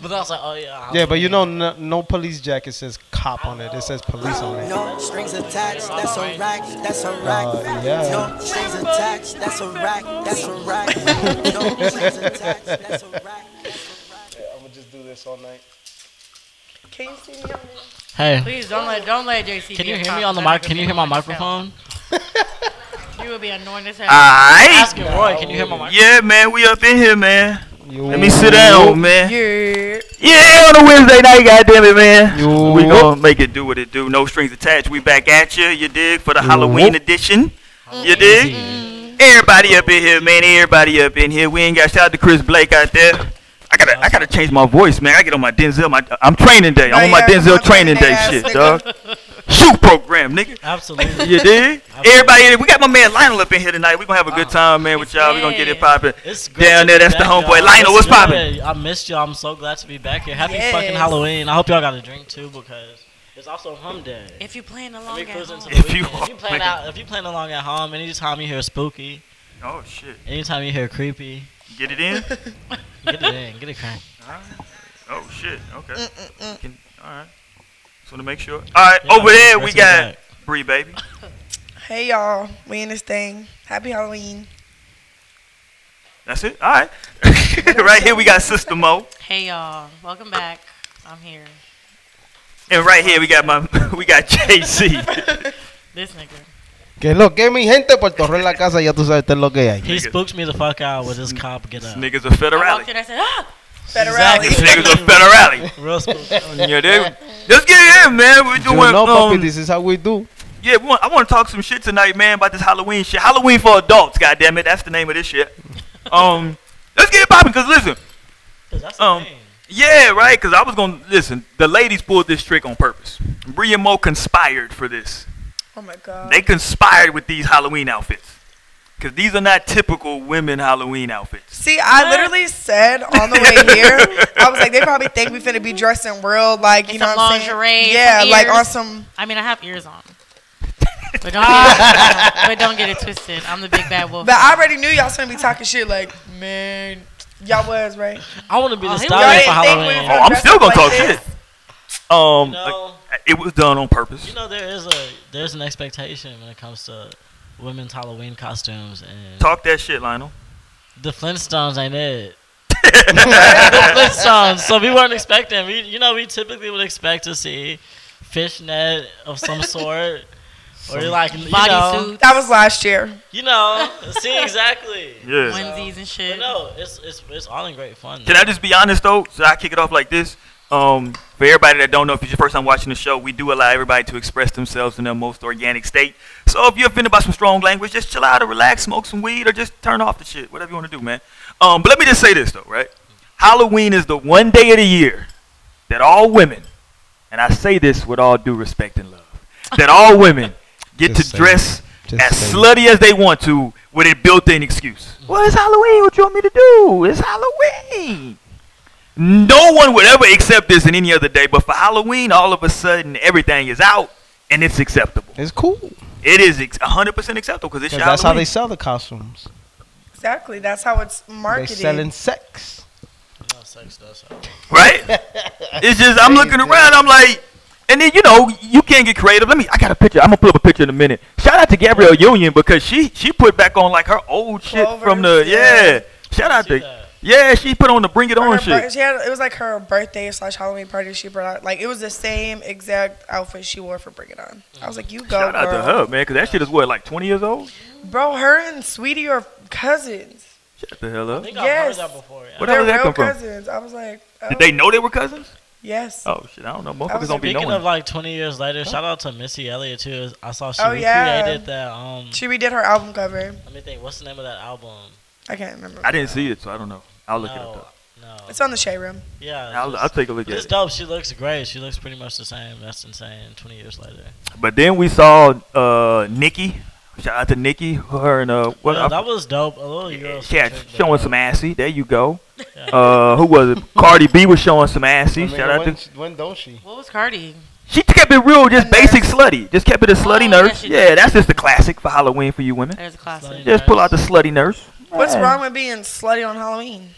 But I was like, oh yeah. Yeah, but you know, no police jacket says cop on it. It says police on it. No strings attached, that's a rack, that's a rack. Yeah. No strings attached, that's a rack, that's a rack. No strings attached, that's a rack. I'm gonna just do this all night. Can you see me on there? Hey. Please don't let JC. Can you hear me on the mic? Can you hear my microphone? You would be annoying as hell. Alright. Asking Roy, can you hear my microphone? Yeah, man, we up in here, man. Yo. Let me sit down, man. Yeah. Yeah, on a Wednesday night, goddamn it, man. Yo. We gonna make it do what it do. No strings attached. We back at you dig, for the Halloween edition. You dig? Everybody up in here, man. Everybody up in here. We ain't got shout out to Chris Blake out there. I gotta change my voice, man. I get on my Denzel. I'm training day. I'm on my Denzel training day shit, dog. Shoot program, nigga. Absolutely. You dig? Everybody, we got my man Lionel up in here tonight. We gonna have a good time, man, with y'all. We gonna get it popping. It's great Down to there, be that's the back, homeboy. y'all. Lionel, what's It's popping? good. I missed y'all. I'm so glad to be back here. Happy Yes. fucking Halloween. I hope y'all got a drink too because it's also hum day. If you playing Let along me at cruise home. into the If you weekend. If you playing along at home, anytime you hear spooky, Oh shit. anytime you hear creepy, Get it in? get it in, get it crank. Oh shit. Okay. Alright. Just wanna make sure. Alright, Yeah, over there we rest of got the back. Bree, baby. Hey y'all, we in this thing. Happy Halloween. That's it? Alright. Right here we got Sister Mo. Hey y'all, welcome back. I'm here. And right here we got JC. This nigga. Que lo que mi gente, Puerto Rico en la casa, ya tú sabes, esto es lo que hay. He spooks me the fuck out with his cop get This up. nigga's a I walked federale. in, I said, ah! Federale. This nigga's a federale. Real spook. You dig? Let's get it in, man. We're You doing know, papi, this is how we do. yeah, I want to talk some shit tonight, man, about this Halloween shit. Halloween for adults, goddammit. That's the name of this shit. Let's get it popping, cause listen, 'Cause that's the thing. yeah, right, cause I was gonna listen. The ladies pulled this trick on purpose. Bree and Mo conspired for this. Oh my god. They conspired with these Halloween outfits, cause these are not typical women Halloween outfits. See, I literally said on the way here, I was like, they probably think we finna be dressed in real, like, you And know some what I'm saying? lingerie, Yeah, some like ears. on some. I mean, I have ears on. But don't get it twisted. I'm the big bad wolf. But I already knew y'all was gonna be talking shit like, man, y'all was, right? I want to be the Oh, he stallion was- for Y'all didn't think we Halloween. was Oh, I'm dress still up gonna like talk this? shit. You know, It was done on purpose. you know there's an expectation when it comes to women's Halloween costumes and Talk that shit, Lionel. the Flintstones ain't it. The Flintstones. So we weren't expecting. We typically would expect to see fishnet of some sort, or like Bodysuit, That was last year. see exactly. Yeah. onesies and But shit. no, it's all in great fun. Can I just be honest though? So I kick it off like this. For everybody that don't know, if it's your first time watching the show, we do allow everybody to express themselves in their most organic state. So if you're offended by some strong language, just chill out or relax, smoke some weed, or just turn off the shit, whatever you want to do, man. But let me just say this though, right? Halloween is the one day of the year that all women, and I say this with all due respect and love, that all women get Just to say dress Just as say slutty as they want to with a built-in excuse. Well, it's Halloween. What you want me to do? It's Halloween. No one would ever accept this in any other day, but for Halloween, all of a sudden, everything is out and it's acceptable. It's cool. It is 100% acceptable because it's your That's how Halloween. they sell the costumes. Exactly. That's how it's They marketed. selling sex. No, sex does happen. Right? It's just, I'm looking around, I'm like, and then, you can't get creative. I got a picture. I'm going to pull up a picture in a minute. Shout out to Gabrielle Union because she put back on like her old shit from the, Clovers, yeah. Shout out See to, that. yeah, she put on the Bring It For On her shit. it was like her birthday / Halloween party. She brought out like it was the same exact outfit she wore for Bring It On. I was like, you go, Shout out to girl. her, man, because that shit is what, like 20 years old? Bro, her and Sweetie are cousins. Shut the hell I up. think Yes. I've heard that before. Yeah. What the hell They're did that real come from? cousins. I was like, oh, Did they know they were cousins? yes. Oh, shit, I don't know. I Motherfuckers was don't be Speaking knowing. of like 20 years later, shout out to Missy Elliott too. I saw she Oh, yeah. recreated that. She redid her album cover. Let me think. What's the name of that album? I can't remember. I didn't see it, so I don't know. I'll look it no, up. no. It's on the Shade Room. Yeah. I'll take a look It's at it. dope. She looks great. She looks pretty much the same. That's insane. 20 years later. But then we saw Nikki. Shout out to Nikki. Her and what? Yeah, that was dope. A little Euro. She had showing some assy. There you go. Yeah. Who was it? Cardi B was showing some assy. Shout out to. When don't she? What was Cardi? She kept it real, just basic slutty. Just kept it a slutty Oh, nurse. yeah, she Yeah, did. that's just the classic for Halloween for you women. There's a classic. Slutty. Just pull out the slutty nurse. What's Yeah. wrong with being slutty on Halloween?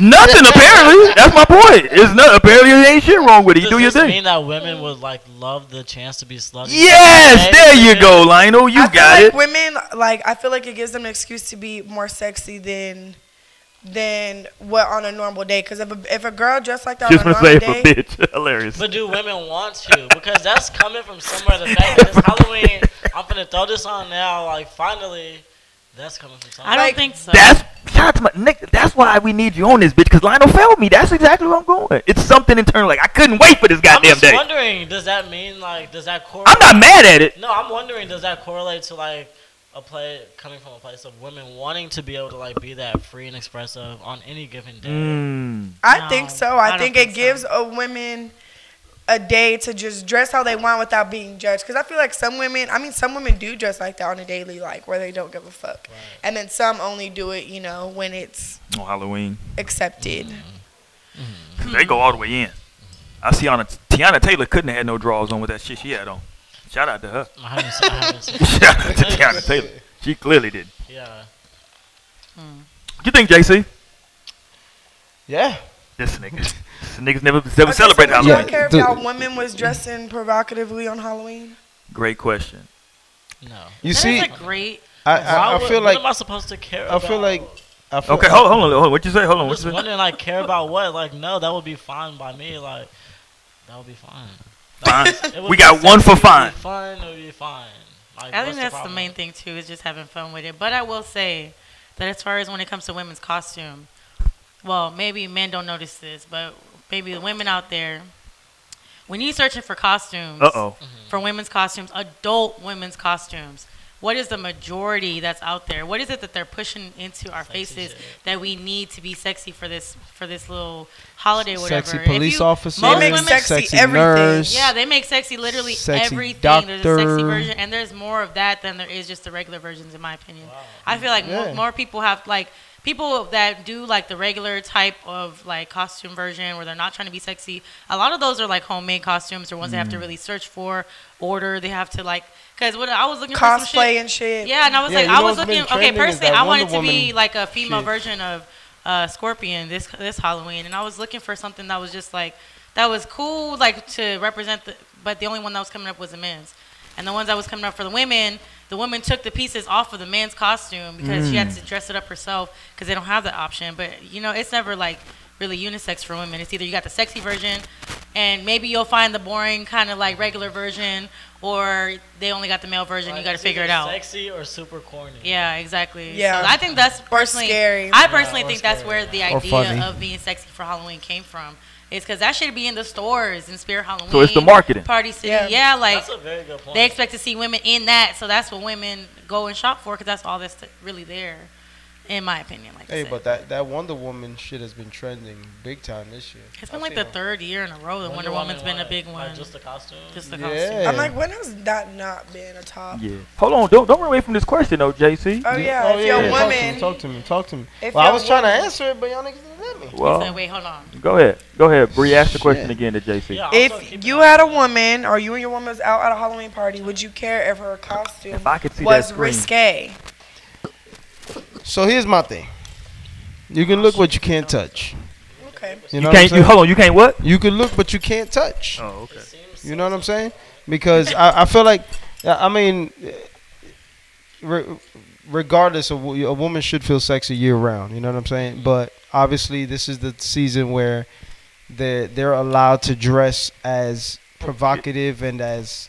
Nothing apparently. That's my point. It's not apparently there ain't shit wrong with it. You Does do your this thing. mean that women would like love the chance to be slutty? Yes, there you go, Lionel. You I feel got like it. women, like, I feel like it gives them an excuse to be more sexy than what on a normal day. Because if a girl dressed like that Just on a for say normal for day, bitch. Hilarious. But do women want to? Because that's coming from somewhere. The fact that it's Halloween, I'm finna throw this on now. Like, finally, that's coming from somewhere. I don't Like, think so. That's shout out to my Nick. That's why we need you on this bitch. Because Lionel failed me. That's exactly where I'm going. It's something internal. Like I couldn't wait for this I'm goddamn just day. wondering, does that mean, like, does that correlate? I'm not mad at it. No, I'm wondering, does that correlate to, like, coming from a place of women wanting to be able to, like, be that free and expressive on any given day? I No, think so. I I don't think think it so. gives a women a day to just dress how they want without being judged. Because I feel like some women do dress like that on a daily, like, where they don't give a fuck. Right. And then some only do it, when it's On Halloween, accepted. they go all the way in. I see Tiana Taylor couldn't have had no drawers on with that shit she had on. Shout out to her. I haven't seen Shout out to Tiana Taylor. She clearly did. Yeah. What you think, JC? Yeah. This niggas never celebrate so would y'all Halloween. care if Dude. y'all women was dressing provocatively on Halloween? Great question. No. You That see, is a great. I feel what like am I supposed to care I about? feel like Okay, hold on. What you say? Hold on. I'm What just you say? wondering, like, care about what? Like, no, that would be fine by me. Like, that would be fine. Fine. It would We be got one for sexy, fine. It would be fun. It would be fine. Like, I what's think that's the problem? main thing too, is just having fun with it. But I will say that as far as when it comes to women's costume, well, maybe men don't notice this, but maybe the women out there, when you're searching for costumes, for women's costumes, adult women's costumes, what is the majority that's out there? What is it that they're pushing into our Sexy faces shit. that we need to be sexy for this little holiday, or whatever? sexy If police you- officer, most They make women, sexy everything. nurse. yeah, they make sexy literally Sexy everything. There's a sexy doctor. version, and there's more of that than there is just the regular versions, in my opinion. Wow. I feel like Yeah. more people have, like, people that do, like, the regular type of, like, costume version where they're not trying to be sexy. A lot of those are, like, homemade costumes or ones they have to really search for, order. They have to, like, because what I was looking for some shit. Cosplay and shit. Yeah, and I was Yeah, like, you I know was what's been looking. Okay, trending is personally, that I wanted Wonder to be Woman like a female shit. version of Scorpion this Halloween, and I was looking for something that was just like that was cool, like to represent the. But the only one that was coming up was the men's, and the ones that was coming up for the women took the pieces off of the man's costume because she had to dress it up herself because they don't have that option. But it's never like really unisex for women. It's either you got the sexy version, and maybe you'll find the boring kind of like regular version, or they only got the male version. Like, You got to it's figure it either out. Sexy or super corny. Yeah, exactly. Yeah. So I think that's personally scary. I personally or think that's scary, where the Or idea funny. of being sexy for Halloween came from. It's because that should be in the stores in Spirit Halloween. So it's the marketing. Party City. Yeah. Yeah, like That's a very good point. they expect to see women in that, so that's what women go and shop for because that's all that's really there, in my opinion. Like I Hey, said. but that Wonder Woman shit has been trending big time this year. It's been I've like seen the third year in a row that Wonder Woman's been a what? big Like, one. just the costume. Just the Yeah. costume. I'm like, when has that not been a top? Yeah. Hold on. Don't run away from this question though, JC. Oh yeah, if you're a woman, Talk to me. If Well, I you're was a trying to woman- answer it, but y'all niggas didn't let me. He said, Well, wait, hold on. go ahead. Bree, ask the question Shit. again to JC. Yeah, also keep if in you mind- had a woman or you and your woman was out at a Halloween party, would you care if her costume If I could see that was screen. risque? So here's my thing. You can look what you can't touch. Okay. You You know what I'm can't. saying? Hold on. You can't what? You can look, but you can't touch. Oh, okay. It seems You know what I'm saying? Because I feel like, I mean, regardless of a woman should feel sexy year round. You know what I'm saying? But obviously, this is the season where they're allowed to dress as provocative and as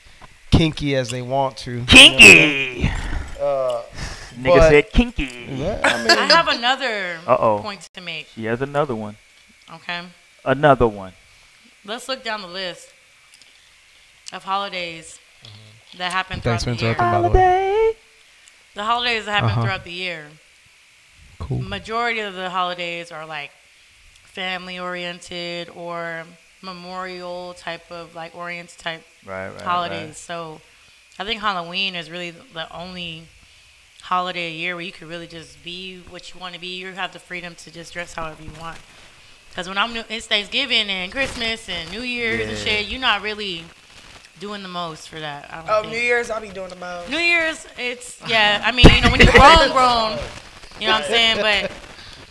kinky as they want to. Kinky. Nigga but- said kinky. Yeah, I mean, I have another Uh-oh. point to make. She has another one. Okay. Another one. Let's look down the list of holidays that happen thanks throughout for the year. interrupting, by the way. The holidays that happen Uh-huh. throughout the year. Cool. Majority of the holidays are like family oriented or memorial type of like oriented type Right. holidays. So I think Halloween is really the only holiday a year where you could really just be what you want to be. You have the freedom to just dress however you want. Because when it's Thanksgiving and Christmas and New Year's and shit, you're not really doing the most for that. I don't Oh, think. New Year's, I'll be doing the most. New Year's, it's, yeah, I mean, when you're grown, you know what I'm saying? But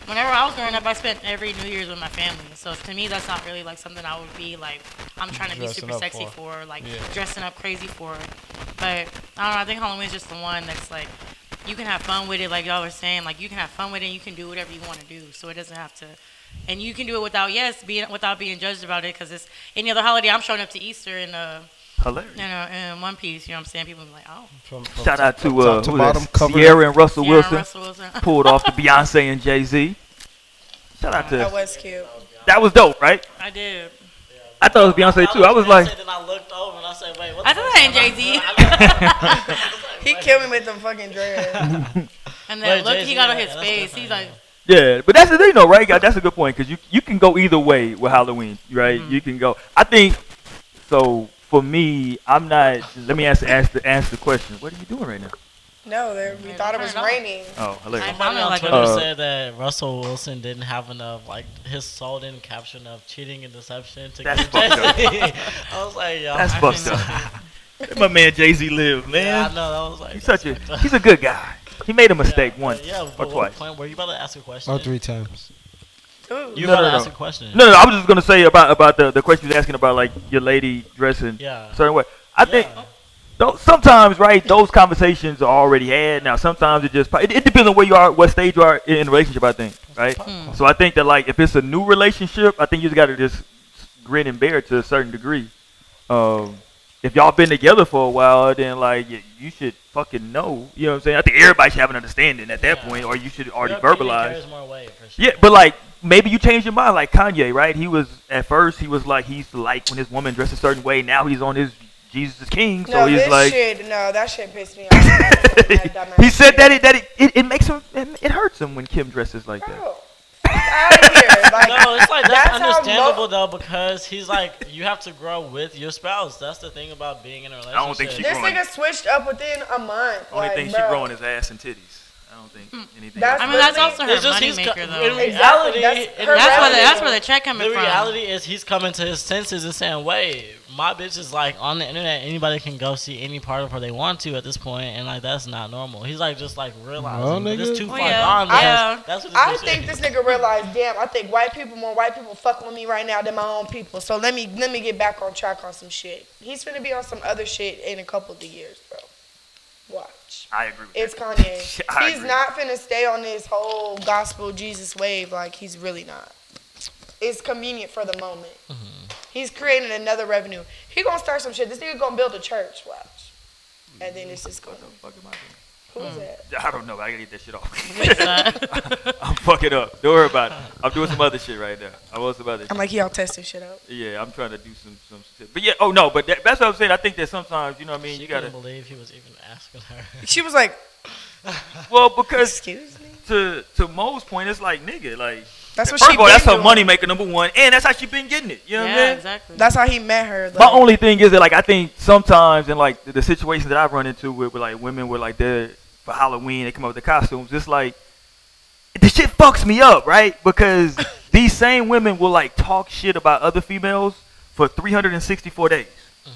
Whenever I was growing up, I spent every New Year's with my family. So to me, that's not really like something I would be like, I'm trying to be Dressing super up sexy for. for, like Yeah. dressing up crazy for. But I don't know. I think Halloween is just the one that's like, you can have fun with it, like y'all were saying. Like you can have fun with it, and you can do whatever you want to do. So it doesn't have to, and you can do it without without being judged about it. Because it's any other holiday. I'm showing up to Easter in Hilarious. in one piece. You know what I'm saying? People be like, oh. From Shout out to top to who bottom, was covered that? Sierra and Russell Sierra and Wilson. Russell Wilson. Pulled off the Beyonce and Jay-Z. Shout out That to was cute. that was dope, right? I did. I thought it was Beyonce too. I was like, Then I looked over and I said, wait, what I the thought fuck that ain't Jay-Z. He killed me with them fucking dreads. And Wait, that look Jay-Z, he got on yeah, his that's face, different, he's like, yeah, but that's the thing though, right? That's a good point because you can go either way with Halloween, right? Mm-hmm. You can go. I think so. For me, I'm not. Let me answer the question. What are you doing right now? No, we thought it was raining. Oh, hilarious. Somebody on like Twitter a- said that Russell Wilson didn't have enough, like his soul didn't capture enough cheating and deception to That's get fucked Jay-Z. I was like, yo, That's I fucked think up. so. Let my man Jay-Z live, Yeah, man. I know. That was like He's a good guy. He made a mistake yeah, once yeah, or but what twice. point were you about to ask a question? or 3 times. Ooh. You No, were about no, to ask no. a question. No, I was just gonna say about the question you was asking about like your lady dressing Yeah. a certain way. I think Yeah. sometimes, right, those conversations are already had. Now, sometimes it depends on where you are, what stage you are in a relationship, I think, right? So I think that, like, if it's a new relationship, I think you just got to just grin and bear it to a certain degree. If y'all been together for a while, then, like, you should fucking know. You know what I'm saying? I think everybody should have an understanding at that Yeah. point, or you should already Your opinion verbalize. carries more weight, for sure. Yeah, but, like, maybe you changed your mind, like Kanye, right? At first, he was like, he used to like when his woman dressed a certain way. Now he's on his Jesus is King, so No, he's this like. shit, no, that shit pissed me off. That dumbass He said shit. that it makes him, it hurts him when Kim dresses like that. Bro, out of here. Like, No, it's like that's how understandable though because he's like you have to grow with your spouse. That's the thing about being in a relationship. don't think she This growing. nigga switched up within a month. Only like, thing she bro. growing is ass and titties. I don't think anything That's else. I mean, that's literally- also her It's just he's moneymaker, though. in Exactly, reality, that's in her reality, That's where the check coming the from. reality is he's coming to his senses and saying, "Wait, my bitch is like on the internet. Anybody can go see any part of her they want to at this point, and like that's not normal." He's like just like realizing Well, but it's nigga. too Oh, far yeah. gone. Yeah. That's what I this think is. this nigga realized, damn, I think more white people fuck with me right now than my own people. So let me get back on track on some shit. He's finna be on some other shit in a couple of years, bro. Watch. I agree with It's that. Kanye. I He's agree. not finna stay on this whole gospel Jesus wave. Like, he's really not. It's convenient for the moment. He's creating another revenue. He gonna start some shit. This nigga gonna build a church. Watch. And then it's just gonna. Fuck am I Who is that? doing? I don't know. I gotta get that shit off. What's that? I'm fucking up. Don't worry about it. I'm doing some other shit right now. I was about to. I'm like, he all testing shit out. Yeah, I'm trying to do some shit. But yeah, oh no, but that's what I'm saying. I think that sometimes, you know what I mean. She You gotta. couldn't believe he was even asking her. She was like, Well, because excuse me? to Mo's point, it's like nigga, like. That's what First she of all, that's been her doing. money maker number one, and that's how she been getting it. You know what I Yeah, mean? exactly. That's how he met her. My like- only thing is that like I think sometimes in like the situations that I've run into with like women were like they're for Halloween they come up with the costumes. It's like the shit fucks me up, right? Because these same women will like talk shit about other females for 364 days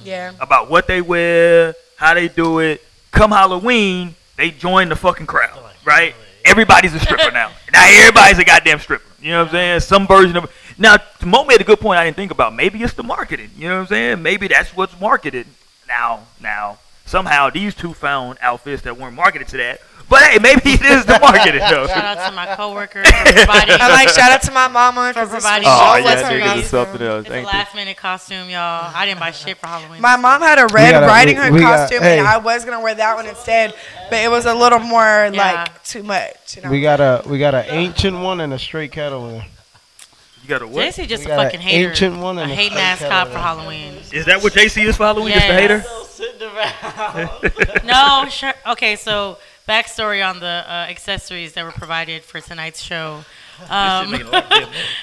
Yeah. about what they wear, how they do it. Come Halloween, they join the fucking crowd, right? Everybody's a stripper now. Now everybody's a goddamn stripper. You know what I'm saying? Some version of it. Now, Mo made a good point I didn't think about. Maybe it's the marketing. You know what I'm saying? Maybe that's what's marketed. Now, somehow these two found outfits that weren't marketed to that. But hey, maybe it is the marketing though. Shout out to my coworker for providing. I like shout out to my mama For for providing providing. Oh Show us yeah, her nigga, costume. it's something else. It's a Thank you. last minute costume, y'all. I didn't buy shit for Halloween. My mom had a Red gotta- Riding we- Hood we got- costume, hey. and I was gonna wear that one instead, but it was a little more Yeah. like too much. You know? We got an ancient one and a straight cattle one. You got a what? JC just We a got fucking an hater. ancient one A and a hating straight ass cattle cop for one. Halloween. Is that what JC is for Halloween? Just a Yes. hater? Still sitting around. No, sure. Okay, so backstory on the accessories that were provided for tonight's show.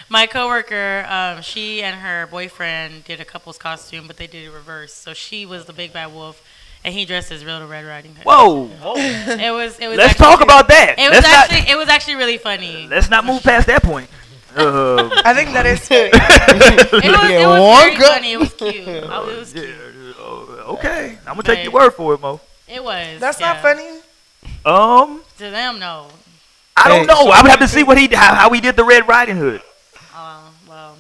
My coworker, she and her boyfriend did a couple's costume, but they did it reverse. So she was the big bad wolf, and he dressed as Real Red Riding Hood. Whoa. It was. Let's actually- talk about that. It was Let's it was actually really funny. not, let's not move past that point. I think that is. It was Yeah, very one gun. funny. It was cute. Oh, it was Yeah, cute. okay. I'm gonna take your word for it, Mo. It was. That's yeah. not funny. To them, no. I don't Hey, know. so I would have to see what how he did the Red Riding Hood. Well,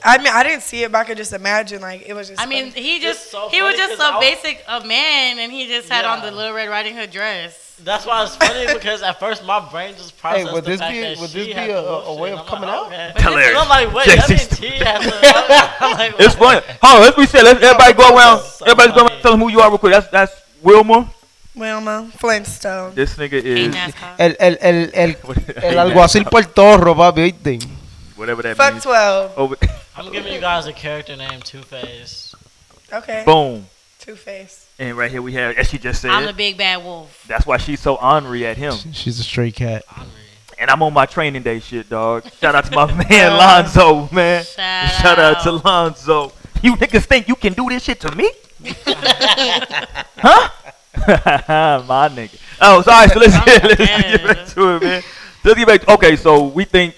I mean, I didn't see it, but I could just imagine like it was just. I mean, funny. he It's just so he was funny just 'cause so I- basic a man, and he just had on the Yeah. Little Red Riding Hood dress. That's why it's funny because at first my brain just processed would the this fact be- that would she this be had a- the wolf a way shit, of and I'm coming like, out? okay. It's hilarious. I'm like, wait, JC that means T has the. I'm like, It's funny. Hold on, let's reset. Let's everybody go around. So Everybody's go funny. around. Tell them who you are real quick. That's Wilma. Wilma Flintstone. This nigga Hey, is NASCAR. El alguacil Puertorro, papi, ¿oíste? whatever that Fuck means. 12. Over. I'm giving you guys a character named Two Face. Okay. Boom. Two Face. And right here we have, as she just I'm the said, big bad wolf. that's why she's so ornery at him. She's a stray cat. And I'm on my training day shit, dog. Shout out to my man Lonzo, man. Shout out to Lonzo. You niggas think you can do this shit to me? Huh? My nigga. Oh, sorry. So let's get back to it, man. Let's get back. Okay, so we think.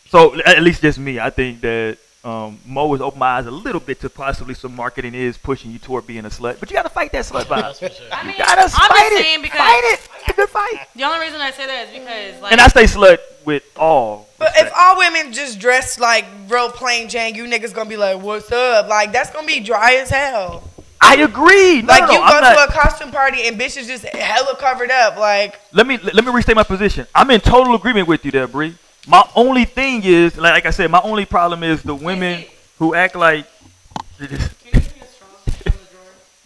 So at least just me. I think that Mo has opened my eyes a little bit to possibly some marketing is pushing you toward being a slut, but you gotta fight that slut That's vibe. for sure. I mean, You gotta I'm fight just it. saying because Fight it. It's a good fight. the only reason I say that is because like And I say slut with all. But respect. if all women just dress like real plain Jane, you niggas gonna be like, what's up? Like, that's gonna be dry as hell. I agree. No, Like, no, no, you I'm go not- to a costume party and bitches just hella covered up. Like, let me restate my position. I'm in total agreement with you there, Bree. My only thing is, like I said, my only problem is the women who act like.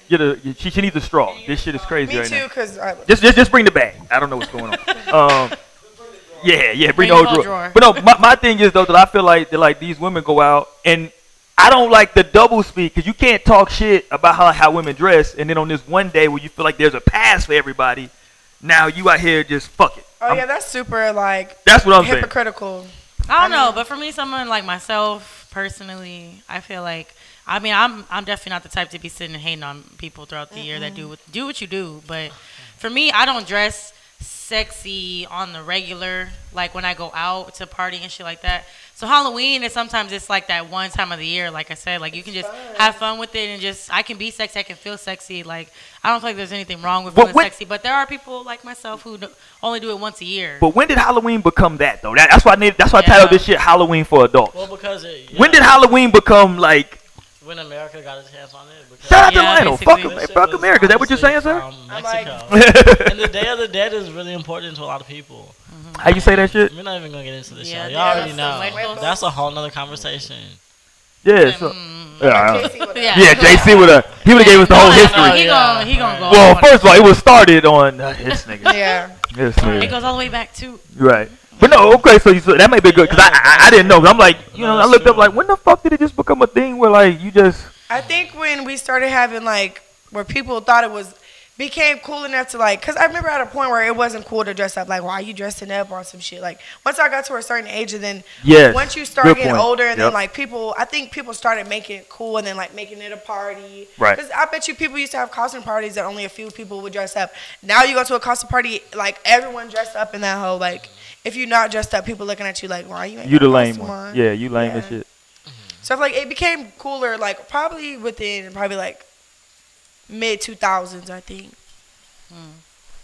She needs a straw. This shit is crazy me right too, now. because Just bring the bag. I don't know what's going on. Yeah, bring the the whole whole drawer. drawer. But no, my thing is though that I feel like that like these women go out and I don't like the double speak because you can't talk shit about how women dress and then on this one day where you feel like there's a pass for everybody, now you out here just fuck it. oh yeah, that's super like That's what I'm saying. hypocritical. I don't know, but for me, someone like myself personally, I feel like I'm definitely not the type to be sitting and hating on people throughout the year that do what you do. But for me, I don't dress sexy on the regular, like when I go out to party and shit like that. So Halloween is sometimes it's like that one time of the year, like I said, like you can just have fun with it and just I can be sexy, I can feel sexy. Like I don't feel like there's anything wrong with feeling sexy, but there are people like myself who only do it once a year. But when did Halloween become that though? That's why I titled this shit Halloween for adults. Well, because When did Halloween become like? when America got its hands on it. Because Shout out to Yeah, Lionel. basically. Fuck America. Is that what you're saying, sir? From I'm like- Mexico. And the Day of the Dead is really important to a lot of people. How you say that shit? We're not even gonna get into this Yeah, show. Day Y'all of already the know. Dead. That's a whole nother conversation. Yeah. So, yeah. JC with Yeah. Yeah, JC would have. He would have gave us the whole Yeah, history. no, He yeah. gonna go. Well, on. first of all, it was started on this nigga. Yeah. This It nigga. goes all the way back to. Right. But no, okay, so that may be good because I didn't know. 'Cause I'm like, I looked up like, when the fuck did it just become a thing where like you just I think when we started having like where people thought it was became cool enough to like, cause I remember at a point where it wasn't cool to dress up. Like, why are you dressing up on some shit? Like, once I got to a certain age, and then Yes, once you start good getting point. older, and Yep. then like I think people started making it cool, and then like making it a party. Right. Cause I bet you people used to have costume parties that only a few people would dress up. Now you go to a costume party, like everyone dressed up in that whole like. If you're not dressed up, people looking at you like, why you ain't you got the a lame costume one. on? Yeah, you lame as Yeah. shit. So I feel like it became cooler, like probably within like mid 2000s, I think.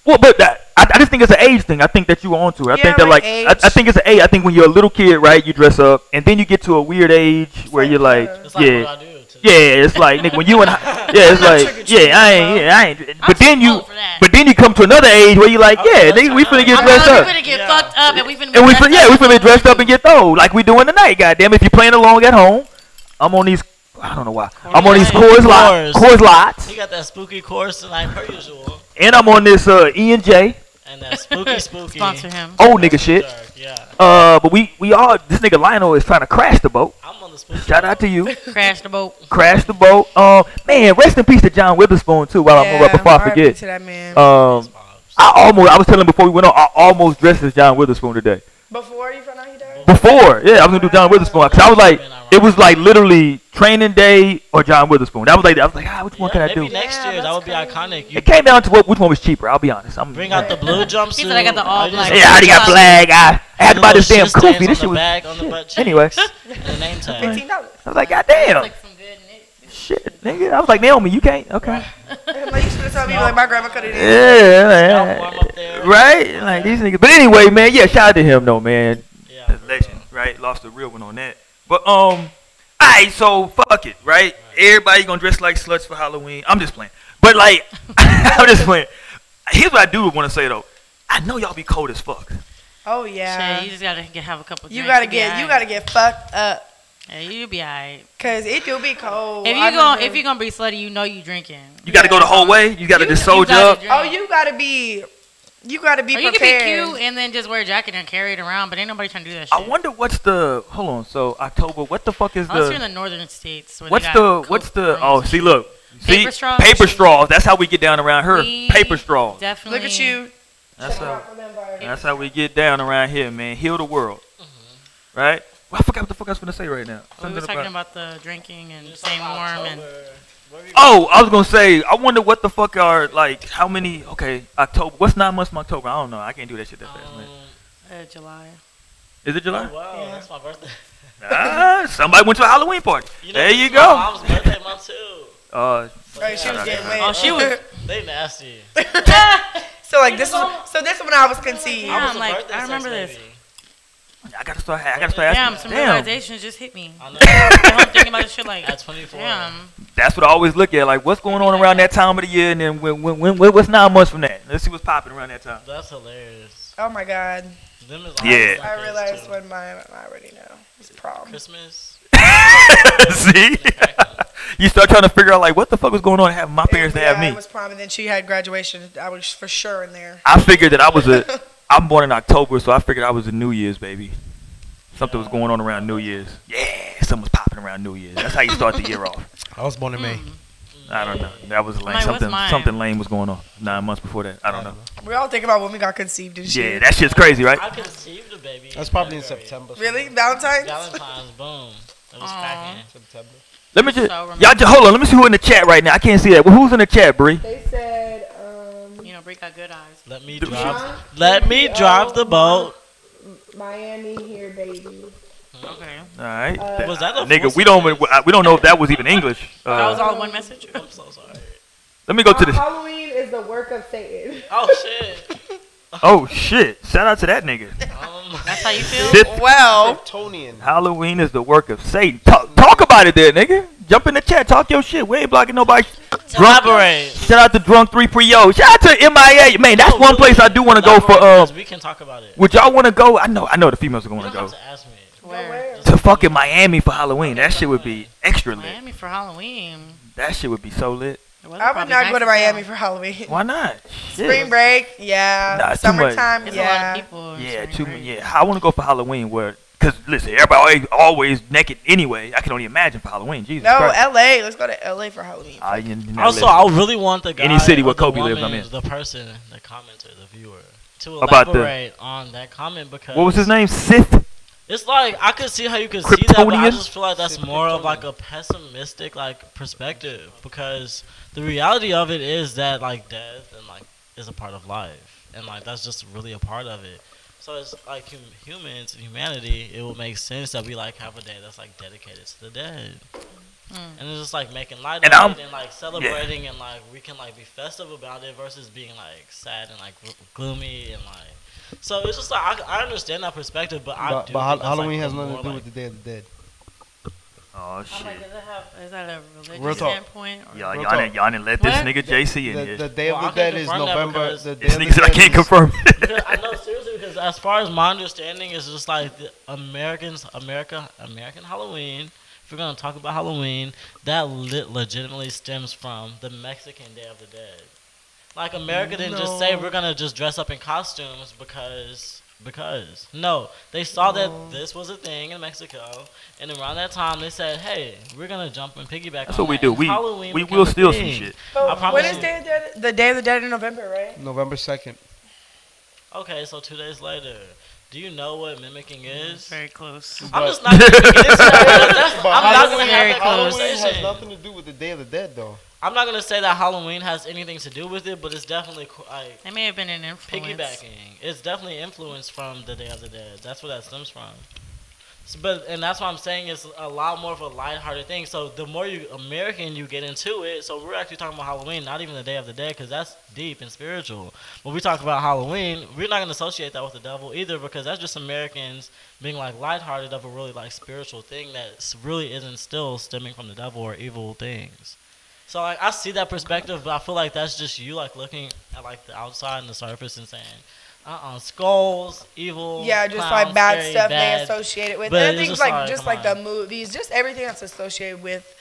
Well, but I just think it's an age thing. I think that you were onto it. I Yeah, think that like I think it's an age. I think when you're a little kid, right, you dress up, and then you get to a weird age where like, you're like, It's like yeah. what I do. Yeah, it's like nigga when you and it's like I ain't. But then too old for that. you come to another age where you like, yeah, nigga, we finna get dressed We up, finna get Yeah. fucked up and we finna be and we dressed finna up. we finna dressed up and get thrown like we doing tonight. Goddamn, if you're playing along at home, I'm on these. I don't know why. I'm on these Coors Lots, He got that spooky course tonight per usual. and I'm on this E&J And that spooky. Sponsor him. old nigga shit. Yeah. But we all this nigga Lionel is trying to crash the boat. I'm on the spooky. Shout out to you. Crash the boat. Crash the boat. Man, rest in peace to John Witherspoon too. While I'm before I RIP forget. to that man. I was telling him before we went on, I almost dressed as John Witherspoon today. Before you found out he died? Before, yeah, I was gonna do John Witherspoon. Cause I was like, it was like literally Training Day or John Witherspoon. I was like, which one can I do? Maybe next Yeah, year that would that's be iconic. You It came down to which one was cheaper. I'll be honest. I'm bring out the blue jumpsuit. He said I got the all black. Yeah, I already got black. I had to buy this damn Little shit koofy. This stains shit on the was. back, on the butt cheeks, Anyway, and the name tag. $15. I was like, goddamn, Like some good knit. shit, nigga. I was like, Naomi, you can't. Okay. I'm like, you should gonna tell me like my grandma could have did. Yeah, Warm up there. right? Like these niggas. But anyway, man, yeah, shout out to him though, man. Yeah, That's for legend, real. right? Lost a real one on that. But alright, so fuck it, right? Everybody gonna dress like sluts for Halloween. I'm just playing. But like, I'm just playing. Here's what I do want to say though. I know y'all be cold as fuck. Oh yeah. Shit, you just gotta have a couple. You drinks gotta to be get alright. fucked up. Yeah, you be alright. Cause it do be cold. If you gonna be slutty, you know you drinking. You got to go the whole way. You got to just soldier gotta up. drink. Oh, you gotta be Or you prepared. can be cute and then just wear a jacket and carry it around, but ain't nobody trying to do that shit. I wonder what's the. Hold on. So October. What the fuck is Unless you're in the? the northern states. Where What's they the? got What's coke the? rooms Oh, and see, shit. look. See, Paper straws? paper straws. That's how we get down around her. We Paper straws. Definitely. Look at you. That's Shout how. out for them vibes. That's how we get down around here, man. Heal the world. Right? Well, I forgot what the fuck I was gonna say right now. We were Something talking about. about the drinking and Just staying talking warm about and. October. Where we Oh, I was gonna say. I wonder what the fuck are like. How many? Okay, October. What's 9 months from October? I don't know. I can't do that shit that fast, man. July. Is it July? Oh, wow, Yeah. that's my birthday. Somebody went to a Halloween party. You know, There this you is go. My mom's birthday month too. Right, she was getting lit. Oh, she was. They nasty. So like this is when I was conceived. Yeah, I was I'm a like, birthday I remember sex this. baby. I gotta start asking. Damn, some Damn. realizations just hit me. I know. I'm thinking about this shit like, At 24. damn. That's what I always look at. Like, what's going on around that time of the year, and then what's 9 months from that? Let's see what's popping around that time. That's hilarious. Oh my god. Them is Yeah. always I like realized this, too. when I already know. It's prom. Christmas. See, you start trying to figure out like what the fuck was going on to have my parents to have It me. was prom and then she had graduation. I was for sure in there. I figured that I was I'm born in October, so I figured I was a New Year's baby. Something was going on around New Year's. Yeah, something was popping around New Year's. That's how you start the year off. I was born in May. I don't know. That was lame. Mike, what's mine? Something lame was going on 9 months before that. I don't know. We all think about when we got conceived and shit. Yeah, that shit's crazy, right? I conceived a baby. That's probably in February. September. Really? Valentine's? Valentine's, boom. It was cracking. September. Let me just So y'all just hold on. Let me see who in the chat right now. I can't see that. Well, who's in the chat, Bree? They said, You know, Bree got good eyes. Let me Do- drive. Let me drive the boat. Miami here, baby. Okay. All right, Was that a nigga? voice We don't message? know if that was even English. That was all one message. I'm so sorry. Let me go to the. Halloween is the work of Satan. Oh shit. Oh shit! Shout out to that nigga. That's how you feel? Sith Well, Kryptonian. Halloween is the work of Satan. Talk about it there, nigga. Jump in the chat. Talk your shit. We ain't blocking nobody. Drunk. Elaborate. Shout out to Drunk 3 Pre-Yo. Shout out to MIA. Man, that's one place I do want to go for. Elaborate, we can talk about it. Would y'all want to go? I know the females are You going to don't have go to ask me. Where? to fucking Miami for Halloween. That shit would be extra lit. Miami for Halloween. That shit would be so lit. The weather I would probably not nice go to as hell. Miami for Halloween. Why not? Shit. Spring break, yeah. Nah, it's too much. Summertime, There's yeah. a lot of people. in Yeah, spring too break. yeah. I want to go for Halloween where, cause listen, everybody always naked anyway. I can only imagine for Halloween. Jesus No, Christ. LA. Let's go to LA for Halloween. Also, I really want the guy Any city or where the Kobe lives, woman, I'm in. the person, the commenter, the viewer, to About the- elaborate on that comment because What was his name? Sith. it's like I could see how you could see that, but I Kryptonian? just feel like that's more of like a pessimistic like perspective because the reality of it is that like death and like is a part of life and like that's just really a part of it. So it's like humans and humanity, it would make sense that we like have a day that's like dedicated to the dead. And it's just like making light And of it and like celebrating and like we can like be festive about it versus being like sad and like gloomy and like. So it's just like I understand that perspective, but I But, do but think that's, Halloween like, has the nothing more, to do like, with the Day of the Dead. Oh I'm shit. like, is that a religious Real talk. standpoint? Or Y'all, Real y'all, talk. didn't- y'all didn't let this What? nigga JC in The here. Day Well, I of the can Dead is confirm that November. because The Day This of the nigga said I Dead can't is- confirm. Because I know seriously because as far as my understanding is just like the American Halloween. If we're gonna talk about Halloween, that legitimately stems from the Mexican Day of the Dead. Like America didn't just say we're gonna just dress up in costumes because no, they saw that this was a thing in Mexico, and around that time they said, hey, we're gonna jump and piggyback. That's on what we that. do. And We Halloween became will a steal some thing. shit. But I promise when is you. Day of the Dead? The Day of the Dead in November, right? November 2nd. Okay, so 2 days later. Do you know what mimicking is? Very close. I'm just not gonna get into that. But I'm not gonna Very have that close. Halloween has conversation. nothing to do with the Day of the Dead, though. I'm not gonna say that Halloween has anything to do with it, but it's definitely like It may have been an influence. piggybacking. It's definitely influenced from the Day of the Dead. That's where that stems from. And that's what I'm saying. It's a lot more of a lighthearted thing. So the more you American you get into it, so we're actually talking about Halloween, not even the Day of the Dead, because that's deep and spiritual. When we talk about Halloween, we're not going to associate that with the devil either, because that's just Americans being like lighthearted of a really like spiritual thing that really isn't still stemming from the devil or evil things. So like I see that perspective, but I feel like that's just you like looking at like the outside and the surface and saying, skulls, evil. Yeah, just clowns, like bad scary, stuff bad. they associate it with. But And I it's think just like come the on. movies, just everything that's associated with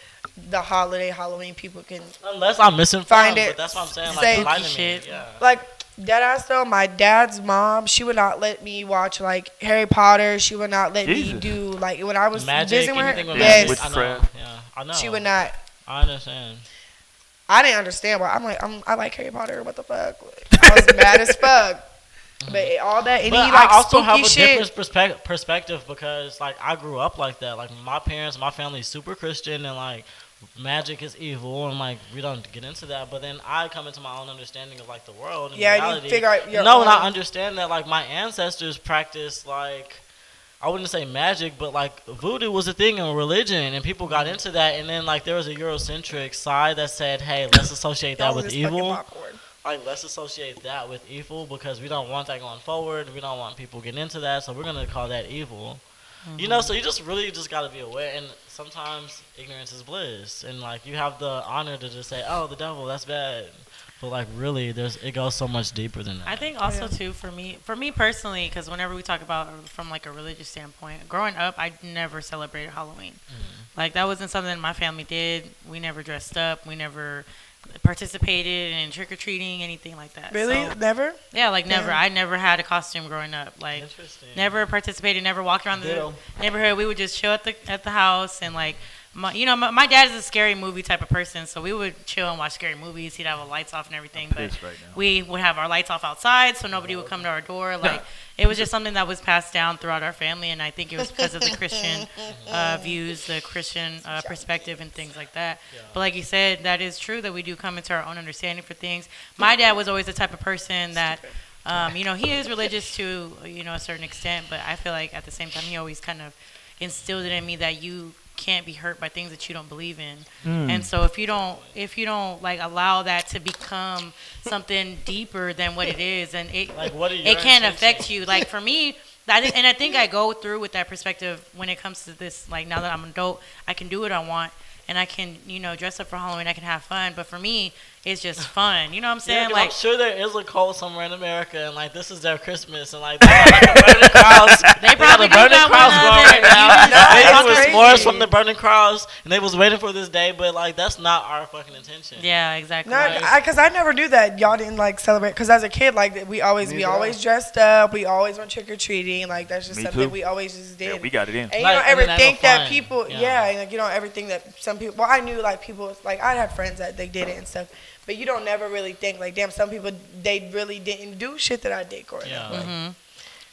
the holiday Halloween, people can Unless I'm misinformed, Find it, but that's what I'm saying. say- Like enlighten me. Shit. Yeah. like deadass though. My dad's mom, she would not let me watch like Harry Potter. She would not let me Jesus. do like when I was Magic, visiting with anything her. with Yes, magic. I know. Witchcraft. Yeah, I know. she would not. I understand. I didn't understand why. I like Harry Potter. What the fuck? I was mad as fuck. But all that any But like I also have spooky a shit. different perspective because like I grew up like that. Like my parents, my family's super Christian and like magic is evil and like we don't get into that. But then I come into my own understanding of like the world and Yeah, reality. you figure out your No, own. and I understand that like my ancestors practiced like I wouldn't say magic, but like voodoo was a thing in religion, and people got into that. And then like there was a Eurocentric side that said, "Hey, let's associate that Y'all with was just fucking evil. popcorn. Like let's associate that with evil because we don't want that going forward. We don't want people getting into that, so we're gonna call that evil." You know, so you just really just gotta be aware. And sometimes ignorance is bliss, and like you have the honor to just say, "Oh, the devil, that's bad." But like really, it goes so much deeper than that. I think also too for me personally, because whenever we talk about from like a religious standpoint, growing up, I never celebrated Halloween. Like that wasn't something my family did. We never dressed up. We never participated in trick or treating, anything like that. Really? So, Never? yeah, like never. Yeah. I never had a costume growing up. Like Interesting. never participated. Never walked around the Ditto. neighborhood. We would just chill at the house and like. My dad is a scary movie type of person, so we would chill and watch scary movies. He'd have the lights off and everything, but pissed right now. we would have our lights off outside, so nobody would come to our door. Like it was just something that was passed down throughout our family, and I think it was because of the Christian views, the Christian perspective, and things like that. But like you said, that is true that we do come into our own understanding for things. My dad was always the type of person that. He is religious to a certain extent, but I feel like at the same time he always kind of instilled it in me that you can't be hurt by things that you don't believe in. And so if you don't like allow that to become something deeper than what it is, and it Like, what are your it can intentions? affect you. Like for me, I think I go through with that perspective when it comes to this. Like now that I'm an adult, I can do what I want. And I can, dress up for Halloween. I can have fun. But for me, it's just fun. You know what I'm Yeah, saying? 'cause Like, I'm sure there is a cult somewhere in America, and like this is their Christmas, and like they got like, a burning cross. They got probably a do burning got cross one going of right them. now. You just- They That's was crazy. s'mores from the burning cross, and they was waiting for this day, but like that's not our fucking intention. yeah, exactly. No, because I never knew that y'all didn't like celebrate. Because as a kid, like we always dressed up. We always went trick or treating. Like that's just Me something too. we always just did. Yeah, we got it in. And you Like, don't and ever then think have that fun. people, Yeah. and like you don't ever think that some people. Well, I knew like people, like I had friends that they did it and stuff, but you don't never really think like, damn, some people they really didn't do shit that I did growing Yeah. up. Like,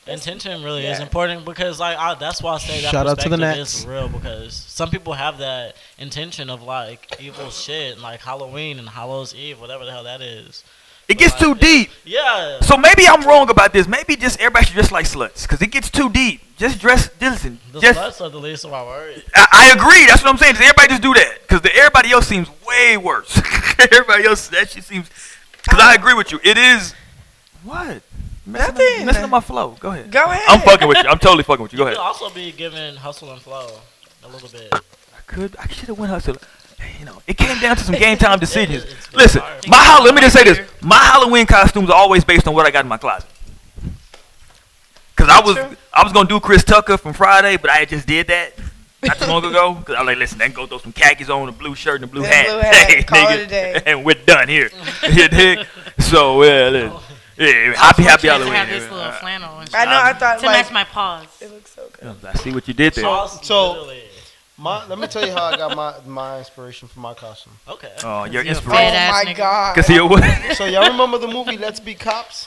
Intention really is Yeah. important because like that's why I say that Shout out to the perspective Nets. is real because some people have that intention of like evil shit, like Halloween and Hallows Eve, whatever the hell that is. It gets too deep. Yeah. So maybe I'm wrong about this. Maybe just everybody should dress like sluts because it gets too deep. Just dress. Listen. The Just. sluts are the least of my worries. I agree. That's what I'm saying. Just everybody just do that because everybody else seems way worse. Everybody else that shit seems. Because I agree with you. It is. What? Nothing. Messing up my flow. Go ahead. Go ahead. I'm fucking with you. I'm totally fucking with you. Go You ahead. could also be given hustle and flow a little bit. I should have went hustle. It came down to some game time decisions. It's Listen, hard. let me just say this. My Halloween costumes are always based on what I got in my closet. Cause I was gonna do Chris Tucker from Friday, but I just did that not too long ago. Cause I was like, listen, then go throw some khakis on, a blue shirt and a blue And hat. blue hat. Call it a day. And we're done here. You dig? So happy I have Halloween. this little flannel and shit I know. I thought to like match my paws. it looks so good. I see what you did there. So- Literally. Let me tell you how I got my inspiration for my costume. Okay. Oh, your Fat inspiration. Oh ass my nigga. god. Cause he what? So y'all remember the movie Let's Be Cops?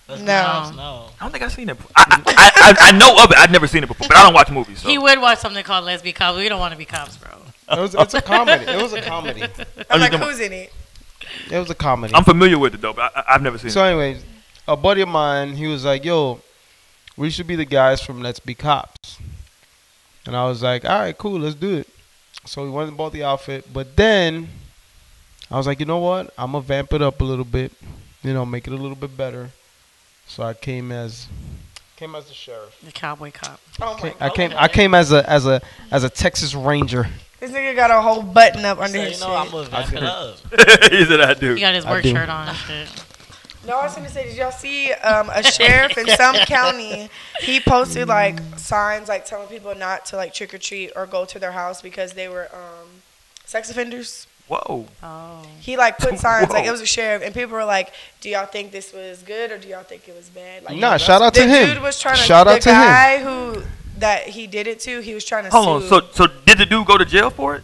Let's be No. honest, no. I don't think I've seen it. I know of it. I've never seen it before, but I don't watch movies. So. He would watch something called Let's Be Cops. We don't want to be cops, bro. It's a comedy. It was a comedy. I'm like, just- who's in it? It was a comedy. I'm familiar with it though, but I've never seen So it. anyways, a buddy of mine, he was like, yo, we should be the guys from Let's Be Cops. And I was like, all right, cool, let's do it. So we went and bought the outfit. But then I was like, you know what? I'm going to vamp it up a little bit, make it a little bit better. So I came as the sheriff. The cowboy cop. Oh my I God. came as a Texas Ranger. This nigga got a whole button up under So, his shit. I'm gonna vamp it up. He said I do. He got his I work do. shirt on and shit. No, I was gonna say, did y'all see a sheriff in some county? He posted like signs like telling people not to like trick or treat or go to their house because they were sex offenders. Whoa. Oh. He like put signs like Whoa. it was a sheriff, and people were like, "Do y'all think this was good or do y'all think it was bad?" Like, Nah, shout out the to him. dude was trying to. Shout out the to him. guy who that he did it to, he was trying to Hold sue. on. So did the dude go to jail for it?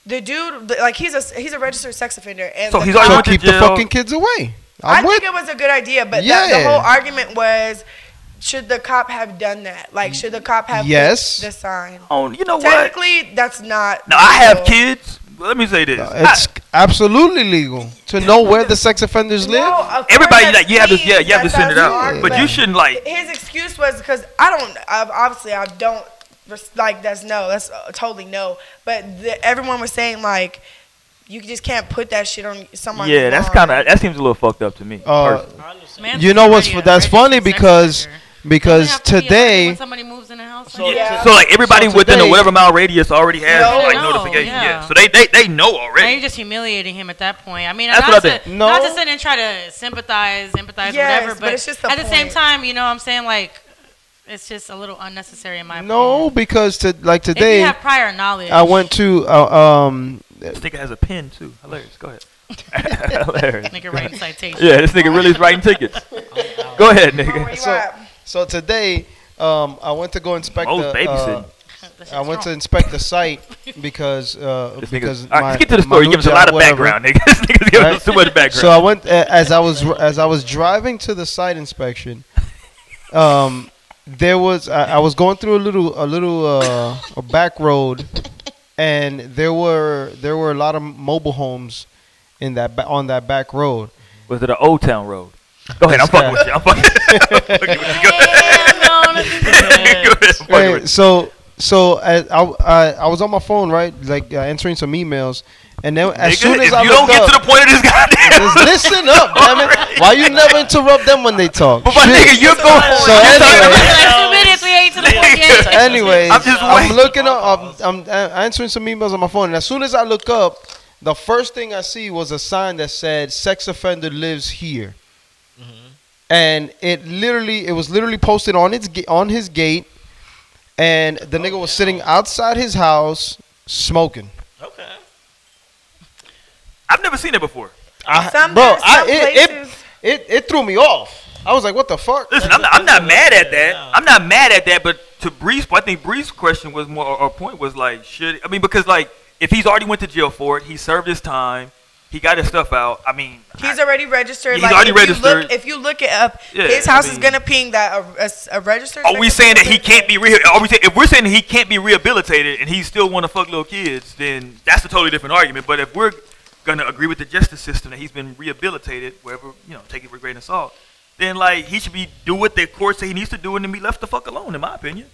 The dude, like he's a registered sex offender, and So the he's cop- already So went to keep the jail. fucking kids away. I I'm with. think it was a good idea, but the Yeah. whole argument was, should the cop have done that? Like, should the cop have Yes. put the sign? Oh, you know what? Technically, that's not. Now I have legal. kids. Let me say this. It's absolutely legal to know where the sex offenders live. No, of course Everybody that's like you have to clean. you have to That's send it how out, it's but you shouldn't like. His excuse was because obviously I don't like that's totally no. But everyone was saying like you just can't put that shit on someone. Yeah, that seems a little fucked up to me. personally. I understand. Man's You know what's already a that's funny registered sex because offender. because Doesn't it have to be already today when somebody moves in the house. So- like Yeah. that? So like everybody So within a today- whatever mile radius already has No, like no, notification. yeah. Yeah. So they know Now already. you're just humiliating him at that point. I mean, That's not what I to, think. not No. to sit and try to sympathize, empathize, Yes, whatever. but But it's just the at the same point. time, you know what I'm saying? Like, it's just a little unnecessary in my no, opinion. because If you today have prior knowledge. I went to This nigga has a pen too. Hilarious. Go ahead. Hilarious. Nigga writing citations. Yeah, this nigga really is writing tickets. Go ahead, Where nigga. you So- at? so today I went to go inspect Most babysitting. That shit's I went to wrong. inspect the site because This nigga. because All right, my- let's get to the my story. new Give us a job, lot of whatever. background, nigga. This nigga's giving us too much background. So I went as I was driving to the site inspection. There was I was going through a back road, and there were a lot of mobile homes in on that back road. Was it an Old Town Road? Go ahead. I'm fucking with you. I'm fucking with you. Go ahead. I'm fucking Hey, with you. so I was on my phone, right, like answering some emails, and then as Nigga, soon as if I you don't looked get up, to the point of this goddamn. just listen up, damn it! Why you never interrupt them when they talk? But my Shit. nigga, you're going. So Like anyway, 2 minutes, we ain't to the point yet. anyways, I'm just I'm waiting. looking up. I'm answering some emails on my phone, and as soon as I look up, the first thing I see was a sign that said "Sex offender lives here," and it was literally posted on his gate, and the nigga was sitting outside his house smoking. Okay. I've never seen it before. Some It places. threw me off. I was like, what the fuck? Listen, I'm not mad at that. I'm not mad at that. But to Bree's, I think Bree's question was more, or point was like, because like if he's already went to jail for it, he served his time, he got his stuff out. I mean, He's already registered. He's like, already if you registered. if you look it up, Yeah, his I house is mean- gonna ping that a registered. are we sex saying that he offender- can't be if we're saying that he can't be rehabilitated and he still want to fuck little kids, then that's a totally different argument. But if we're gonna agree with the justice system that he's been rehabilitated, wherever, take it with a grain of salt, then like he should do what the court say he needs to do and then be left the fuck alone, in my opinion.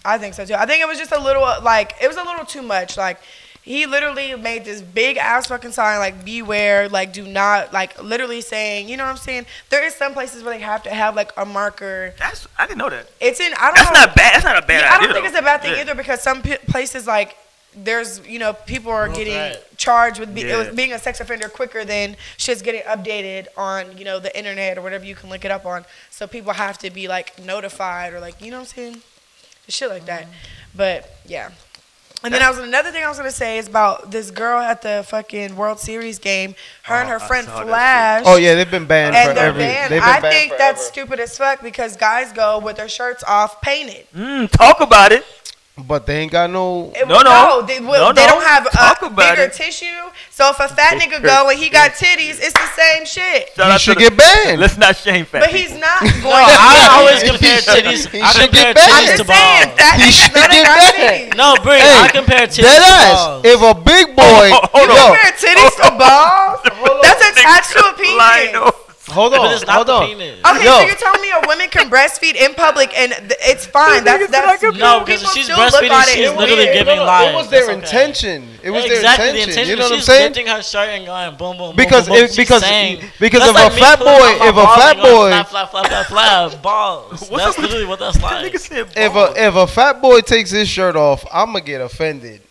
I think so too. I think it was just a little it was a little too much. Like he literally made this big ass fucking sign like beware, like do not, like literally saying, you know what I'm saying? There is some places where they have to have like a marker. I didn't know that. It's in. I don't That's know. not bad. That's not a bad Yeah, I idea. don't think though. it's a bad thing Yeah. either because some places like there's people are getting right. charged with Yeah. being a sex offender quicker than shit's getting updated on the internet or whatever you can look it up on. So people have to be like notified or like, you know what I'm saying, shit like that. But yeah. And then another thing I was gonna say is about this girl at the fucking World Series game. Her and her I friend saw that Flash. Oh yeah, they've been banned And they're forever. banned. They've been I banned think forever. that's stupid as fuck because guys go with their shirts off painted. Talk about it. But they ain't got no. No. They No, don't have Talk a about bigger it. tissue. So if a fat nigga go and he got titties, it's the same shit. Shout He out to should the- get banned. Let's not shame fat But people. he's not going. No, I always He compare should- titties. he I should compare get I'm titties banned. to just saying balls. that He nigga's should not get got banned. titties. No, Bree, Hey, I compare titties Dead to ass. balls. If a big boy, Hold You on. compare titties to balls? That's attached to a penis. Lionel. Hold But on, it's not hold the on. penis. Okay, Yo. so you're telling me a woman can breastfeed in public and it's fine. That's No, because people she's still look breastfeeding, at it she's as literally weird. giving life. It was their That's okay. intention. It was Exactly, their the intention. You know what I'm she's saying? lifting her shirt and going boom, boom, boom, Because boom, boom. if- She's because- saying, because that's if like a me fat pulling boy- out my if a balls fat and going boy- flap, flap, flap, flap, flap, balls. What's That's up with- literally what that's like. Nigga said If balls. a fat boy takes his shirt off, I'm gonna get offended.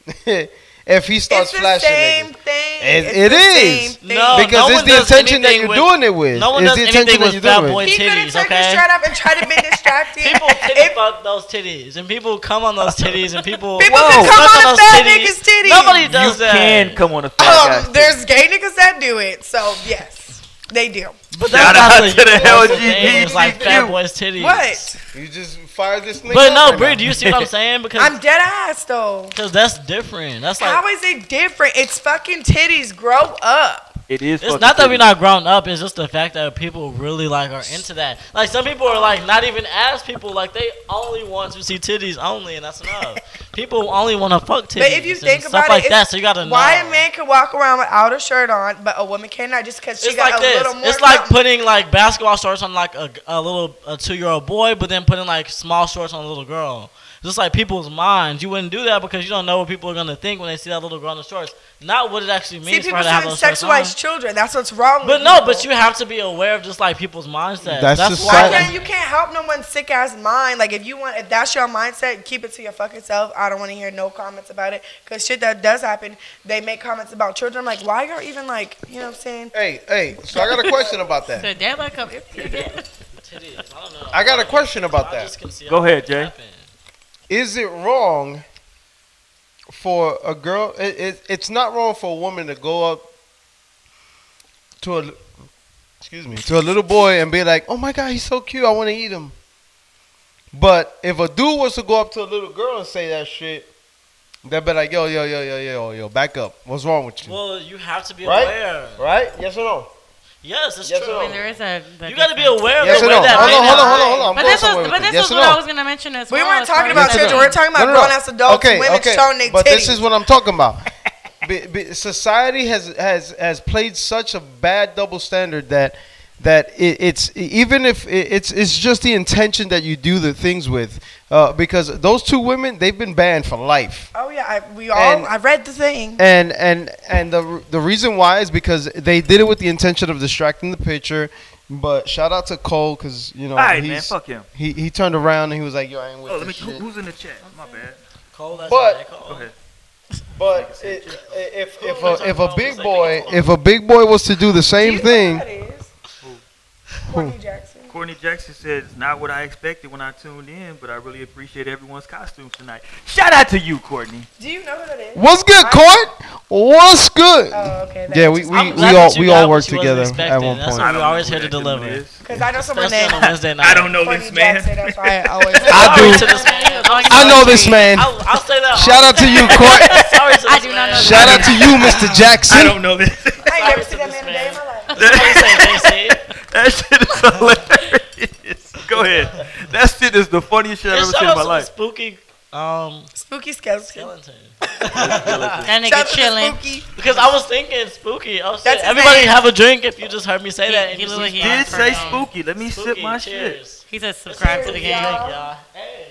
If he starts It's the flashing same niggas. thing. It It's the is. same thing. No, Because no it's one the does intention that anything you're with- doing it with. No one It's does the anything intention that with you're fat doing it boy with. He could have titties, took his okay? shirt off and tried to be distracted. People titty If- fuck those titties, and people come on those titties, and people People Whoa, can come suck on a those fat nigga's titties. Nobody You does that. can come on a fat guy's There's gay niggas that do it, so yes, they do. But Shout that's out not to the universal thing. It's like LGBTQ. fat boys titties. What? You just fired this nigga. But up no, right Brie, now. do you see what I'm saying? Because I'm dead ass though. that's different. That's like How is it different? It's fucking titties. Grow up. It is. it's fucking not that we're titties. not grown up. It's just the fact that people really like are into that. Like some people are like not even as people. Like they only want to see titties only, and that's enough. People only want to fuck titties. But if you and think stuff about like it, that, so you gotta know. Why a man can walk around without a shirt on, but a woman cannot just because she It's got like a this. little more. It's like something. putting like basketball shorts on like a 2-year-old boy, but then putting like small shorts on a little girl. Just like people's minds, you wouldn't do that because you don't know what people are gonna think when they see that little girl in the shorts. Not what it actually See, means for people her to have shouldn't those shorts on. sexualize children. That's what's wrong. But with no, people. but you have to be aware of just like people's mindsets. That's That's just Why Silence. can't you can't help no one's sick ass mind? Like if you want, if that's your mindset, keep it to your fucking self. I don't want to hear no comments about it because shit that does happen. They make comments about children. I'm like, why y'all even like, you know what I'm saying? Hey, so I got a question about that. So that might come again. Titties, I don't know. I got a question about I that. just can see Go how ahead, it Jay. happen. Is it wrong for a girl? It's not wrong for a woman to go up to a little boy and be like, "Oh my God, he's so cute. I want to eat him." But if a dude was to go up to a little girl and say that shit, they'd be like, "Yo, back up. What's wrong with you?" Well, you have to be Right? aware. Right? Yes or no? Yes, it's Yes true. or I mean, no? there is a. You got to be aware of Yes the or way no? that Hold men on. have- I'm But going this somewhere was, with but this. this Yes is or what I no? was gonna mention as We well. weren't as talking far about as- children. We're talking about No. grown ass adults, women showing their titties. But this is what I'm talking about. Society has played such a bad double standard that it's even if it's just the intention that you do the things with, because those two women, they've been banned for life. Oh yeah, And- I read the thing. And the reason why is because they did it with the intention of distracting the picture. But shout out to Cole because you know All right, man. he's, Fuck him. he turned around and he was like, "Yo, I ain't with Oh, let me. this shit." Who's in the chat? My bad. Cole, that's But- right, Cole. Go ahead. But if a big boy was to do the same Do you thing, know who that is? Courtney Jackson. Courtney Jackson said, "It's not what I expected when I tuned in, but I really appreciate everyone's costumes tonight." Shout out to you, Courtney. Do you know who that is? what's good, Court? What's good? Oh, okay. Yeah, we I'm glad that you all got what worked you wasn't together at expecting. one That's point. why I we don't always know here who to that dude deliver. is. Because I know someone Especially named on a Wednesday night. I don't know Courtney this man. Jackson. That's why I always. I do. Sorry to this man. I know this man. I'll say that. Shout out to you, Court. Sorry to I this do not man. know Shout out to you, Mr. I Jackson. don't know this. I ain't never Sorry seen to that man this a day in man. my life. Somebody say JC. That shit is hilarious. Go ahead. That shit is the funniest shit I've ever Shout seen in out my to life. Spooky Spooky skeleton. skeleton. That nigga Shout out to the chilling. Spooky. Because I was thinking spooky. Oh shit! That's his Everybody name. have a drink if you just heard me say He- that. And he you literally see Did for say him. spooky. Let me spooky. sip my shit. Cheers. He said subscribe to the Cheers, game. y'all. Yeah. Hey.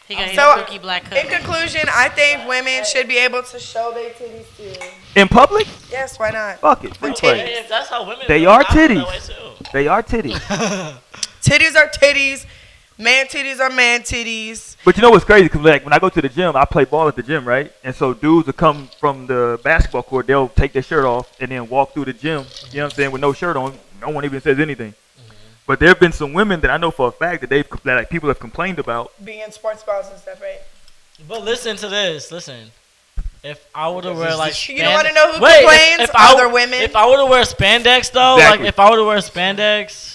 He got his So, spooky black cup. In conclusion, I think women should be able to show their titties too. In public? Yes, why not? Fuck it. Free Titties. play. Hey, if that's how women. They do it, are I feel that titties. way too. They are titties. Titties are titties. Man titties are man titties. But you know what's crazy? Because like when I go to the gym, I play ball at the gym, right? And so dudes will come from the basketball court, they'll take their shirt off and then walk through the gym, you know what I'm saying, with no shirt on. No one even says anything. But there have been some women that I know for a fact that that like people have complained about. Being in sports bras and stuff, right? But listen to this. Listen. If I were to wear like You don't want to know who Wait, complains? Other women. If I were to wear spandex though, Exactly. like if I were to wear spandex,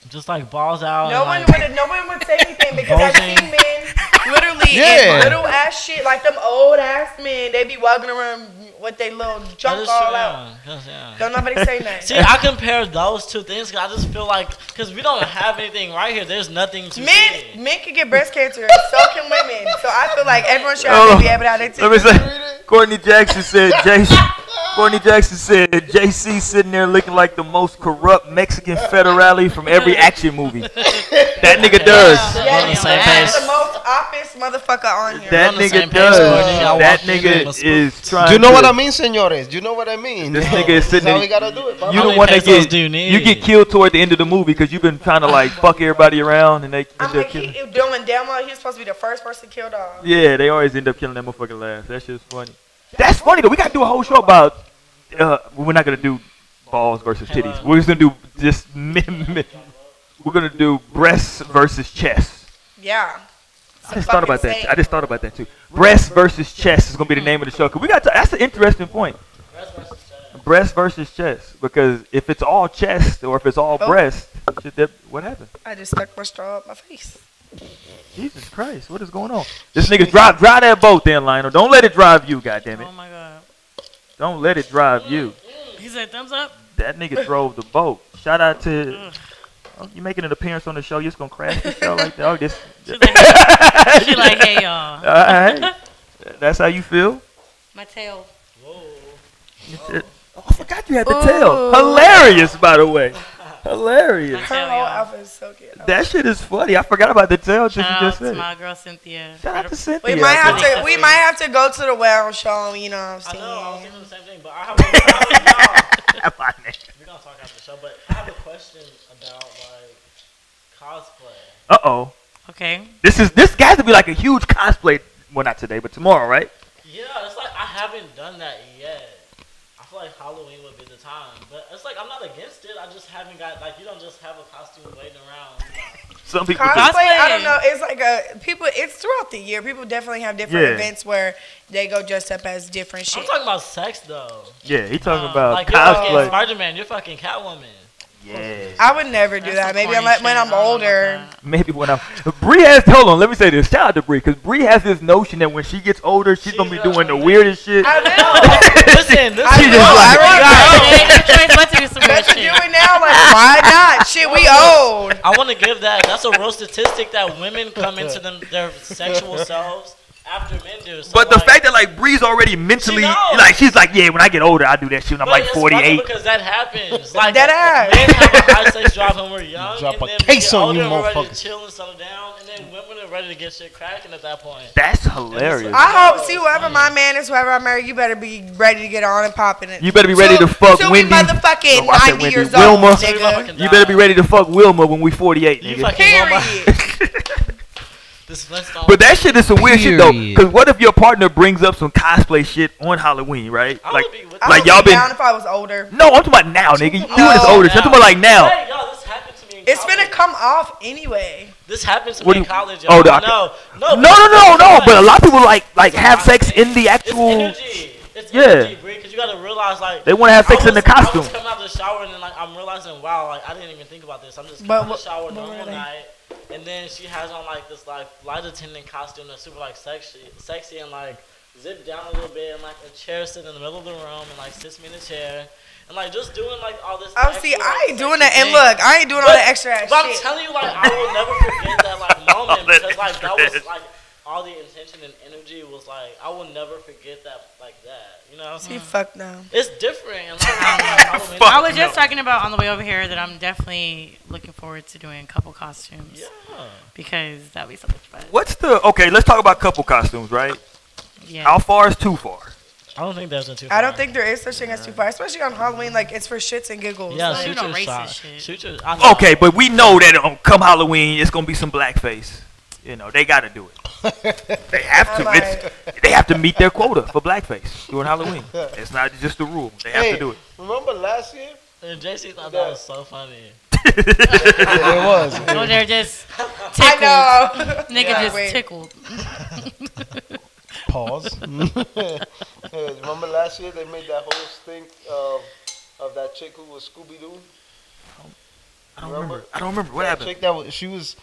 just like balls out. No and, one like, would. No one would say anything because I've Bulging. seen men literally Yeah. in little ass shit, like them old ass men. They be walking around with they little that junk is all true, out. yeah. Don't nobody say nothing. See, I compare those two things because I just feel like because we don't have anything right here. There's nothing to see. Men can get breast cancer, so can women. So I feel like everyone should Oh, be able to have their Let me titties. say, Courtney Jackson said, Courtney Jackson said JC sitting there looking like the most corrupt Mexican federale from every action movie. That nigga does. Yeah, on the you same that's page. the most office motherfucker on here. That on the nigga same page, does. Courtney. Y'all That walking in nigga with is trying. Do you know to, what I mean, senores? Do you know what I mean? This nigga is sitting That's how there. we gotta do it. You How the many one that pesos get do you need? you get killed toward the end of the movie because you've been trying to like fuck everybody around and they end I'm up like, killing. he doing damn well. He was supposed to be the first person killed off. Yeah, they always end up killing that motherfucker last. That shit's funny. That's funny though. We gotta do a whole show about. We're not gonna do balls versus titties. We're just gonna do just. We're gonna do breasts versus chest. Yeah. I just thought about that. I just thought about that too. Breast versus chest is gonna be the name of the show. Cause we got. That's an interesting point. Breast versus chest. Because if it's all chest or if it's all breast, what happened? I just stuck my straw up my face. Jesus Christ, what is going on? This nigga drive that boat then, Lionel. Don't let it drive you, goddammit. Oh my god. Don't let it drive you. He said thumbs up. That nigga drove the boat. Shout out to you making an appearance on the show. You just gonna crash the show like that? Oh, this. She like, hey y'all. Alright. That's how you feel? My tail. Oh, I forgot you had the tail. Hilarious, by the way. Hilarious. Her whole outfit is so cute. That shit is funny. I forgot about the tail until you Shout just out to said it. my girl Cynthia. Shout out to Cynthia. We might have to go to the well show. You know what I'm I saying? know, I was thinking the same thing, but I have a My name. we're gonna talk after the show, but I have a question about like cosplay. Uh-oh. Okay. This got to be like a huge cosplay. Well, not today, but tomorrow, right? Yeah, it's like I haven't done that yet. I feel like Halloween would be the time, but it's like I'm not against it. I just haven't got like you don't just have a costume waiting around. Some people Cosplay, just, I don't know. It's like people. It's throughout the year. People definitely have different Yeah. events where they go dressed up as different shit. I'm talking about sex though. yeah, he talking about Like you're fucking cosplay. Spider-Man, you're fucking Catwoman. Yeah. I would never do That's that. some Maybe corny when shit. I'm I don't know about older. that. Maybe when I'm Bree has hold on, let me say this. Shout out to Bree, because Bree has this notion that when she gets older, she's gonna be doing the weirdest shit. I will. Listen, this She is just like, It ain't no choice but to do some weird Let's do shit. it now. Like, why not? Shit, we old. I want to give that. That's a real statistic that women come into their sexual selves after men do. So But the like, fact that like Bree's already mentally knows. like she's like, yeah, when I get older, I do that shit when I'm but like it's funny 48. because that happens. Like That ass. men have a high sex drive when we're young, Drop and a then case we get on you, older and we're ready to motherfuckers. chill and settle down, and then women are ready to get shit cracking at that point. That's hilarious. I hope, see, whoever my man is, whoever I marry, you better be ready to get on and popping it. You better be ready to fuck till Wendy. we motherfucking Oh, I said 90 Wendy. years Wilma. old, So we nigga. fucking You better be ready to fuck Wilma when we 48, You nigga. fucking Period. This Flintstone. But that shit is some weird shit though. Period. Cause what if your partner brings up some cosplay shit on Halloween, right? I Like, would be with I like would y'all be been. down if I was older. No, I'm talking about now, nigga. You No, and this older. shit. I'm talking about like now. Hey, yo, this happened to me in It's college. finna come off anyway. This happened to What me do in you- college. oh, Yo. the- No. No. But a lot of people like have sex in the It's actual. energy. It's Yeah. energy, Bree, because you gotta realize, like, They want to have sex in the I costume. was coming out of the shower and then, like, I'm realizing, wow, like, I didn't even think about this. I'm just But coming out of the shower but normal really? night, and then she has on, like, this, like, flight attendant costume that's super, like, sexy and, like, zipped down a little bit, and, like, a chair sitting in the middle of the room, and, like, sits me in the chair, and, like, just doing, like, all this. Oh, see, extra, I like, ain't doing sexy that. And thing. look, I ain't doing all But- that extra ass But I'm shit. telling you, like, I will never forget that, like, moment, because, like, that was, like, all the intention and energy was, like, I will never forget that, like, that, you know? See, fuck no. It's different. And like, Halloween- Fuck I was just no. talking about on the way over here that I'm definitely looking forward to doing couple costumes Yeah. because that'd be so much fun. What's the okay? Let's talk about couple costumes, right? Yeah. How far is too far? I don't think there's a too I don't think there is such thing as too far, especially on Halloween. Like, it's for shits and giggles. Yeah, Like, you know, shoot your racist shot. shit. Shoot your. I know. Okay, but we know that come Halloween, it's gonna be some blackface. You know, they gotta do it. They have to. They have to meet their quota for blackface during Halloween. It's not just a rule. They have Hey, to do it. remember last year? And JC thought that was so funny. It was. Oh, they're just I tickled. know. Nigga Yeah, just wait. tickled. Pause. Hey, remember last year they made that whole stink of that chick who was Scooby Doo? I don't remember. What That happened? chick that was she Was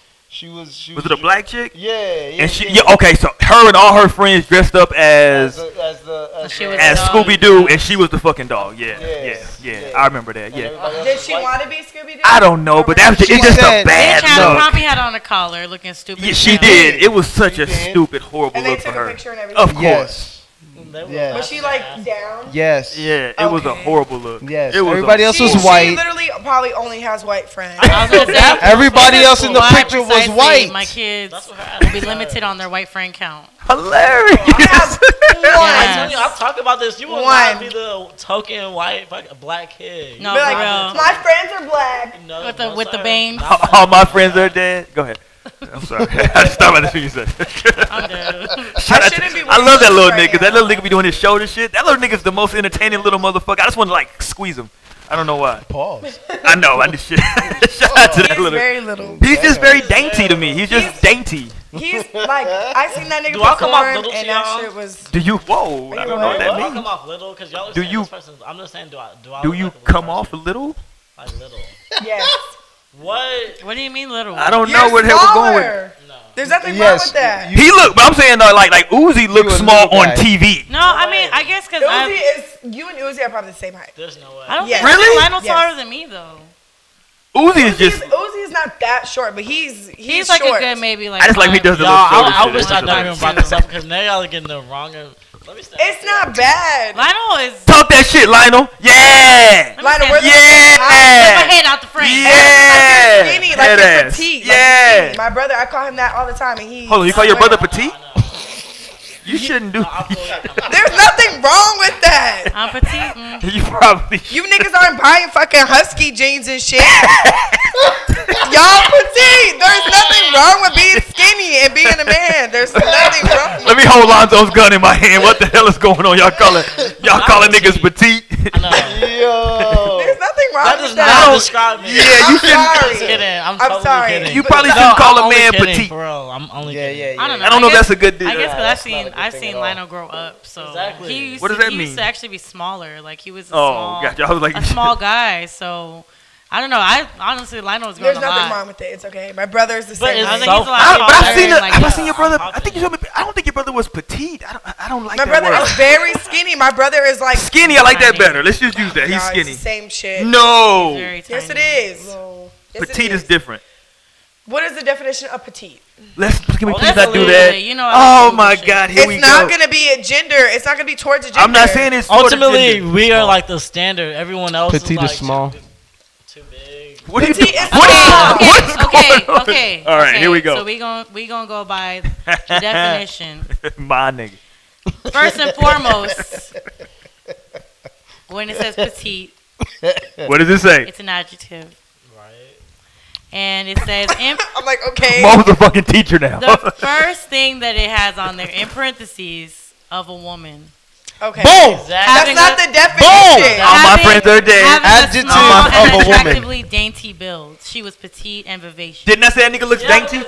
it a black chick? Yeah, yeah. And she, yeah, okay, so her and all her friends dressed up as She was as the dog. Scooby Doo, and she was the fucking dog. Yeah, Yes, yeah. yes. I remember that. Yeah, Did she want to be Scooby Doo? I don't know, but that was just, it's just a said- bad Bitch had look. probably had on a collar, looking stupid. Yeah, as she hell. did. It was such She a did. stupid, horrible And they look for took a her. picture and everything. Of course. They were Yes. Was she laughing like their down? Yes. Yeah, it was a Okay. horrible look. Yes. It was Everybody else was She white. literally probably only has white friends. I was gonna say, Everybody else in the why picture was precisely white. My kids That's what her will be ass limited said. on their white friend count. Hilarious. I have I'm Yeah. telling you, I've talked about this. You will One. not be the token white black kid. No, Be for like, real. my friends are black. No, With the- no, with the sir. bangs. Not All my friends are dead. Go ahead. I'm sorry. I just thought about this when you said. I'm dead. Shout out shouldn't be I love that wearing little this nigga. right That now. little nigga be doing his shoulder shit. That little nigga's the most entertaining little motherfucker. I just want to like squeeze him. I don't know why. Pause. I know. I just shit. Shout out to that He's little. very little. He's just very dainty to me. He's just dainty. He's like, I seen that nigga Do I come off perform, little to and that y'all? shit was. Do you? Whoa! I don't know what Do that I come means. off little? Because y'all are Do saying you- this person's. I'm just saying, do I Do look you like a little come off a person? little? Like little? Yes. What? What do you mean little? I don't You're know where the hell we're going with. smaller. No. There's nothing wrong Yes. with that. He look, but I'm saying though, like Uzi looks a small little on guy. TV. No, I mean, I guess because Uzi is, you and Uzi are probably the same height. There's no way. I don't Yes. think Really? Lionel's Yes. taller than me though. Uzi is just. Uzi is not that short, but he's He's like short. a good maybe like. I just like he does the Y'all, little shoulder I shit. wish That's I just never like- even brought this up because now y'all are getting the wrong. Let me stand. It's not bad. Lionel is. Talk that shit, Lionel. Yeah. Lionel, where's Yeah. Put my head out the frame. Yeah. skinny, like Head you're ass. petite. Yeah. Like you're skinny. My brother, I call him that all the time, and he. Hold on, you call your brother petite? I know. You shouldn't do. I feel like There's nothing wrong with that. I'm petite. You probably. You niggas aren't buying fucking husky jeans and shit. Y'all petite. There's nothing wrong with being skinny and being a man. There's nothing wrong. Let me hold Lonzo's gun in my hand. What the hell is going on? Y'all calling niggas petite? I know. Yo. There's nothing wrong That with does that. not describe me. Yeah, you I'm shouldn't. I'm sorry. just kidding. I'm I'm totally sorry. kidding. You probably No, shouldn't call I'm a only man kidding, petite. For real, I'm only Yeah, kidding. yeah, yeah. I don't know. I don't know if guess- that's a good deal. I guess because That's not a good I've thing seen at all. Lionel grow up. So Exactly. he used What does to, that he used mean? to actually be smaller. Like he was a Oh, small, gotcha. I was like, a small guy. So I don't know. I honestly Lionel was growing There's a nothing lot. wong with it. It's okay. My brother's the But same. it's I way. think so he's a lot funny. But I've taller seen and, it. like, Have I seen your brother? I'm I think you showed me. I don't think your brother was petite. I don't like My that brother word. is very skinny. My brother is like Skinny. I like that Tiny. better. Let's just use that. He's Nah, it's skinny. the same shit. No. Very Yes, it tiny. is. Yes, it Petite is different. What is the definition of petite? Can we Oh, please that's not do a that? You know, I Oh like my Google shit. God, here we It's not go. gonna be a gender. It's not gonna be towards a gender. I'm not saying it's sort of Ultimately, gender. we are like the standard. Everyone else Petite is like is small. Too big. What are you Petite doing? is What small. is what's Okay, going on? okay. All right, okay. here we go. So we gonna go by the definition. My nigga. First and foremost, when it says petite, What does it say? it's an adjective, Right. and it says I'm like, okay. Mom's a fucking teacher now. the first thing that it has on there in parentheses of a woman. Okay. Boom. That's Exactly. not the definition. All my friends are dead. Having Adjective a small of and a woman. attractively dainty build. She was petite and vivacious. Didn't I say that nigga looks dainty? You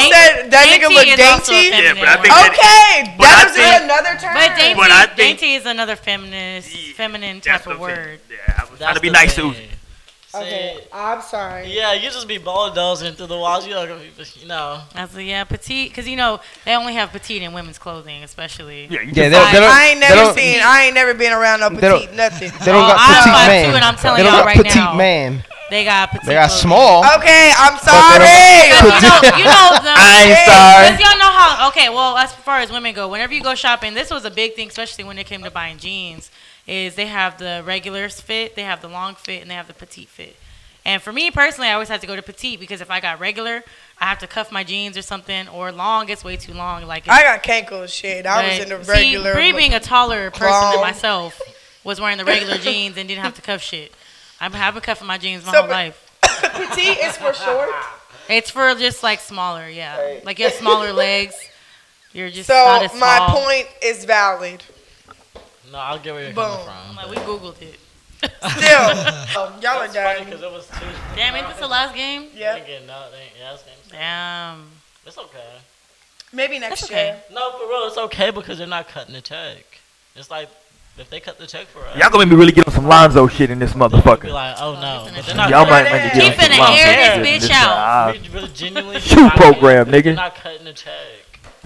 said that nigga look is also a dainty? Yeah, feminine but I word. think that- Okay, But I that was think- another term. But dainty, But I think- dainty is another feminine type of word. Yeah, I was trying to be nice to Uzi. Okay, I'm sorry. Yeah, you just be bulldozing through the walls. You know. I was like, yeah, petite, because you know they only have petite in women's clothing, especially. Yeah, you Yeah, just they don't, I ain't never don't- seen. I ain't never been around no They don't- petite nothing. They don't got I'm petite 5'2", man. and I'm telling They don't y'all got right petite now. man. They got petite. They got clothing. small. Okay, I'm But they sorry. don't- You know the. I ain't Hey, sorry. Because y'all know how, okay, well, as far as women go, whenever you go shopping, this was a big thing, especially when it came to buying jeans, is they have the regular fit, they have the long fit, and they have the petite fit. And for me personally, I always had to go to petite because if I got regular, I have to cuff my jeans or something, or long, it's way too long. Like I got cankles. Shit, I was in the regular. See, Bree being a taller person than long. myself was wearing the regular jeans and didn't have to cuff shit. I've been cuffing my jeans my So, whole life. petite is for short. It's for just like smaller, yeah. Like you have smaller legs. You're just So not as tall. my point is valid. No, I'll get where you're Boom. coming I'm from. like, we Googled it. Still, y'all are It's funny done. because it was two. Damn, ain't this the last game? Yeah, Yeah, it's game. Damn. It's okay. maybe next That's year. okay. No, for real, it's okay because they're not cutting the check. It's like if they cut the check for us, Y'all gonna make me really get on some Lonzo shit in this they'll be motherfucker. like, oh no, but they're Y'all not. Y'all might cutting make it. me He get on some finna Lonzo air shit this in bitch out. We really genuinely Shoe not- program, They're nigga. not cutting the check.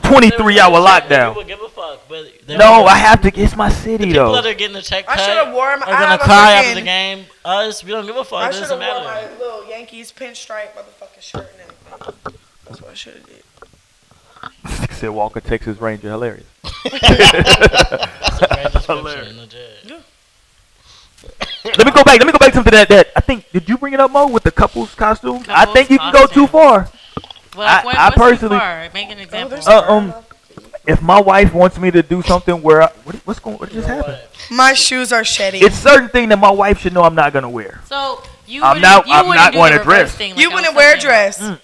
23-hour They lockdown. would give a fuck, but they No, would- I have to. It's my city People though. that are getting the check I cut should have worn. are I gonna have a cry after fucking- the game. Us, we don't give a fuck. I It should doesn't have worn my matter. little Yankees pinstripe motherfucking shirt and everything. That's what I should have did. Said Walker, Texas Ranger, hilarious. That's a great description. Legit. Let me go back to something that I think. Did you bring it up, Mo, with the couples costume? I Couples think you can go too costume. far. Well, I personally- make an example. If my wife wants me to do something where what just happened? My shoes are shedding. It's certain thing that my wife should know I'm not gonna wear. So you I'm wouldn't, not- you I'm wouldn't not do wearing the a dress. reverse thing like You I wouldn't was wear a talking about. dress.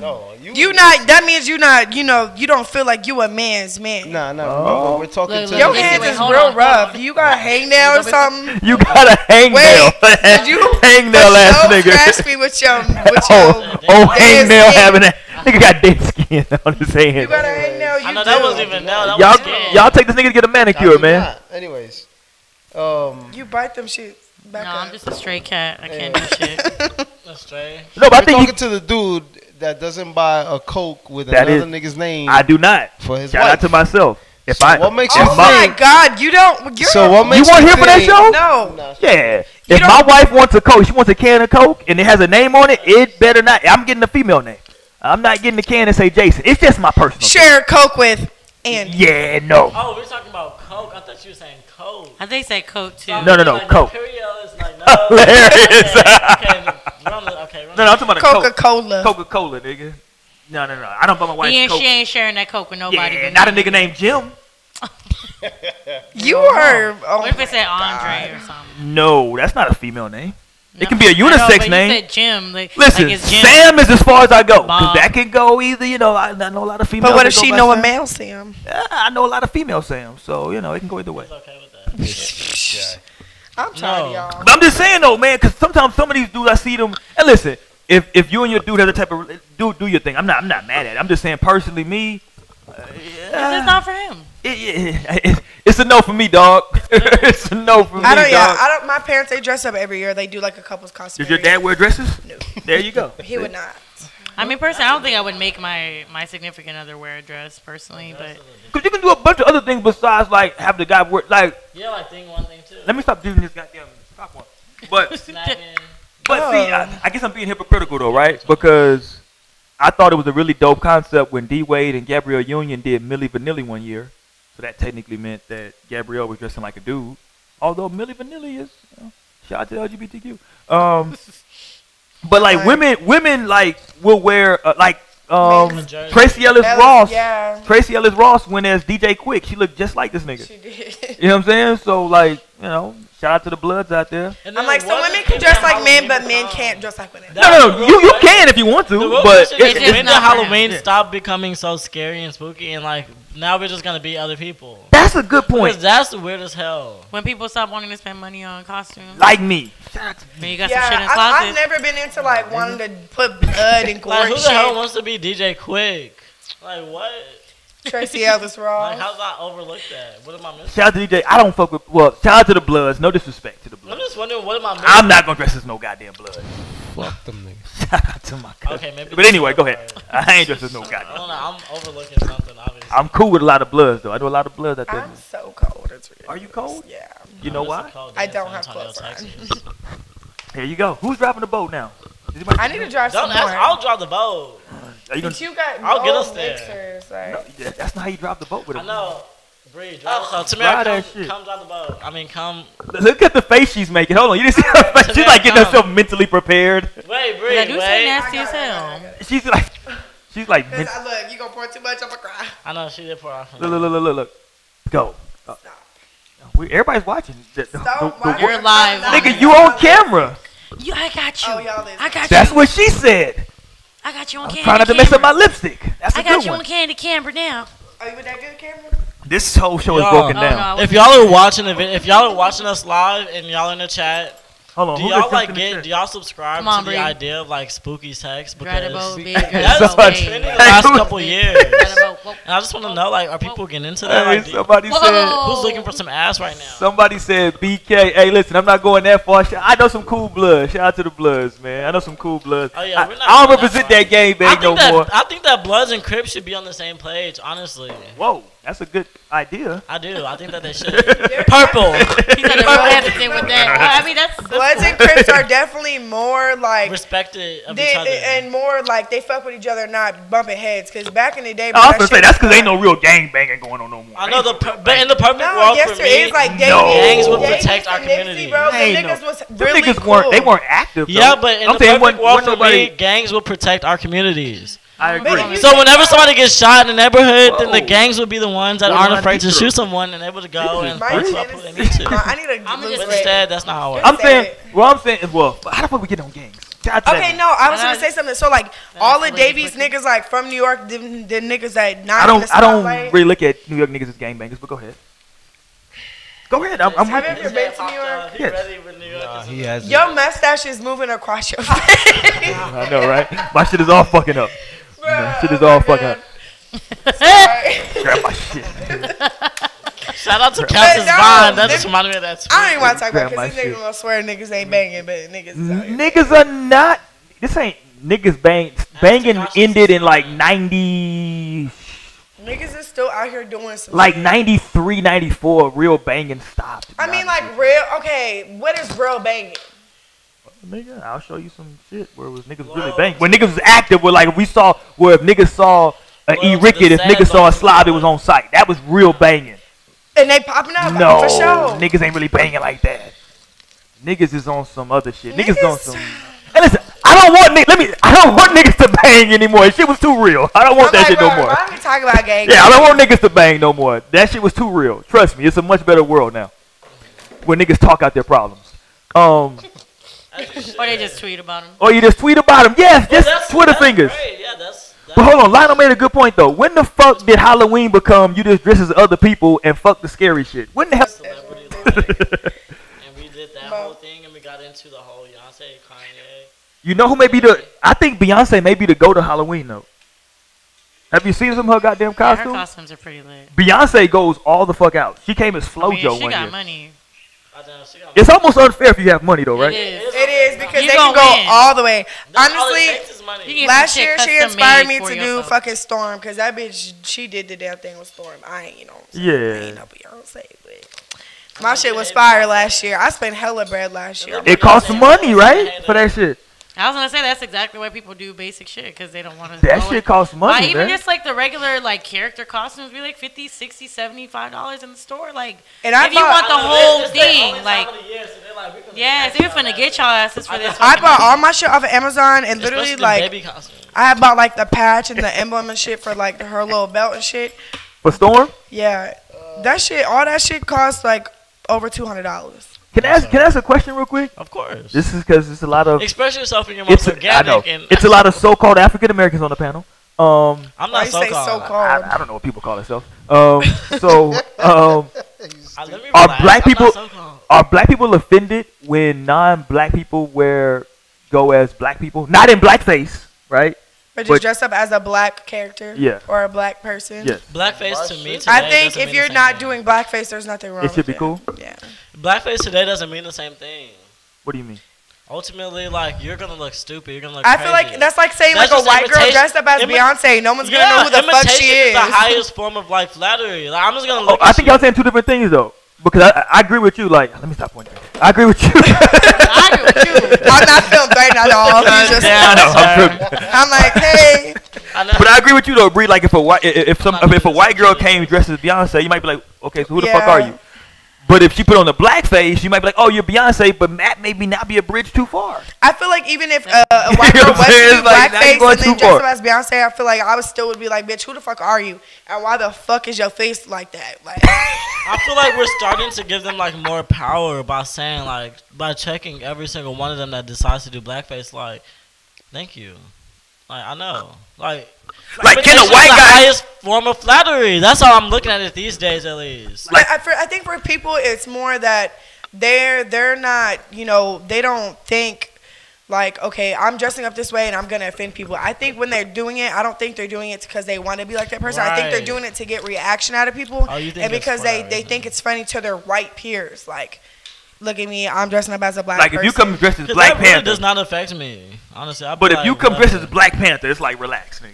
No, You not. That means you not. You know. You don't feel like you a man's man. Nah. Oh. Remember, we're talking Look, to Your Wait, hands wait, is hold real on, hold rough. on. You got a hangnail or something. You got a hangnail. Did you? Hangnail ass Don't nigga. scratch me with your. Oh, dead hangnail skin. having that. Nigga got dead skin on his hand. You got a hangnail. You I know do. that wasn't even nail. That was skin. Y'all take this nigga to get a manicure, man. Anyways, You bite them shit back No, up. I'm just a stray cat. I can't do shit. That's straight. No, but I we're think talking to the dude that doesn't buy a Coke with That another is- nigga's name I do not. for his Shout wife. out to myself. If So I, what makes if you Oh my- my God! You don't. You're So what you makes weren't here for that think- show? No. Yeah. You If don't- my wife wants a Coke, she wants a can of Coke, and it has a name on it, it better not. I'm getting a female name. I'm not getting the can and say Jason. It's just my personal. Share Coke with Andy. Yeah, no. Oh, we're talking about Coke. I thought you were saying Coke. I think say coat too. No, no, Like, Coke. Imperial is like, no. Hilarious. Okay, run the, okay, run No, I'm talking about a Coke. Coca-Cola. Coca-Cola, nigga. No. I don't buy my wife Coke. She ain't sharing that coke with nobody. Yeah, but not a me. nigga named Jim. You are. Oh What if it said my Andre God. or something? No, that's not a female name. It No, can be a I know, unisex but name. You said Jim. Like, Listen, like it's Jim. Sam is as far as I go. Because Bob. that can go either, I know a lot of females. But what that if go she by know a Sam. male Sam? I know a lot of female Sam, so, it can go either way. It's okay with that. I'm tired of No. y'all. But I'm just saying, though, man, because sometimes some of these dudes, I see them. And listen, if you and your dude have the type of. Do your thing. I'm not mad at it. I'm just saying, personally, me. It's just not for him. It's a no for me, dog. It's a no for me, I don't. Yeah. dog. I don't. My parents they dress up every year. They do like a couple's costume. Does your every year. dad wear dresses? No. There you go. He would not. I mean, personally, I don't think I would make my significant other wear a dress personally, but Because you can do a bunch of other things besides, like, have the guy wear, like, Yeah, like thing one, thing two. let me stop doing this goddamn stop one. But Snapping. But see, I guess I'm being hypocritical though, right? Because I thought it was a really dope concept when D Wade and Gabrielle Union did Milli Vanilli one year. So that technically meant that Gabrielle was dressing like a dude. Although Milli Vanilli is, shout out to LGBTQ. But like women like will wear like Tracy Ellis Ross. Yeah. Tracy Ellis Ross went as DJ Quick. She looked just like this nigga. She did. You know what I'm saying? So like, shout out to the Bloods out there. And I'm then like, so what women is can dress like men, Halloween but men become? can't dress like women. No, you can if you want to, but When it's did not for him. Halloween Yeah. stop becoming so scary and spooky and like now we're just gonna be other people? that's a good point. Because that's weird as hell. when people stop wanting to spend money on costumes, Like me. when you got some shit in the Yeah, closet. I've never been into like wanting to put blood and gore Like who and the hell shit. wants to be DJ Quick? Like what? Tracy Ellis Like Ross. how's I overlook that? What am I missing? Shout out to DJ. I don't fuck with. Well, shout out to the Bloods. No disrespect to the I'm Bloods. just wondering what am I missing? I'm not gonna dress as no goddamn Blood. Fuck them niggas. Shout out to my cousin. Okay, maybe. But anyway, go ahead. I ain't dressed as no I goddamn. don't know. I'm overlooking something obviously. I'm cool with a lot of Bloods though. I know a lot of Bloods out there. I'm so cold. It's ridiculous. Are you cold? Yeah. You know It's a why? cold I day in don't San have Antonio, clothes on. Texas. Here you go. Who's driving the boat now? Is anybody- I need to drive Don't some ask. more. I'll drive the boat. Are you gonna? But you got I'll get no us there. mixers. Like, No, yeah, that's not how you drive the boat with I it. know. Bree, drive the boat. drive Tamara, that shit. come drive the boat. I mean, come. Look at the face she's making. Hold on, you didn't see her face. She's like getting herself mentally prepared. Wait, Bree, I do say wait. nasty as hell. She's like, Cause look, you gonna pour too much, I'ma cry. I know she did pour off. look. Go. Everybody's watching. Stop. You're live. Nigga, you on camera. I got you. Oh, y'all listen. I got That's you. what she said. I got you on camera. Trying not to mess up my lipstick. That's a I got good you one. on candy camera now. Oh, you with that good camera? This whole show is Yo. broken Oh, down. no, If y'all are watching if y'all are watching us live and y'all in the chat, Hold on. do who y'all just like jumped in the get? Do chat? y'all subscribe Come on, to the Bree. idea of like spooky sex? Drive the boat, Because big. Drive that's the been boat, trending big. the last Hey, couple years. Drive the boat. Whoa. And I just want to know, like, are people getting into that? Hey, Like, somebody Whoa. said. who's looking for some ass right now? Somebody said BK. Hey, listen, I'm not going that far. I know some cool Bloods. Shout out to the Bloods, man. I know some cool Bloods. Oh, yeah, we're not I don't going that represent far. that game bang no more. I think that Bloods and Crips should be on the same page, honestly. Whoa. That's a good idea. I do. I think that they should. Purple. He's gonna real hesitant with that. Well, I mean, that's Bloods and Crips are definitely more like Respected of they, each other. and more like they fuck with each other, not bumping heads. Cause back in the day, I was gonna say that's because ain't no real gang banging going on no more. I know but in the perfect No, world yes, for there me, is like No. gangs would Davies protect our and Nipsey, community. bro. The Ain't niggas no- was Them really niggas cool. weren't active. Though. Yeah, but in I'm the saying perfect world for nobody. me, gangs will protect our communities. I But agree. you- So whenever somebody gets shot in the neighborhood, then the Whoa. gangs will be the ones that What aren't do I afraid to need to- shoot someone and able to go and My fight up who they need Tennessee- to. I need to I'ma lose just But weight. instead, that's not how it works. I'm saying. Well, I'm saying. Well, how the fuck we get on gangs? Shout out to Okay, that. no, I was gonna say something. So like all the the way Davies it's niggas like from New York, the niggas that not I in don't. the I don't spotlight. really look at New York niggas as gangbangers, but go ahead. Go ahead. I'm Have with you you. ever been to New York? He Yes. ready with New York. Nah, he has. Your mustache is moving across your face. I know, right? My shit is all fucking up. Bruh, Shit is oh all my fucking up. God. Sorry. Grab my shit. Shout out to Countess no, Vine. That them- just reminded me of that. I don't even want to talk about Grab my because these shit. niggas gonna swear niggas ain't banging, but niggas is out here. Niggas are not. This ain't niggas banging ended in like 90, Niggas is still out here doing some like shit. 93, 94. Real banging stopped. to be I mean, honest like real. Okay, what is real banging? with you. Nigga, I'll show you some shit where it was niggas really banging. When niggas was active, where like if we saw where if niggas saw an Well, E to Ricket, the if sad niggas saw a part- slob, it was on site. That was real banging. And they popping up No, for sure. niggas ain't really banging like that. Niggas is on some other shit. Niggas Niggas- on some. And listen, I don't want niggas to bang anymore. Shit was too real. I don't want I'm that shit no bro, more. why don't we talk about gang? Yeah, I don't want niggas to bang no more. That shit was too real. Trust me, it's a much better world now. Where niggas talk out their problems. or they just tweet about him. Or you just tweet about them. Yes, Well, just Twitter fingers. Great. Yeah, that's But hold on, Lionel made a good point though. When the fuck did Halloween become you just dress as other people and fuck the scary shit? When the hell? celebrity like, and we did that whole thing, and we got into the whole Beyonce, Kanye. You know who may be the? I think Beyonce may be the go to Halloween though. Have you seen some of her goddamn Yeah, her costumes? costumes are pretty lit. Beyonce goes all the fuck out. She came as I mean, FloJo she one got year. money. I don't know, she got It's almost unfair if you have money though, right? It is. It is because You they can gonna go win. all the way. That's all it Honestly, takes is money. You get last some shit year she custom inspired me made to for do yourself. fucking Storm because that bitch she did the damn thing with Storm. I ain't I Yeah. ain't no Beyonce, but my shit was fire last year. I spent hella bread last year. It costs money, right? For that shit. I was gonna say that's exactly why people do basic shit because they don't want to. That shit costs money, even man. just like the regular like character costumes be like $50, $60, $75 in the store. Like And I if you bought- want the whole thing, like yes, yes, we finna get y'all asses for this. I fucking bought money. all my shit off of Amazon and literally like baby costume. I had bought like the patch and the emblem and shit for like her little belt and shit. For Storm? Yeah, that shit, all that shit cost like over $200. Can I ask a question real quick? Of course. This is because it's a lot of Express yourself in your most I organic. know And it's a lot of so-called African Americans on the panel. I'm Why not you so say called. so-called? I don't know what people call themselves. So Let me Are relax. black I'm people- not so-called. are black people offended when non-black people go as black people? Not in blackface, right? But But- just dress up as a black character Yeah. or a black person. Yes. Blackface to me today I think doesn't if mean you're the same not thing. doing blackface, there's nothing wrong. It should be with cool. Yeah. Blackface today doesn't mean the same thing. What do you mean? Ultimately, like you're gonna look stupid. You're gonna look. I feel like crazy. that's like saying That's like a just white girl imitation- dressed up as Beyonce. No one's gonna know who the fuck she imitation is. the highest form of like flattery. Like I'm just gonna Oh, look. I at think you. y'all saying two different things though. Because I agree with you. Like, let me stop pointing. I agree with you. I agree with you. I'm not feeling threatened at all. He's just, Down, sir. I'm like, hey, I know. But I agree with you though, Bree. Like if a white if a white girl serious. came dressed as Beyonce, you might be like, okay, so who the fuck Yeah. are you? But if she put on the blackface, you might be like, oh, you're Beyonce, but that maybe not be a bridge too far. I feel like even if a white You know girl what I'm was to saying? do It's like, now you blackface going and then too dress far. up as Beyonce, I feel like I would still would be like, bitch, who the fuck are you? And why the fuck is your face like that? Like, I feel like we're starting to give them like more power by saying like by checking every single one of them that decides to do blackface. Like, thank you. Like I know. Like Like, can a imitation is white the guy? highest form of flattery. That's how I'm looking at it these days, at least. I think for people, it's more that they're not, you know, they don't think like, okay, I'm dressing up this way and I'm gonna offend people. I think when they're doing it, I don't think they're doing it because they want to be like that person. I think they're Right. doing it to get reaction out of people, Oh, you think and it's because for that they reason. think it's funny to their white peers. Like, look at me, I'm dressing up as a black Like person. if you come dressed as 'Cause Black that really Panther, does not affect me, honestly. I'd be but if like, you come dressed as whatever. Black Panther, it's like relax, nigga.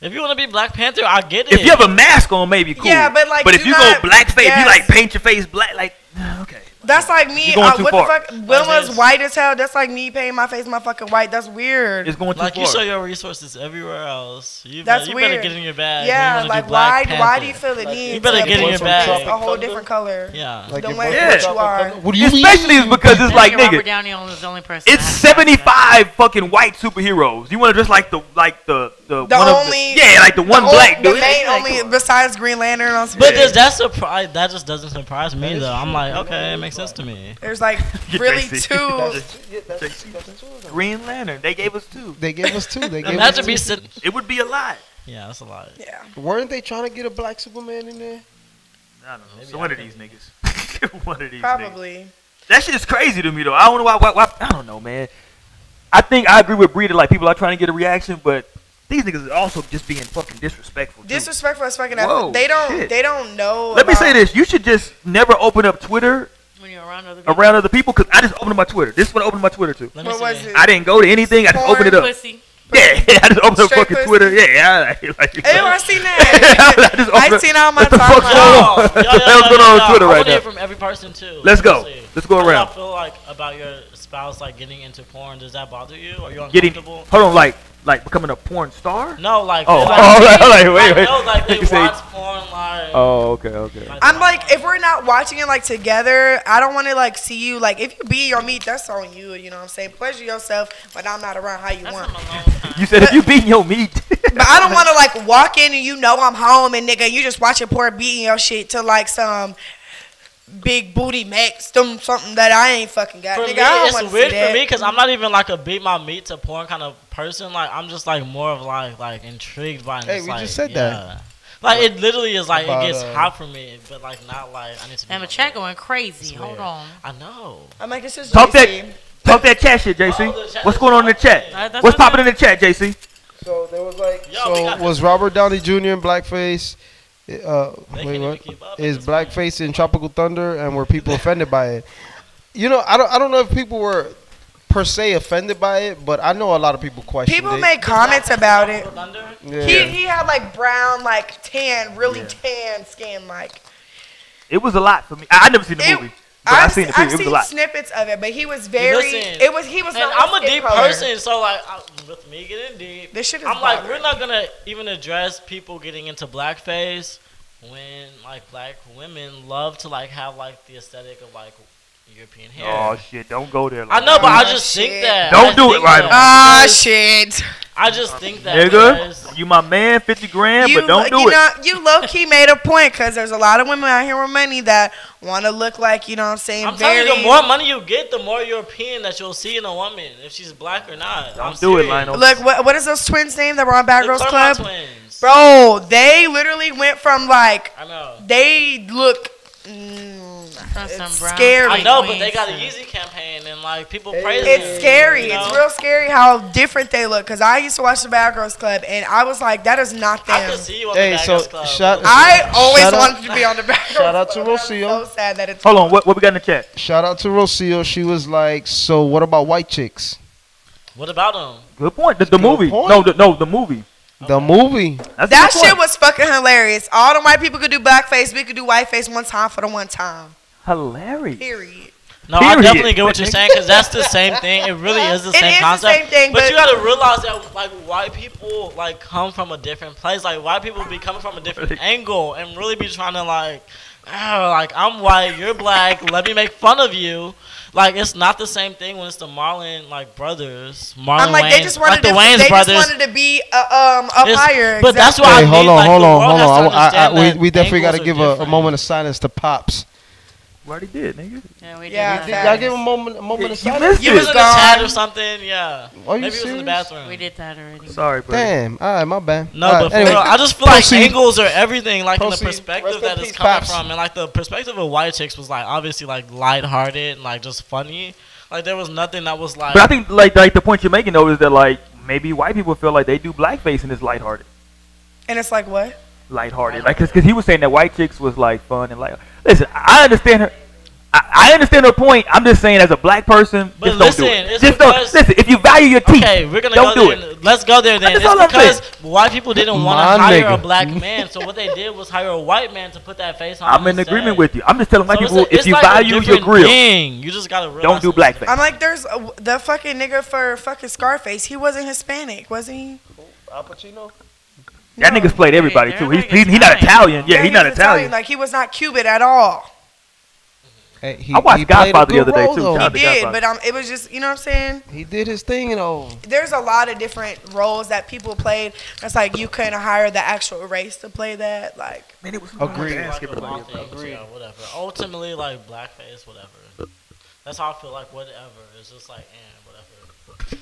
If you want to be Black Panther, I get it. If you have a mask on, maybe cool. Yeah, but, like, if do you not- go blackface, yes. you like paint your face black, like okay. That's like me. You're going too What far. the fuck? Wilma's this. white as hell. That's like me painting my face my fucking white. That's weird. It's going too Like far. you show your resources everywhere else. You That's better weird. get in your bag. Yeah, when you wanna like do Black why do you Panther. feel the need you better to get in paint your your bag. face a whole different color? Yeah. Like The your way Yeah. that you are. What do you Especially is because it's like Robert nigga. Downey is the only person. It's that has that. 75 fucking white superheroes. You want to dress like the The one only of the, yeah, like the one black the dude. main Yeah, only come on. besides Green Lantern on But Spirit. does that surprise? That just doesn't surprise me though. I'm like, okay, it makes sense to me. There's like Get really JC. two. Green Lantern. They gave us 2. They gave us 2. They gave us Imagine 2. me sitting. It would be a lot. Yeah, that's a lot. Yeah. Weren't they trying to get a black Superman in there? I don't know. Maybe So I one of can- these niggas. One of these niggas. Probably. That shit is crazy to me though. I don't know why. I don't know, man. I think I agree with Bree that like people are trying to get a reaction, but these niggas are also just being fucking disrespectful. too. Disrespectful as fucking. Whoa, They don't. shit. They don't know. Let me about- say this: you should just never open up Twitter When you're around other people. around other people, because I just opened up my Twitter. This is what I opened my Twitter to. Let me What see. was it? I didn't go to anything. I just Porn, opened it up. Pussy. Yeah, I just opened up Straight fucking pussy? Twitter. Yeah, like Ew, I seen I that. just I opened up- seen all my What the fuck's timeline. going on? Yo, What's going on Twitter I right want to hear now? from every person too. Let's go. See. Let's go How do y'all around. feel like about your spouse like getting into porn? Does that bother you? Are you Getting uncomfortable? hold on, like becoming a porn star? No, like Oh, like, wait. No, like they You say- watch porn like. Oh, okay. I'm like, if we're not watching it like together, I don't want to like see you. Like, if you be your meat, that's on you. You know what I'm saying? Pleasure yourself, but I'm not around how you That's want. from a long time. You said if you beating your meat. But I don't want to like walk in and you know I'm home and nigga, you just watching porn beating your shit to like some big booty max, something that I ain't fucking got. For Nigga, me, I don't it's want to see weird that. for me because I'm not even like a beat my meat to porn kind of person. Like I'm just like more of like intrigued by it. Hey, It's we like, just said that. Like it literally is like About, it gets hot for me, but like not like I need to. Be And the my chat meat. going crazy. It's Hold weird. on. I know. I'm like, it's just Talk JC. Talk that chat shit, JC. Oh, the chat What's is going on in the chat? popping. That's What's what popping in the chat, JC? So there was like, Yo, we got so was Robert Downey Jr. in blackface? They Wait, can't even what? keep up at Is this point. blackface in Tropical Thunder, and were people offended by it? You know, I don't know if people were per se offended by it, but I know a lot of people questioned People it. make comments about it. Thunder? Yeah. He had like brown, like tan, really tan skin, like. It was a lot for me. I never seen the It- movie, but I I've seen it I've too. It was a seen lot. snippets of it, but he was very. listen, He was. And not I'm my a skin deep color. person, so like with me getting deep, This shit is. I'm like bothering we're not gonna even address people getting into blackface when like black women love to like have like the aesthetic of like European hair. Oh shit! Don't go there. I Like know, but I Oh, just think shit. that. Don't I do it, think Ryder. that Ah because- shit! I just think that. Nigga, because- you my man, 50 grand, but don't do you it. know, you low key made a point because there's a lot of women out here with money that want to look like, you know what I'm saying? I'm telling very. you, the more money you get, the more European that you'll see in a woman, if she's black or not. Don't I'm do it, serious. Lionel. Look, what is those twins' name that were on Bad The Girls Claremont Club? twins. Bro, they literally went from like I know. they look From some it's brown scary. I know, but they queens got a and- Yeezy campaign and like people Hey. praise It's it, scary. you know? It's real scary how different they look. Cause I used to watch the Bad Girls Club, and I was like, that is not I them. can see you on Hey, the so Bad Girls Club. shout- I always Shout out- wanted to be on the Bad Girls shout out to Club, but I'm Rocio. so sad that it's. Hold on, what we got in the chat? Shout out to Rocio. She was like, "So what about white chicks?" What about them? Good point. The Good movie. point. No, the movie. The movie. That's a That good point. shit was fucking hilarious. All the white people could do blackface. We could do whiteface one time for the one time. hilarious. Period. No, Period. I definitely get what you're saying because that's the same thing. It really is the It same is the concept. same thing, but but- you gotta realize that like white people like come from a different place. Like white people be coming from a different angle and really be trying to like, oh, like I'm white, you're black. Let me make fun of you. Like it's not the same thing when it's the Marlon like brothers. Marlon I'm like, Wayans, they just wanted like the to. Wayans They brothers. just wanted to be up It's- higher. But that's exactly. why Hey, I hold mean, on, like, hold the on, world hold has to on. understand that We definitely got to angles give are a different. moment of silence to Pops. We already did, nigga. Yeah, we did Yeah, that. facts. Y'all give a moment of You silence. missed You it. was in the Gone. chat or something, yeah. Are you Maybe he was in the serious? bathroom. We did that already. Sorry, bro. Damn. All right, my bad. No, All right, but for anyway. real, I just feel Proceed. like angles are everything, like in Proceed. the perspective Rest in that it's peace, coming Pops. from, and like the perspective of white chicks was like obviously like lighthearted and like just funny. Like there was nothing that was like. But I think like the point you're making though is that like maybe white people feel like they do blackface and it's lighthearted. And it's like what? Lighthearted. Like, cause he was saying that white chicks was like fun and light. Listen, I understand her. I understand her point. I'm just saying, as a black person, But just listen, don't do it. it's Just don't because- listen. If you value your teeth, Okay, we're gonna don't go do there. it. Let's go there then. That's It's all I'm because saying. white people didn't want My to hire nigga. a black man, so what they did was hire a white man to put that face on. I'm in agreement with you. I'm just telling white So people, if it's you like a value your different grill, thing. You just gotta realize don't do it's- blackface. I'm like, there's the fucking nigga for fucking Scarface. He wasn't Hispanic, wasn't he? Al Pacino. That nigga's played everybody Wait, too. everybody He gets not mad. Italian. Yeah, he he's not Italian. Like he was not Cuban at all. Hey, I watched he played a Godfather the good other day, role, too. though. He Shout out to did, Godfather. but it was just, you know what I'm saying? He did his thing, though. There's a lot of different roles that people played. It's like you couldn't hire the actual race to play that. Like, Man, it was Agreed. Ask Like a everybody. small thing, yeah, whatever. Ultimately, like blackface, whatever. That's how I feel like whatever. It's just like, whatever.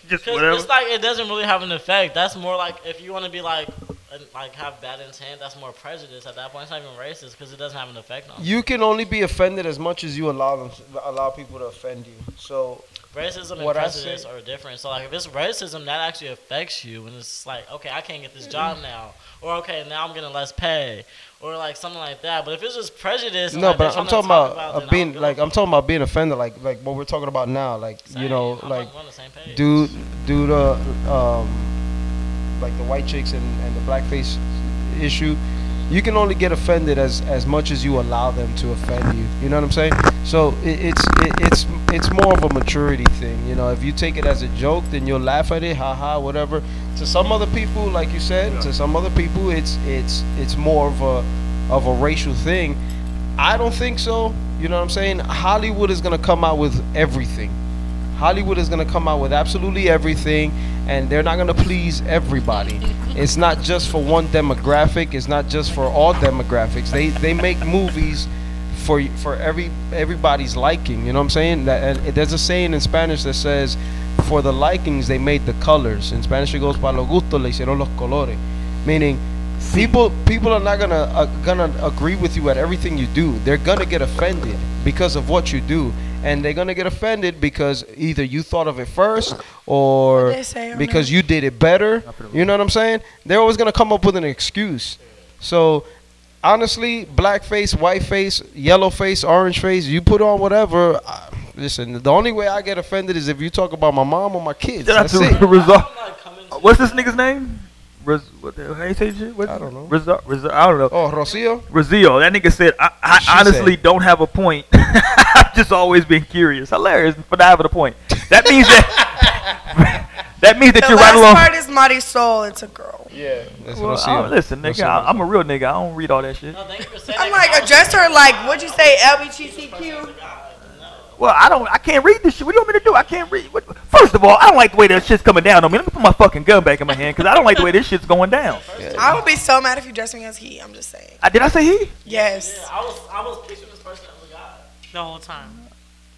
Just Cause whatever. it's like it doesn't really have an effect. That's more like if you want to be like have bad intent. That's more prejudice at that point. It's not even racist because it doesn't have an effect on you. You can only be offended as much as you allow people to offend you. So Racism and What I prejudice say- are different. So like if it's racism, that actually affects you, and it's like okay, I can't get this job now, or okay, now I'm getting less pay, or like something like that. But if it's just prejudice, and, no, like, they're but I'm trying to talking talk about then being I'll go like for I'm it. talking about being offended, like what we're talking about now, like Same. you know, I'm like on the same page. dude, like the white chicks and the blackface issue. You can only get offended as much as you allow them to offend you. You know what I'm saying? So it's more of a maturity thing. You know, if you take it as a joke, then you'll laugh at it, haha, whatever. To some other people, like you said, to some other people, it's more of a racial thing. I don't think so. You know what I'm saying? Hollywood is gonna come out with everything. Hollywood is gonna come out with absolutely everything, and they're not gonna please everybody. It's not just for one demographic. It's not just for all demographics. They make movies for everybody's liking. You know what I'm saying? That and there's a saying in Spanish that says, "For the likings they made the colors." In Spanish it goes, "Para lo gusto le hicieron los colores," meaning people are not gonna agree with you at everything you do. They're gonna get offended because of what you do. And they're gonna get offended because either you thought of it first or What they say on because there? you did it better. You know what I'm saying? They're always gonna come up with an excuse. So honestly, black face, white face, yellow face, orange face, you put on whatever. Listen, the only way I get offended is if you talk about my mom or my kids. Shout out That's to it. Rizal. I'm not coming to What's this nigga's name? What the hell? How you say shit? What? I don't know. Rizal. I don't know. Oh, Rocio? Brazil. That nigga said, I She honestly said. don't have a point. I've just always been curious. Hilarious for not having a point. That means that that means that the you're right last along. part is Marisol. It's a girl. Yeah, that's Well, Rocio. listen, nigga, Rocio. I'm a real nigga. I don't read all that shit. No, thank you for saying I'm that, like, 'cause I address her like, what'd you say, LBGTQ? Well, I can't read this shit. What do you want me to do? I can't read. First of all, I don't like the way that shit's coming down on me. Let me put my fucking gun back in my hand because I don't like the way this shit's going down. I would be so mad if you dressed me as he. I'm just saying. Did I say he? Yes, Yeah, I was picturing this person as a guy. the whole time.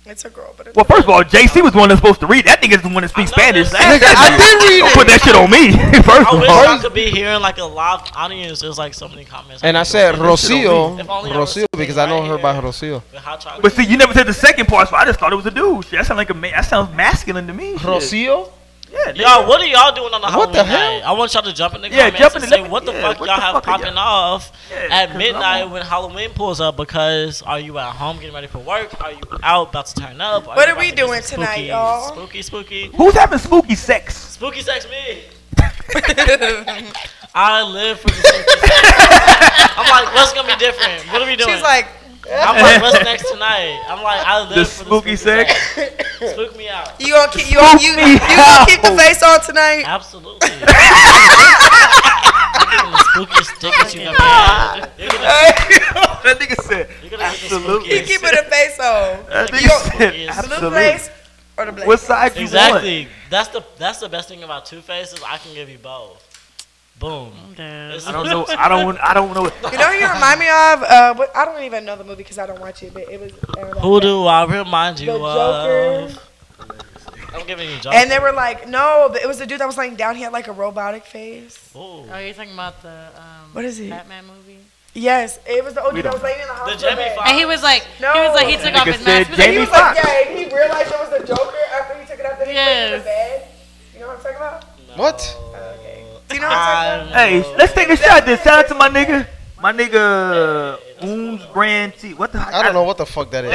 it's a girl, but it's Well, first of all, JC was the one that's supposed to read. That nigga's the one that speaks I know Spanish. this. That- I did read Don't it. put that shit on me. First I of wish all. I could be hearing like a live audience. There's like so many comments. And I could said go to. Rocio, If only I was Rocio, because I know right her by here. Rocio. With hot chocolate. But see, you never said the second part, so I just thought it was a dude. Shit, that sounds like that sounds masculine to me. Shit. Rocio? Yeah, Y'all, what are y'all doing on the What Halloween the hell? night? I want y'all to jump in the Yeah, comments jump in and the- say what the yeah, fuck what y'all the have fuck are popping y'all- off Yeah, at 'cause midnight I'm- when Halloween pulls up. Because are you at home getting ready for work? Are you out about to turn up? What you are we about to get doing some tonight, spooky, y'all? Spooky. Who's having spooky sex? Spooky sex me. I live for the spooky sex. I'm like, what's gonna be different? What are we doing? she's like, I'm like, what's next tonight? I'm like, I live The for spooky the sex? Spook me out. you gonna keep out. keep the face on tonight? Absolutely. You're getting the spookiest tickets you've ever had. You're gonna, That nigga said, you're gonna get the absolutely. He spookiest. keeping the face on. That You nigga gon- said, Blue Blue absolutely. face or the black? What side you want? Exactly. That's the best thing about Two Faces. I can give you both. Boom. It's- I don't know. I don't know. You know who you remind me of? I don't even know the movie because I don't watch it, but it was. Who do I remind you The of? Joker. I'm giving you Joker. And they were like, no, it was the dude that was laying down. He had like a robotic face. Ooh. Oh, you're talking about the What is it? Batman movie? Yes, it was the old We dude that don't was laying in the hospital Jamie bed. Foxx. And he was like, No. he took That off nigga his mask. said He Jamie was like, Foxx. yeah, and he realized it was the Joker after he took it out. Then he put it in the Yes. bed. You know what I'm talking about? What? Okay. Do you know what I'm talking about? Hey, let's take a shot. Then shout out to my nigga. Oons brand T. What the? I don't know what the fuck that is.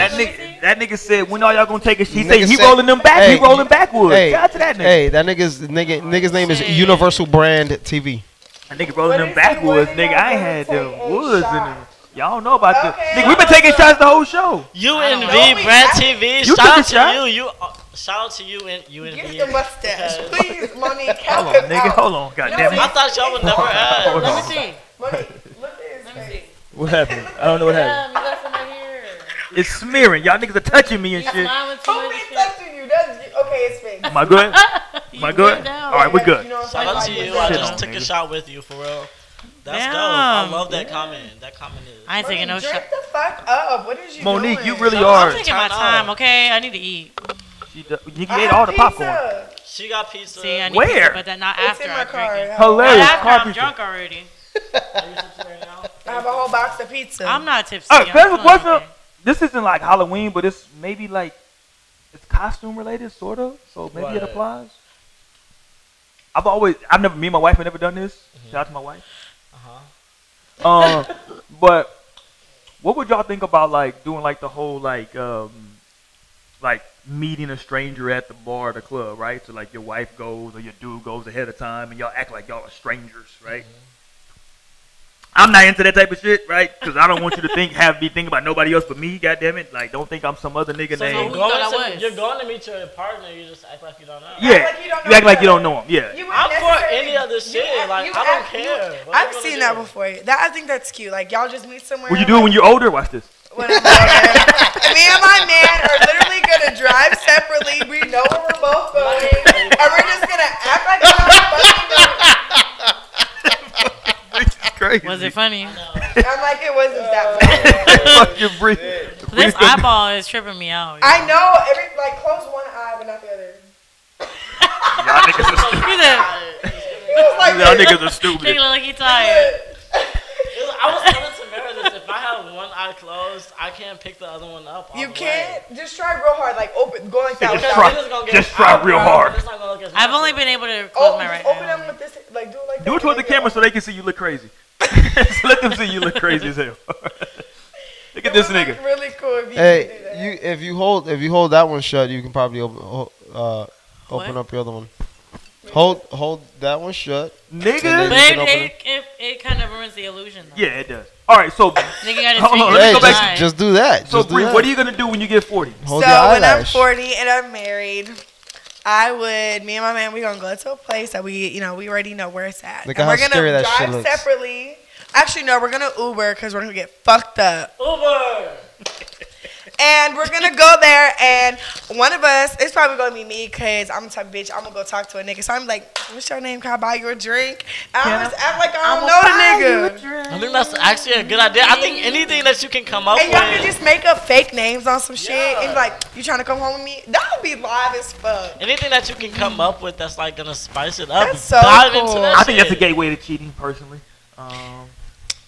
That nigga said, when are y'all gonna take a shit? He Nigga said he said- rolling them back. Hey, He rolling backwards. Hey, Shout out to that nigga. Hey, that nigga's name is Universal Brand TV. That nigga rolling them What is it? backwards, When nigga. y'all I ain't gonna had take them a woods in shot? there. Y'all don't know about this. Okay, Nigga, we been taking shots the whole show. UNV Don't we Brand have- TV. You Shout took out a shot? to you. Shout out to you and UNV. Get the mustache, because- please, Monique. Hold Help on, him nigga. out. Hold on. Goddamn I it. thought y'all would never ask. Hold Let on. me see. Monique, look at his Let me face. see. What happened? I don't know what happened. You got some right here. It's smearing. Y'all niggas are touching me and You shit. smiling too Who much. been touching you? That's okay. It's fake. Am I good? You Am I good? down. All right, we're good. You know what Shout I'm out to saying? you. Like, I Shit just on, took a nigga. shot with you for real. That's Damn. dope. I love that comment. That comment is. I ain't taking no Drink shot. the fuck up. What is you Monique, doing? you really I'm are. I'm taking my Turn time, up. okay? I need to eat. You I ate have all the popcorn. pizza. She got pizza. See, I need Where? pizza, but that not It's after in I my drink car. it. yeah. Hilarious. Not after Car I'm pizza. drunk already. I have a whole box of pizza. I'm not tipsy. Oh, I'm can I ask a feeling question? okay. This isn't like Halloween, but it's maybe like it's costume related, sort of. So maybe it What? applies. Me and my wife have never done this. Shout out to my wife. Uh-huh. But what would y'all think about like doing like the whole like meeting a stranger at the bar or the club, right? So like your wife goes or your dude goes ahead of time and y'all act like y'all are strangers, right? I'm not into that type of shit, right? Because I don't want you to have me think about nobody else but me. Goddamn it! Like, don't think I'm some other nigga So named. who you thought I was? you're going to meet your partner. You just act like you don't know. Yeah, like you don't you know act like you her. don't know him. Yeah. You I'm wouldn't for necessarily- any other shit. you Like, act- I don't you- care. What I've you gonna seen do? that before. That I think that's cute. Like y'all just meet somewhere. Would you do it when you're older? Watch this. When I'm older. Me and my man are literally gonna drive separately. We know where we're both going, and we're just gonna act like we don't fucking know. Crazy. Was it funny? I'm like, it wasn't that bad. Fucking breathe. This eyeball is tripping me out. I know. Close one eye, but not the other. Y'all niggas are stupid. He's a, He was like, Y'all this. niggas are he stupid. look like he tired. I was telling Tamara this. If I have one eye closed, I can't pick the other one up. all You the can't. way. Just try real hard. Like open, go like that. Just without- try. It's gonna get Just try out, real bro. hard. It's not gonna look as I've only natural. been able to close Oh, my just right open eye. them with this. Like do it like that. Do it toward the Like camera that. so they can see you look crazy. So let them see you look crazy as hell. Look at It this would look nigga. really cool if you could do Hey, that. if you hold that one shut, you can probably open up your other one. Hold that one shut. Nigga. then- But can open it kind of ruins the illusion, though. Yeah, it does. All right, so Nigga got his Hold on, finger let's Hey, go in his back eye. just do that. so Just do Bree, that. what are you gonna do when you get 40? Hold So your when I'm eyelash. 40 and I'm married, me and my man, we gonna go to a place that we already know where it's at. Look And at how we're gonna scary that shit drive looks. separately. Actually, no, we're gonna Uber because we're gonna get fucked up. Uber. And we're gonna go there, and one of us, it's probably gonna be me, because I'm the type of bitch, I'm gonna go talk to a nigga. So I'm like, what's your name? Can I buy you a drink? And I'm just act like I don't know the nigga. I think that's actually a good idea. I think anything that you can come up And y'all can with, just make up fake names on some shit, Yeah. and be like, you trying to come home with me? That would be live as fuck. anything that you can come up with that's like gonna spice it up. That's so dive cool. into that I think that's a shit. gateway to cheating, personally.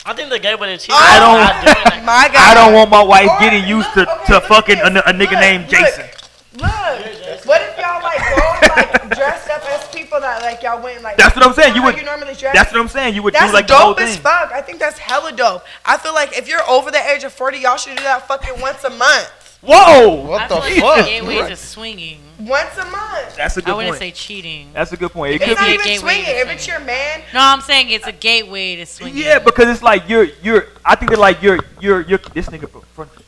I think the gateway to cheating. I is don't- not doing that. My God. I don't want my wife Or- getting used to, look, okay, to look at fucking this. a nigga Look, named look, Jason. Look, what if y'all like go like dressed up as people that like y'all went like? That's what I'm saying. You how would. You normally dress. That's what I'm saying. You would That's do like the whole dope as thing. fuck. I think that's hella dope. I feel like if you're over the age of 40, y'all should do that fucking once a month. Whoa! What I the feel like fuck? the gateway to swinging. Once a month. That's a I good wouldn't point. say cheating. That's a good point. It It's could not be a even gateway swinging. to If it's your man, No, I'm saying it's a gateway to swinging. Yeah, because it's like you're. I think that like you're this nigga.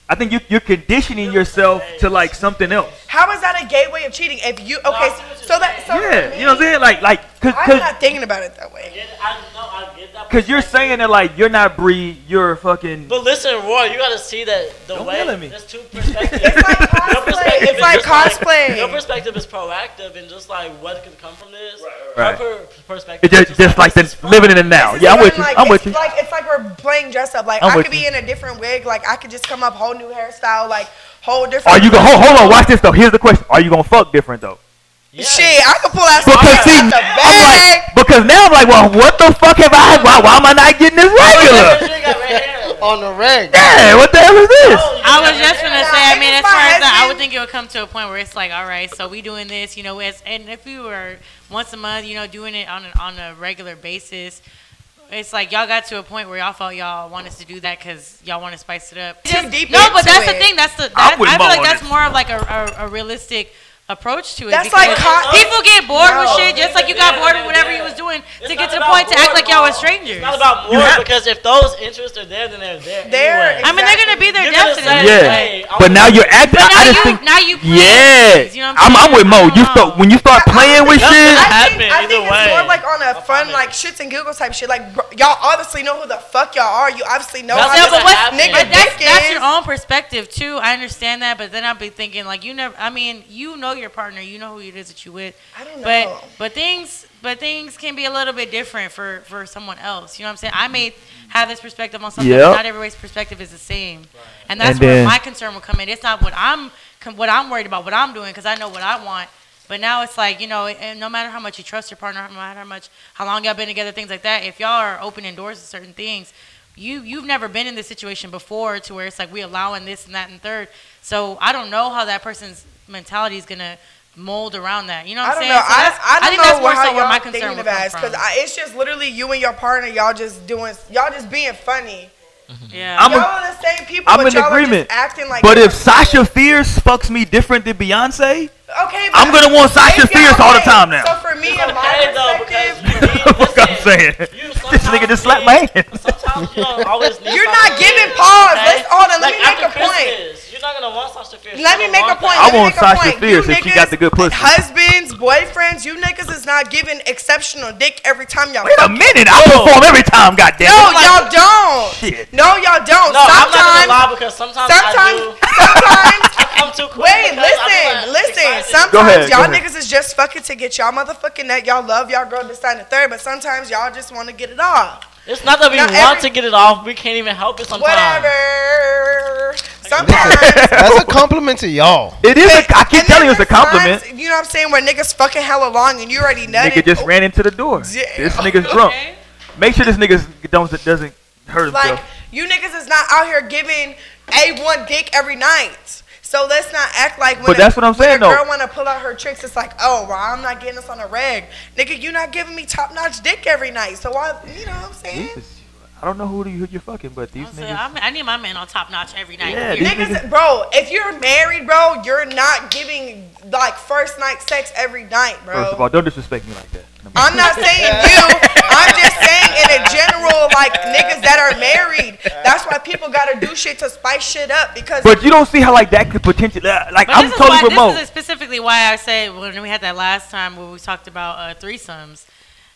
I think you're conditioning yourself to like something else. how is that a gateway of cheating? If you okay, so that so Yeah, for you know what I'm saying? Like, I'm cause not thinking about it that way. I get that. you're perspective. saying that like you're not Bree, you're fucking. But listen, Roy, you gotta see that the Don't way yell at me. there's two perspectives. It's like Your cosplay. perspective It's is like just like- cosplay. Your perspective is proactive and just like what could come from this. Right. Her perspective It's is just like this is the living in it now. This is Yeah, I'm when, with you. like, I'm with it's you. Like it's like we're playing dress up. Like I'm I with could be you. in a different wig. Like I could just come up whole new hairstyle. Like whole different. Are you gonna hold on? Watch this though. Here's the question: are you gonna fuck different though? Yeah. Shit, I could pull out some Because see, out the I'm bag. like, because now I'm like, well, what the fuck have I? Why am I not getting this regular? You ain't got red hair. On the reg. Yeah, what the hell is this? I was just gonna say. I If mean, it's as far my as that, I husband- would think it would come to a point where it's like, all right, so we doing this, and if you were once a month, doing it on a regular basis, it's like y'all got to a point where y'all felt y'all want us to do that because y'all want to spice it up. Too deep No, but into that's the it. thing. I'm with I feel Mo like on that's this. more of like a realistic approach to it. That's because like people get bored with No. shit, just like you got bored with whatever you was doing to get to the point to act like y'all were strangers. It's not about more because if those interests are there, then they're there. There, anyway. I mean, they're gonna be there You're gonna definitely. say, Yeah. hey, I But wanna now do you're this. acting. But I just think. now you play Yeah. things, you know what I'm I'm with Mo. saying? You I don't start know. when you start playing with That's shit. gonna I happen think either it's way. more like on a fun, find like shits and giggles type shit. Like y'all obviously know who the fuck y'all are. You obviously know That's how gonna this happen. nigga But dick That's is. your own perspective too. I understand that, but then I'll be thinking like you never. I mean, you know your partner, you know who it is that you with. I don't know. But things can be a little bit different for someone else. You know what I'm saying? I may have this perspective on something, Yep. but not everybody's perspective is the same, and that's And where then- my concern will come in. It's not what I'm worried about, what I'm doing, because I know what I want. But now it's like, you know, and no matter how much you trust your partner, no matter how long y'all been together, things like that, if y'all are opening doors to certain things, you've never been in this situation before to where it's like we allowing this and that and third. So I don't know how that person's mentality is gonna mold around that. You know what I I'm don't saying? know. So that's- I don't think know that's more how so where my y'all concern thinking would about come it, from. because it's just literally you and your partner. Y'all just being funny. Yeah. I'm Y'all are the same people, I'm but in y'all agreement. are just acting like. But if y'all- Sasha Fierce fucks me different than Beyonce, okay, but I'm gonna want Sasha if y'all- Fierce all the okay, time now. So for me, It's in my okay though because perspective, you need. What I'm saying. This nigga just slapped my hand. Sometimes you don't always need. you're Sasha not giving Fierce, pause. okay? Let's hold on. Let Like, me make after a point. Christmas, you're not gonna want Sasha Fierce. Let me You're make gonna a point. that. I Let me want make a Sasha point. Fierce You if she got the good pussy. Husbands, boyfriends, you niggas is not giving exceptional dick every time y'all. Wait a fuck. minute, I perform every time, goddamn. No, it. y'all don't. Shit. No, y'all don't. No, I'm not gonna Sometimes, lie because sometimes sometimes, I do. sometimes. I come too quick. Wait, because I be, listen, like, listen. excited. Sometimes Go ahead, y'all go ahead. niggas is just fucking to get y'all motherfucking nut. Y'all love y'all girl this, that, and the third, but sometimes y'all just want to get it off. It's not that we Not want every- to get it off. We can't even help it sometimes. Whatever. Sometimes. That's a compliment to y'all. It is. I keep And telling you, then it's a compliment. times, you know what I'm saying? Where niggas fucking hella long and you already nutted. Nigga just ran into the door. Yeah. This nigga's drunk. Okay. Make sure this nigga doesn't hurt Like, himself. you niggas is not out here giving A1 dick every night. So let's not act like when But that's what I'm saying, when a though. girl want to pull out her tricks, it's like, oh, well, I'm not getting this on a reg. Nigga, you not giving me top-notch dick every night. So why, you know what I'm saying? Jesus. I don't know who you're fucking, but these So niggas. I need my man on top notch every night. Yeah, You- these Niggas, bro, if you're married, bro, you're not giving, like, first night sex every night, bro. First of all, don't disrespect me like that. I'm not saying you. I'm just saying in a general, like, niggas that are married. That's why people gotta do shit to spice shit up because. But you don't see how like that could potentially like But I'm this is totally why, with Mo. This is specifically why I say when we had that last time where we talked about threesomes.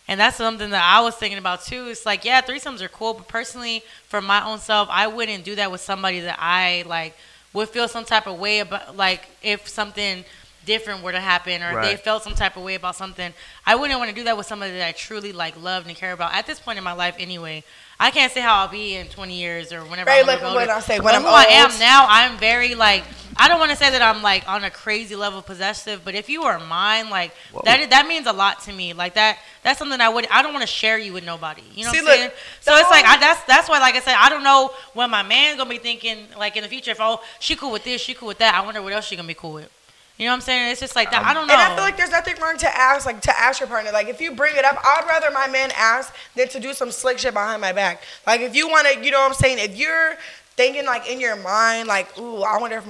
And that's something that I was thinking about too. It's like, yeah, threesomes are cool, but personally, for my own self, I wouldn't do that with somebody that I like would feel some type of way about, like if something different were to happen or if they Right. felt some type of way about something. I wouldn't want to do that with somebody that I truly like loved and care about at this point in my life anyway. I can't say how I'll be in 20 years or whenever Right, I'm like older. when I say But when I'm who I am old. now, I'm very like, I don't want to say that I'm like on a crazy level possessive, but if you are mine, like that means a lot to me. Like that's something I don't want to share you with nobody. You know See, what I'm saying? look, So it's like whole- that's why, like I said, I don't know what my man's gonna be thinking like in the future. If she cool with this, she cool with that. I wonder what else she gonna be cool with. You know what I'm saying? It's just like that. I don't know. And I feel like there's nothing wrong to ask your partner. Like, if you bring it up, I'd rather my man ask than to do some slick shit behind my back. Like, if you want to, you know what I'm saying? If you're thinking, like, in your mind, like, ooh, I wonder if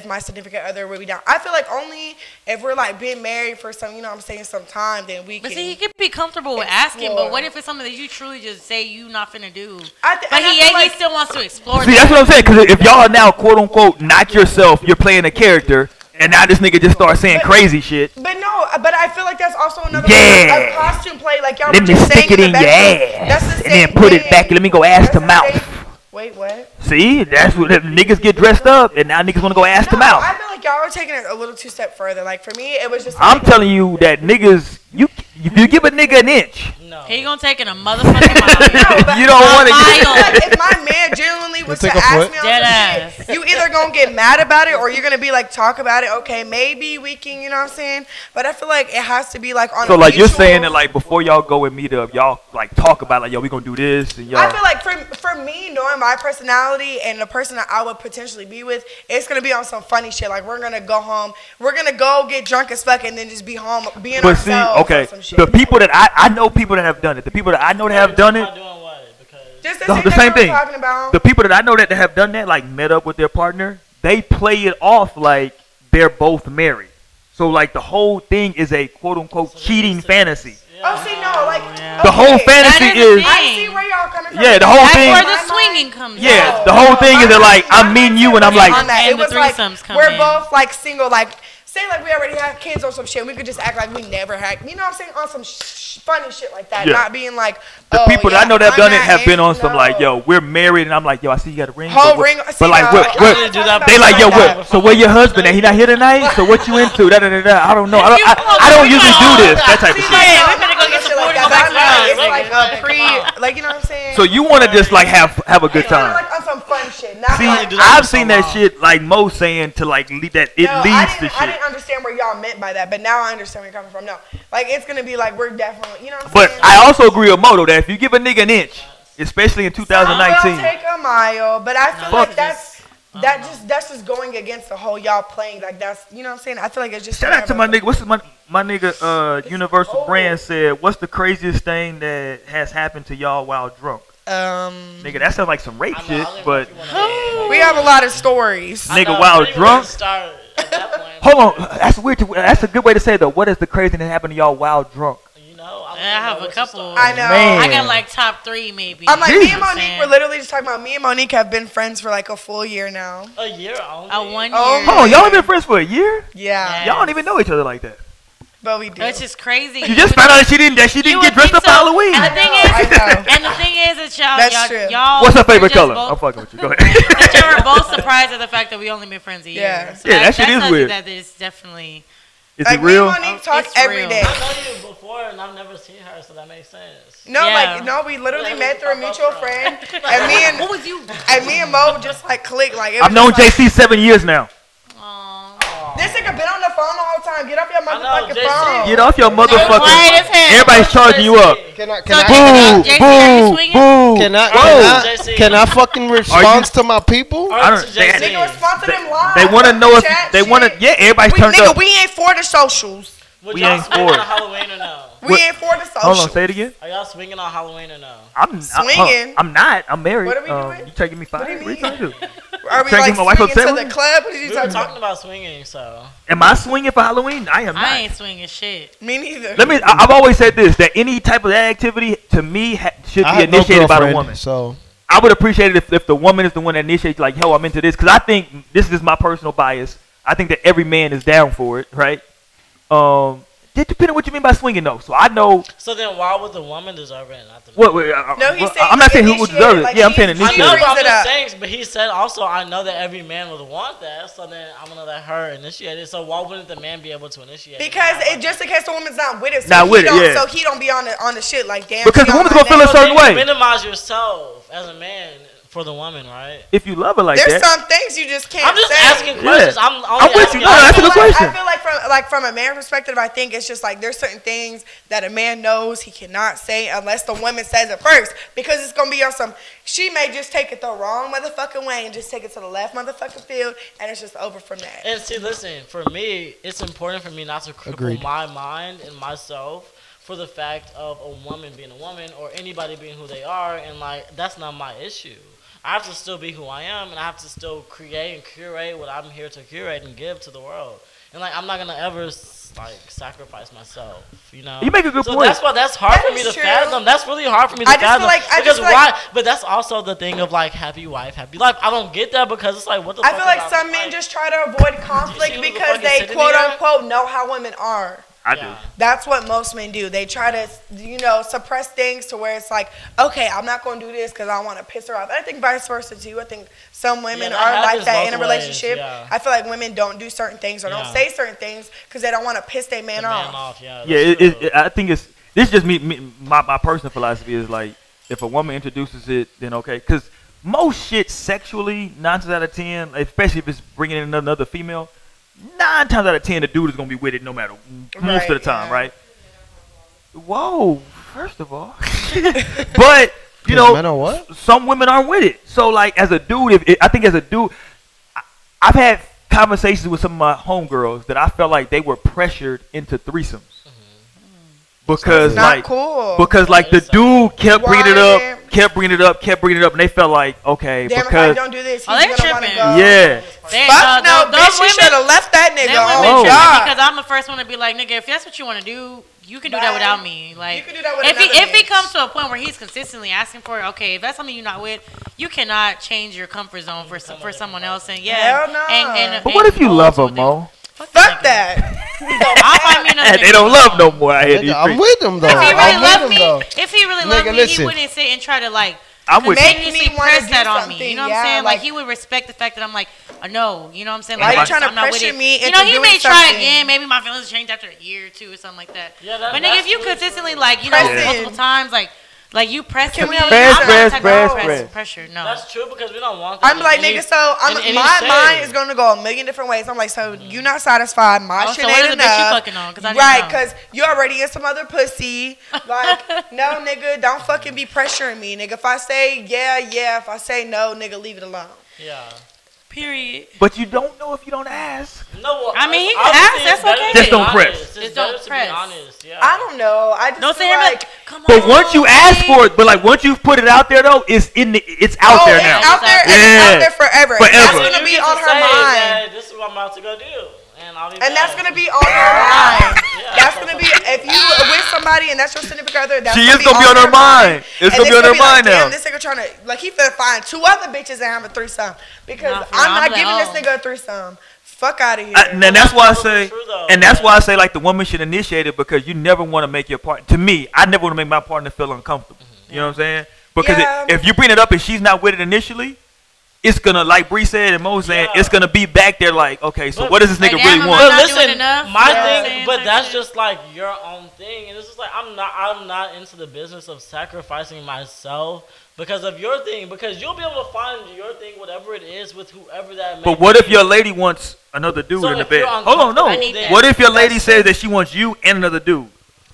my significant other would be down. I feel like only if we're, like, being married for some, you know what I'm saying, some time, then we But can. see, he could be comfortable with asking, but explore. what if it's something that you truly just say you not finna do? I But and I he feel like- still wants to explore See, that. that's what I'm saying. Because if y'all are now quote unquote not yourself, you're playing a character, and now this nigga just starts saying crazy shit. But no, but I feel like that's also another Yeah. a costume play. Like y'all Let were me just stick saying it in the your bedroom. ass, That's the and then same put it thing. back and let me go ass That's to the mouth. same- Wait, what? See, that's what if niggas get dressed up, and now niggas want to go ass to No, mouth. I feel like y'all are taking it a little too step further. Like for me, it was just. I'm telling you that niggas, if you give a nigga an inch, No. He gonna take it a motherfucking mile. but- you don't want to Mile. get. Like, if my man genuinely was to take a ask foot. me on Dead some shit, you either gonna get mad about it or you're gonna be like talk about it. Okay, maybe we can, you know what I'm saying? But I feel like it has to be like on. So a like you're mutual- saying that like before y'all go and meet up, y'all like talk about like yo we gonna do this and y'all. I feel like for me, knowing my personality and the person that I would potentially be with, it's gonna be on some funny shit. Like we're gonna go home, we're gonna go get drunk as fuck, and then just be home being But see, ourselves. okay, or some shit. the people that I know people that have done it. The people that I know that have done it, Doing what? Just the, The shit that same we were thing. talking about. The people that I know that have done that, like met up with their partner, they play it off like they're both married. So like the whole thing is a quote unquote cheating fantasy. Oh, see, no, like The whole fantasy That is is the I thing. see where y'all coming from. Yeah, the whole That's thing. where the swinging comes Yeah, in. the whole thing is that like I'm meeting you and I'm like on that. And It the was like threesomes come we're in. both like single, like say like we already have kids or some shit. We could just act like we never had, you know what I'm saying, on some funny shit like that. Yeah. Not being like the oh, people that I yeah, know that have I'm done it not have been on in- some no. like, yo, we're married, and I'm like, yo, I see you got a ring. Whole but ring. what- See, but like, no, what? I what really do that they like, yo, before. what? So where your husband at? He not here tonight. So what you into? Da da da da. I don't know. I don't usually do this. That type of See, shit. like, Yeah, no, we finna go I'm get shit some like food and that. go back to It's the like house. a pre, like you know what I'm saying. So you want to just like have a good Kinda time. like on some fun shit. Not See, like, do that I've for so seen that long. shit like Mo saying to like lead that it no, leads to I shit. didn't understand where y'all meant by that, but now I understand where you're coming from. No, like it's gonna be like we're definitely, you know what I'm But saying. I also agree with Moto that if you give a nigga an inch, especially in Some 2019, will take a mile, but I feel Fuck. like that's just going against the whole y'all playing like that's, you know what I'm saying. I feel like it's just shout out to my nigga. What's my nigga? Universal Brand said, "What's the craziest thing that has happened to y'all while drunk?" Nigga, that sounds like some rape shit, but We have a lot of stories. nigga, while drunk. Hold on, that's weird. That's a good way to say it, though. What is the crazy thing that happened to y'all while drunk? I have a couple. I know. Man. I got like top 3 maybe. I'm like, Jesus. me and Monique were literally just talking about, me and Monique have been friends for like a full year now. A year only. A 1 year. Oh, Hold on, y'all have been friends for a year? Yeah, Y'all don't even know each other like that. but we do. It's just crazy. You just found out that she didn't You get would dressed think up for so. Halloween. And the thing I is, know. and the thing is that y'all, That's true. y'all. What's her we're favorite just color? both- I'm fucking with you. Go that ahead. y'all are both surprised at the fact that we only been friends a year. Yeah. So Yeah, that shit is tells you weird. That is definitely. Is Like it me real? and Monique talk It's every real. day. I know you before, and I've never seen her, so that makes sense. No, Yeah. like no, we literally Yeah, met through a we mutual fuck up, friend, and me and What was you? Mo just like clicked. Like it was I've known just like, JC 7 years now. This nigga been on the phone the whole time. Get off your know, motherfucking JC. phone. Get off your Quiet motherfucking. as hell. Everybody's charging you up. Can I So can I Boo, JC, are you boo, swinging? boo. can I Whoa. JC. can I fucking respond to my people? I don't- Nigga, respond to them live. They want to know if Chat they want to. shit. Yeah, everybody's We, turned nigga, up. we ain't for the socials. Would We y'all ain't swing for on it. Halloween or no? We What- ain't for the socials. Hold on, say it again. Are y'all swinging on Halloween or no? Swinging? I'm not. I'm married. What are we doing? You trying to give me What five? do you What are you trying to do? Are we Trying to like get my wife swinging upset to with the me? club? What are you We were talking talking about? about swinging, so. Am I swinging for Halloween? I am not. I ain't swinging shit. Me neither. Let me. I've always said this: that any type of activity to me should I be have no initiated by the girlfriend, woman. so I would appreciate it if the woman is the one that initiates, like, yo, I'm into this, because I think this is my personal bias. I think that every man is down for it, right? It depends on what you mean by swinging, though. So I know. So then why would the woman deserve it and not the man? What? No, he's saying I'm not saying who would initiate deserve it, it. like Yeah, I'm he- saying he I know, initiate. but brings I'm it just up. saying, but he said also, I know that every man would want that, so then I'm gonna let her initiate it. So why wouldn't the man be able to initiate it? Because it just in case the woman's not with it, so Not he with it, don't, yeah. so he don't be on the shit like damn. Because she the on woman's my gonna feel neck. a So certain then way. you minimize yourself as a man for the woman, right? If you love her like There's that. some things you just can't I'm just say. asking questions. Yeah. I'm only I'm with asking you. No, that's a good questions. question. I feel like from a man perspective, I think it's just like there's certain things that a man knows he cannot say unless the woman says it first, because it's gonna be on some. She may just take it the wrong motherfucking way and just take it to the left motherfucking field, and it's just over from that. And see, listen, for me, it's important for me not to cripple Agreed. my mind and myself for the fact of a woman being a woman or anybody being who they are, and like that's not my issue. I have to still be who I am, and I have to still create and curate what I'm here to curate and give to the world. And like I'm not gonna ever like sacrifice myself, you know. You make a good so point. that's hard That for me is to true. fathom. That's really hard for me to I just fathom. feel like- I because just feel why? like- But that's also the thing of like happy wife, happy life. I don't get that because it's like what the. I fuck feel like about, some men just try to avoid conflict who the because fucking they sitting quote here? unquote know how women are. I do. Yeah. That's what most men do. They try to, suppress things to where it's like, okay, I'm not going to do this because I want to piss her off. And I think vice versa too. I think some women that are like happens that in a both ways, relationship. yeah. I feel like women don't do certain things or Yeah. don't say certain things because they don't want to piss their man The off. man off, yeah. Yeah, that's true. I think it's this is just my personal philosophy is like if a woman introduces it, then okay, because most shit sexually 9 times out of 10, especially if it's bringing in another female, 9 times out of 10 the dude is gonna be with it no matter most of the Right, time, yeah. right? Whoa, first of all, but you Men know, are what? some women aren't with it. So like as a dude, I think as a dude, I've had conversations with some of my homegirls that I felt like they were pressured into threesomes. Because Not like cool. because like the dude kept bringing it up, kept bringing it up, and they felt like, okay, Damn, if I because don't do this, he's Oh, they gonna want to tripping. go. yeah, Fuck no, those bitch, you women- should have left that nigga. Them women Oh, tripping God. because I'm the first one to be like, nigga, if that's what you want to do, you can do that Bye. without me. Like, You can do that with if he another bitch. comes to a point where he's consistently asking for it, okay, if that's something you're not with, you cannot change your comfort zone for someone else. And yeah, Hell no. and but what if you go love to a her, Mo? Fuck that. I'll find me another And they nigga. don't love no more. I hear these Nigga, I'm streets. with him though. If he really I'm with loved him me, though. if he really loved Nigga, me, listen. he wouldn't sit and try to like I'm with you. Make me continuously wanna press do that on me. something, You know what yeah, I'm saying? like- Like he would respect the fact that I'm like, no, you know what I'm saying? Why Like, you trying to I'm not with pressure it. me You into know, he doing may try something? again. Maybe my feelings change after a year or two or something like that. Yeah, But nigga, that's if you really consistently true. like, you know, Pressing. multiple times, like you press Can me, we have I'm not press, the type press, of press. pressure. No. That's true because we don't want that. I'm like, nigga, so my mind is gonna go a million different ways. I'm like, so you not satisfied? My Oh, shit so what ain't other bitch you enough. fucking on? 'Cause I didn't Right, know. because you already in some other pussy. Like, no, nigga, don't fucking be pressuring me, nigga. If I say yeah, yeah. If I say no, nigga, leave it alone. Yeah. Period. But you don't know if you don't ask. No, well, I mean, he obviously can ask, it's that's better okay. to Just be don't press. honest. Just It's don't better to press. be honest. Yeah. I don't know. I just Don't feel say him like, like, come on. But once you ask for it, but like once you put it out there though, it's out oh, there it's now. out there, and it's Yeah. out there forever. Forever. That's So gonna you be get to on her say mind. that this is what I'm about to go do, and I'll be And that's back. gonna be on her mind. Yeah. That's gonna be if you with somebody and that's your significant other. That's She gonna is gonna be on her mind. It's And gonna be on her mind like, now. Damn, this nigga trying to like he finna find two other bitches and have a threesome because Nah, for I'm real, not I'm giving like, this nigga a threesome. Fuck out of here. And that's why I say, True, though. and that's why I say like the woman should initiate it because you never want to make your partner. To me, I never want to make my partner feel uncomfortable. You know what I'm saying? Because Yeah. if you bring it up and she's not with it initially, it's gonna like Bree said and Mo saying, Yeah. it's gonna be back there like, okay, so But- what does this Like, nigga damn, really I'm want? But not doing listen, enough. my Yeah. thing, but Type that's shit. just like your own thing, and it's just like I'm not into the business of sacrificing myself because of your thing. Because you'll be able to find your thing, whatever it is, with whoever that. May But what if be. your lady wants another dude So in the if you're bed? Hold on, no. I need that. What if your lady says that she wants you and another dude?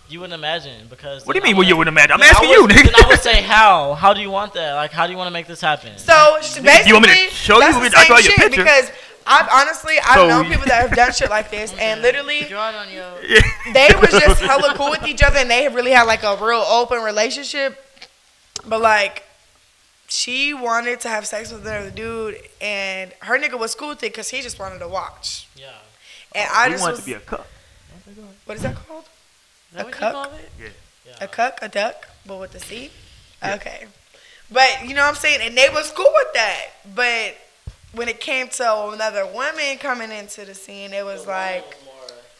You wouldn't imagine because. What do you then mean? I Well, you would- wouldn't imagine. I'm then I asking you, would- nigga. Then I would say how? How do you want that? Like, how do you want to make this happen? So basically, you want me to show you? that's We the can draw same you a shit picture. because I've So- known people that have done shit like this and literally Draw it on your. they was just hella cool with each other and they really had like a real open relationship. But like, she wanted to have sex with another dude and her nigga was cool with it because he just wanted to watch. Yeah. And I We just want was, it to be a cup. what is that called? Is that A what you cuck? call it? Yeah. A cuck, a duck, but with the C? Yeah. Okay. But you know what I'm saying? And they was cool with that. But when it came to another woman coming into the scene, it was like, More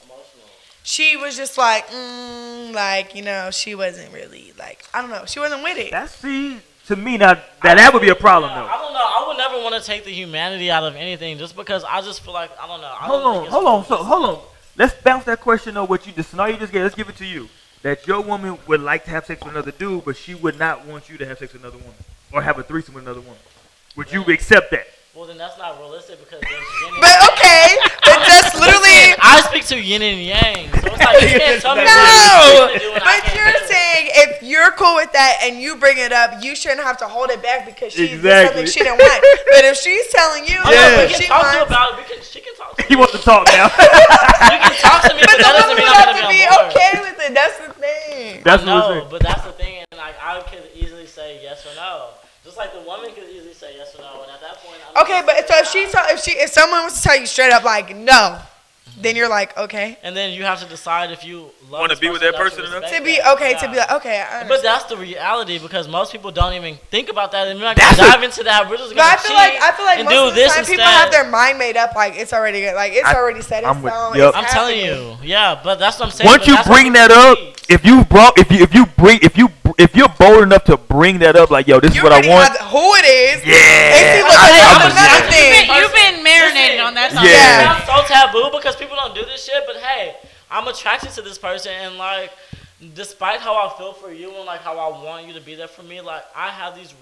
emotional. she was just like, like, you know, she wasn't really like, I don't know, she wasn't with it. That's to me now that would be a problem Yeah, though. I don't know. I would never want to take the humanity out of anything just because I just feel like I don't know. I Hold don't on, think hold on. it's- So hold on. Let's bounce that question on what you the scenario you just gave. Let's give it to you. That your woman would like to have sex with another dude, but she would not want you to have sex with another woman or have a threesome with another woman. Would you accept that? Well, then that's not realistic because there's yin and But okay, but that's literally, I speak to yin and yang. So it's like you can't tell me no. what to do and I But can't you're do it. saying if you're cool with that and you bring it up, you shouldn't have to hold it back because she did Exactly. something she didn't want. But if she's telling you, Oh, Yeah. no, we what can she talk to you wants, about it. She can talk to He me. wants to talk now. You can talk to me, but but the that doesn't woman mean would I'm have gonna to be be on board. okay with it. That's the thing. That's what I'm No, saying. but that's the thing, and like I could easily say yes or no. Just like the woman could easily say yes or no, and at that point, I'm Okay, just but saying so if someone was to tell you straight up like no, then you're like okay and then you have to decide if you love Wanna this be with that enough person enough? respect to be that. okay Yeah. to be like okay. I But understand. that's the reality because most people don't even think about that, and we're not That's gonna a- dive into that. We're just But gonna I feel like and most do of the this time instead. people have their mind made up like it's already already set in I'm with- stone. yep. It's I'm telling happening. you, yeah, but that's what I'm saying. Once but you that's what bring people that up, need. if you're bold enough to bring that up, like yo, this is You what I already want. have who it is. Yeah. And see, look, I- that's I'm- another thing. You've been marinated on that. Yeah. It sounds so taboo because people don't do this shit. But hey, I'm attracted to this person, and like, despite how I feel for you and like how I want you to be there for me, like I have these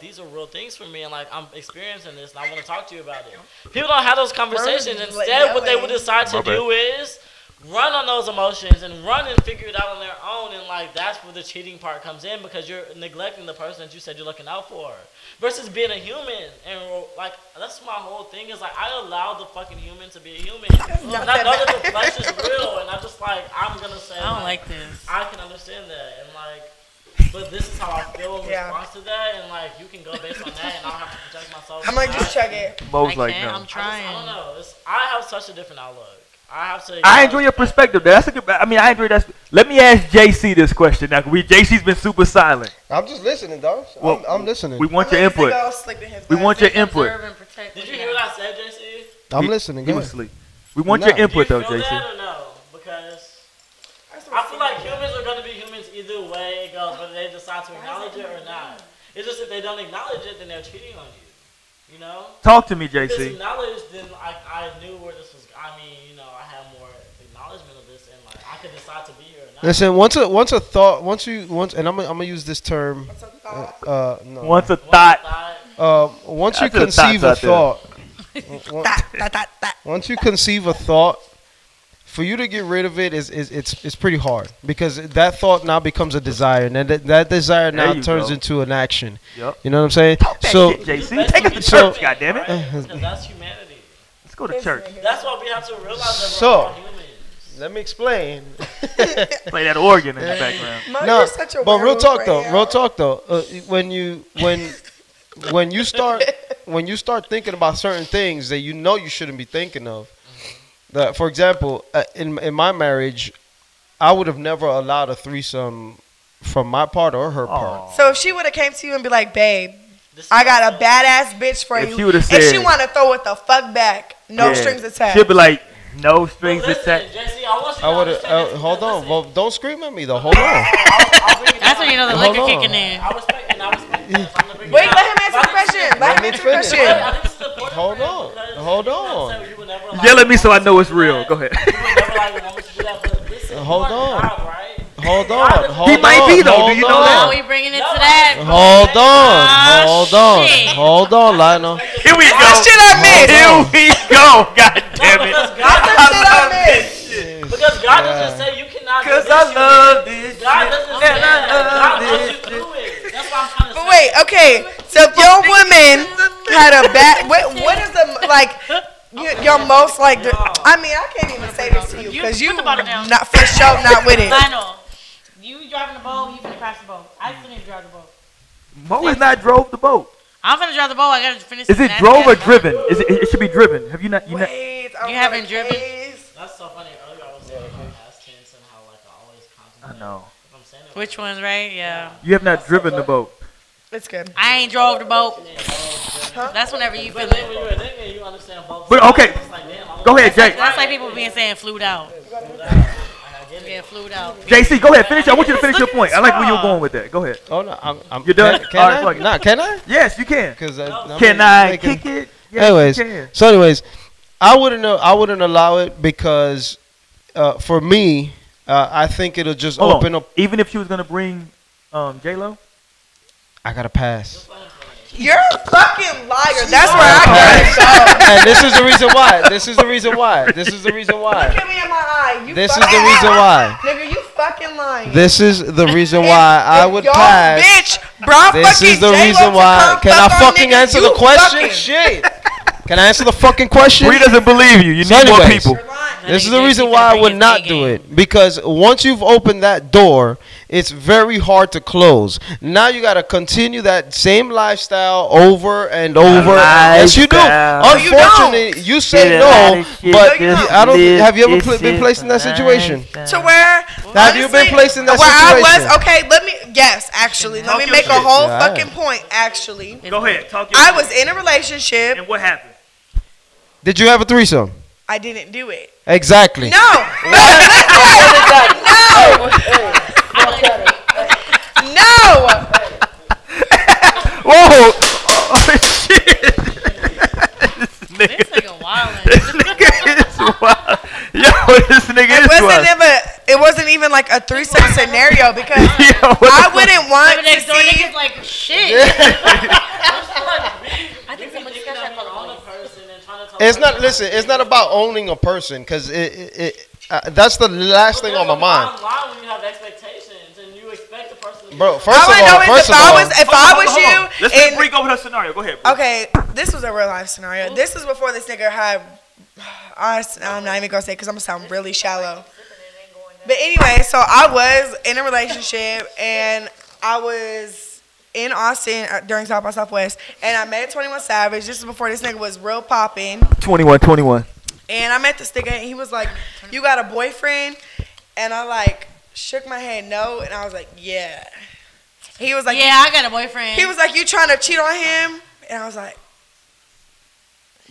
these are real things for me, and like I'm experiencing this, and I want to talk to you about it. People don't have those conversations. Words, like, Instead, what they yelling. would decide to My bad. do is run on those emotions and run and figure it out on their own, and like that's where the cheating part comes in because you're neglecting the person that you said you're looking out for versus being a human. And like that's my whole thing is like I allow the fucking human to be a human, and I know that the flesh is real, and I just like I'm gonna say I don't like like this. I can understand that, and like but this is how I feel in Yeah. response to that, and like you can go based on that, and I don't have to protect myself. I might just check it. Mo's I like, can't. no. I'm I trying. don't know. I have such a different outlook. I have to. I enjoy your perspective. That's a good. I mean, I enjoy that. Let me ask JC this question now. JC's been super silent. I'm just listening, dog. Well, I'm listening. We want your I'm gonna input. go sleep in his We bed. want your input. Observe and protect Did what you you hear what have. I said, JC? I'm listening. He Go was ahead. asleep. We want No. your input Do you though, feel JC. that or no? Because I feel like humans are going to be humans either way it goes, whether they decide to acknowledge it or not. It's just if they don't acknowledge it, then they're cheating on you. You know? Talk to me, If it's JC. acknowledged, then I knew where this was. I mean, you know, I have more acknowledgement of this, and like I could decide to be here or not. Listen, once and I'm gonna use this term. No. Once a One thought. Once you That's the conceive a thoughts out there. thought, once you conceive a thought, for you to get rid of it it's pretty hard because that thought now becomes a desire, and then that desire There now you turns go. into an action. Yep. You know what I'm saying? Talk that So shit, JC. Take us to so- church, goddammit. Right? Because that's humanity. Let's go to church. That's why we have to realize that we're So- all humans. let me explain. Play that organ in the background. Mo, No, you're such a but real werewolf talk right though. now. Real talk though. When you start thinking about certain things that you know you shouldn't be thinking of. For example, in my marriage, I would have never allowed a threesome from my part or her part. So if she would have came to you and be like, babe, This is I got a also- badass bitch for If you, she would've and she said- want to throw it the fuck back, no Yeah. strings attached. She'll be like, no But strings listen, attached. JC, I want you to I would understand have. this, Hold because on. listen, Well, don't scream at me though. Hold on. I'll bring it That's down. when you know the Hold liquor on. kicking in. I respect that. If I'm gonna bring it Wait, down. let him answer the But I question. think Let him me answer the finish. I question. think this is important Hold for you on. because Hold you on. said you would never allow Yell at me so I a know woman it's to do real. that. Go ahead. You would never allow a woman to do that, but listen, Hold you are on. God, right? Hold on. Hold He on. might be, though. Do Hold you know on. that? Oh, we bringing it No, to that. Hold on. Ah, Hold on. shit. Hold on, Lionel. Here we This go. is shit I missed. Here we go. God No, damn it. because God This doesn't, shit I missed. because God doesn't say you cannot do Cause this. I you love can. this God shit. doesn't And say I that. love God puts this you through it. That's what I'm trying to But say. wait, okay. So if your woman had a bad, what is the like? Your most like? I mean, I can't even say this to you because you Put the bottle down. not for sure not with it. Lionel, you driving the boat, you finna crash the boat. I still need to drive the boat. Mo has not drove the boat. I'm finna drive the boat. I gotta finish. Is this it nasty drove or ass boat. driven? Is it should be driven. Have you not? You not? Wait, You haven't driven? That's so funny. Earlier I was saying about past tense and how like I always I contemplate. know. If I'm saying it Which one's right? Yeah. You have not driven the boat. It's good. I ain't drove the boat. That's whenever you feel But then it. when you're a nigga, you understand both But, sides. okay. It's like, damn, I'm Go ahead, Jay. That's like people being saying flued out. Yeah, flued out. JC, go ahead. Finish. I want you to finish your point. I like where you're going with that. Go ahead. Oh no, I'm You're done? Can All right, I? fuck it. Nah, can I? Yes, you can. Because Can I kick it? Yes, Anyways, you can. so anyways, I wouldn't allow it because for me, I think it'll just Hold open on. up. Even if she was gonna bring J Lo. I gotta pass. You're a fucking liar. That's where I gotta go. And this is the reason why. This is the reason why. This is the reason why. Look at me in my eye. You This is fucking the reason why. Nigga, you fucking lying. This is the reason why I If would your pass. bitch brought This fucking is the J-Lo reason to why. come Can I fuck on fucking niggas, answer the you question? fucking. Shit. Can I answer the fucking question? Bree doesn't believe you. You So need more anyways. people. This is the reason why I would not do it. Because once you've opened that door, it's very hard to close. Now you got to continue that same lifestyle over and over. Yes, you do. Lifestyle. Unfortunately, you say Get a no, lot of shit, but just I don't. live Have you ever this been shit placed in that situation? To where Have you been honestly, placed in that where I situation? was okay. Yes, actually, let Talk me your make a shit. whole Yeah. fucking point. Actually, Go ahead. Talk your I shit. was in a relationship. And what happened? Did you have a threesome? I didn't do it. Exactly. No. No. Whoa! Oh shit! This This nigga. nigga wildin'. This nigga is wild. Yo, this nigga is wild. It wasn't even like a threesome scenario because Yo, what I the wouldn't want Living to next door see. niggas like shit. I think somebody You scratched that can own a fucking person and trying to tell It's a not. person- Listen, it's not about owning a person because that's the last thing on my mind. There's a fine line when you have expectations and you expect the person to be Bro, the first All of I know all, is first if of I all, was you, Let's let and Bree go with her scenario. Go ahead. Bree. okay, this was a real life scenario. This is before this nigga had. I'm not even gonna say because I'm gonna sound really shallow. But anyway, so I was in a relationship and I was in Austin during South by Southwest, and I met 21 Savage. This is before this nigga was real popping. 21. And I met this nigga, and he was like, "You got a boyfriend?" And I like shook my head no, and I was like, "Yeah." He was like, "Yeah, I got a boyfriend." He was like, "You trying to cheat on him?" And I was like,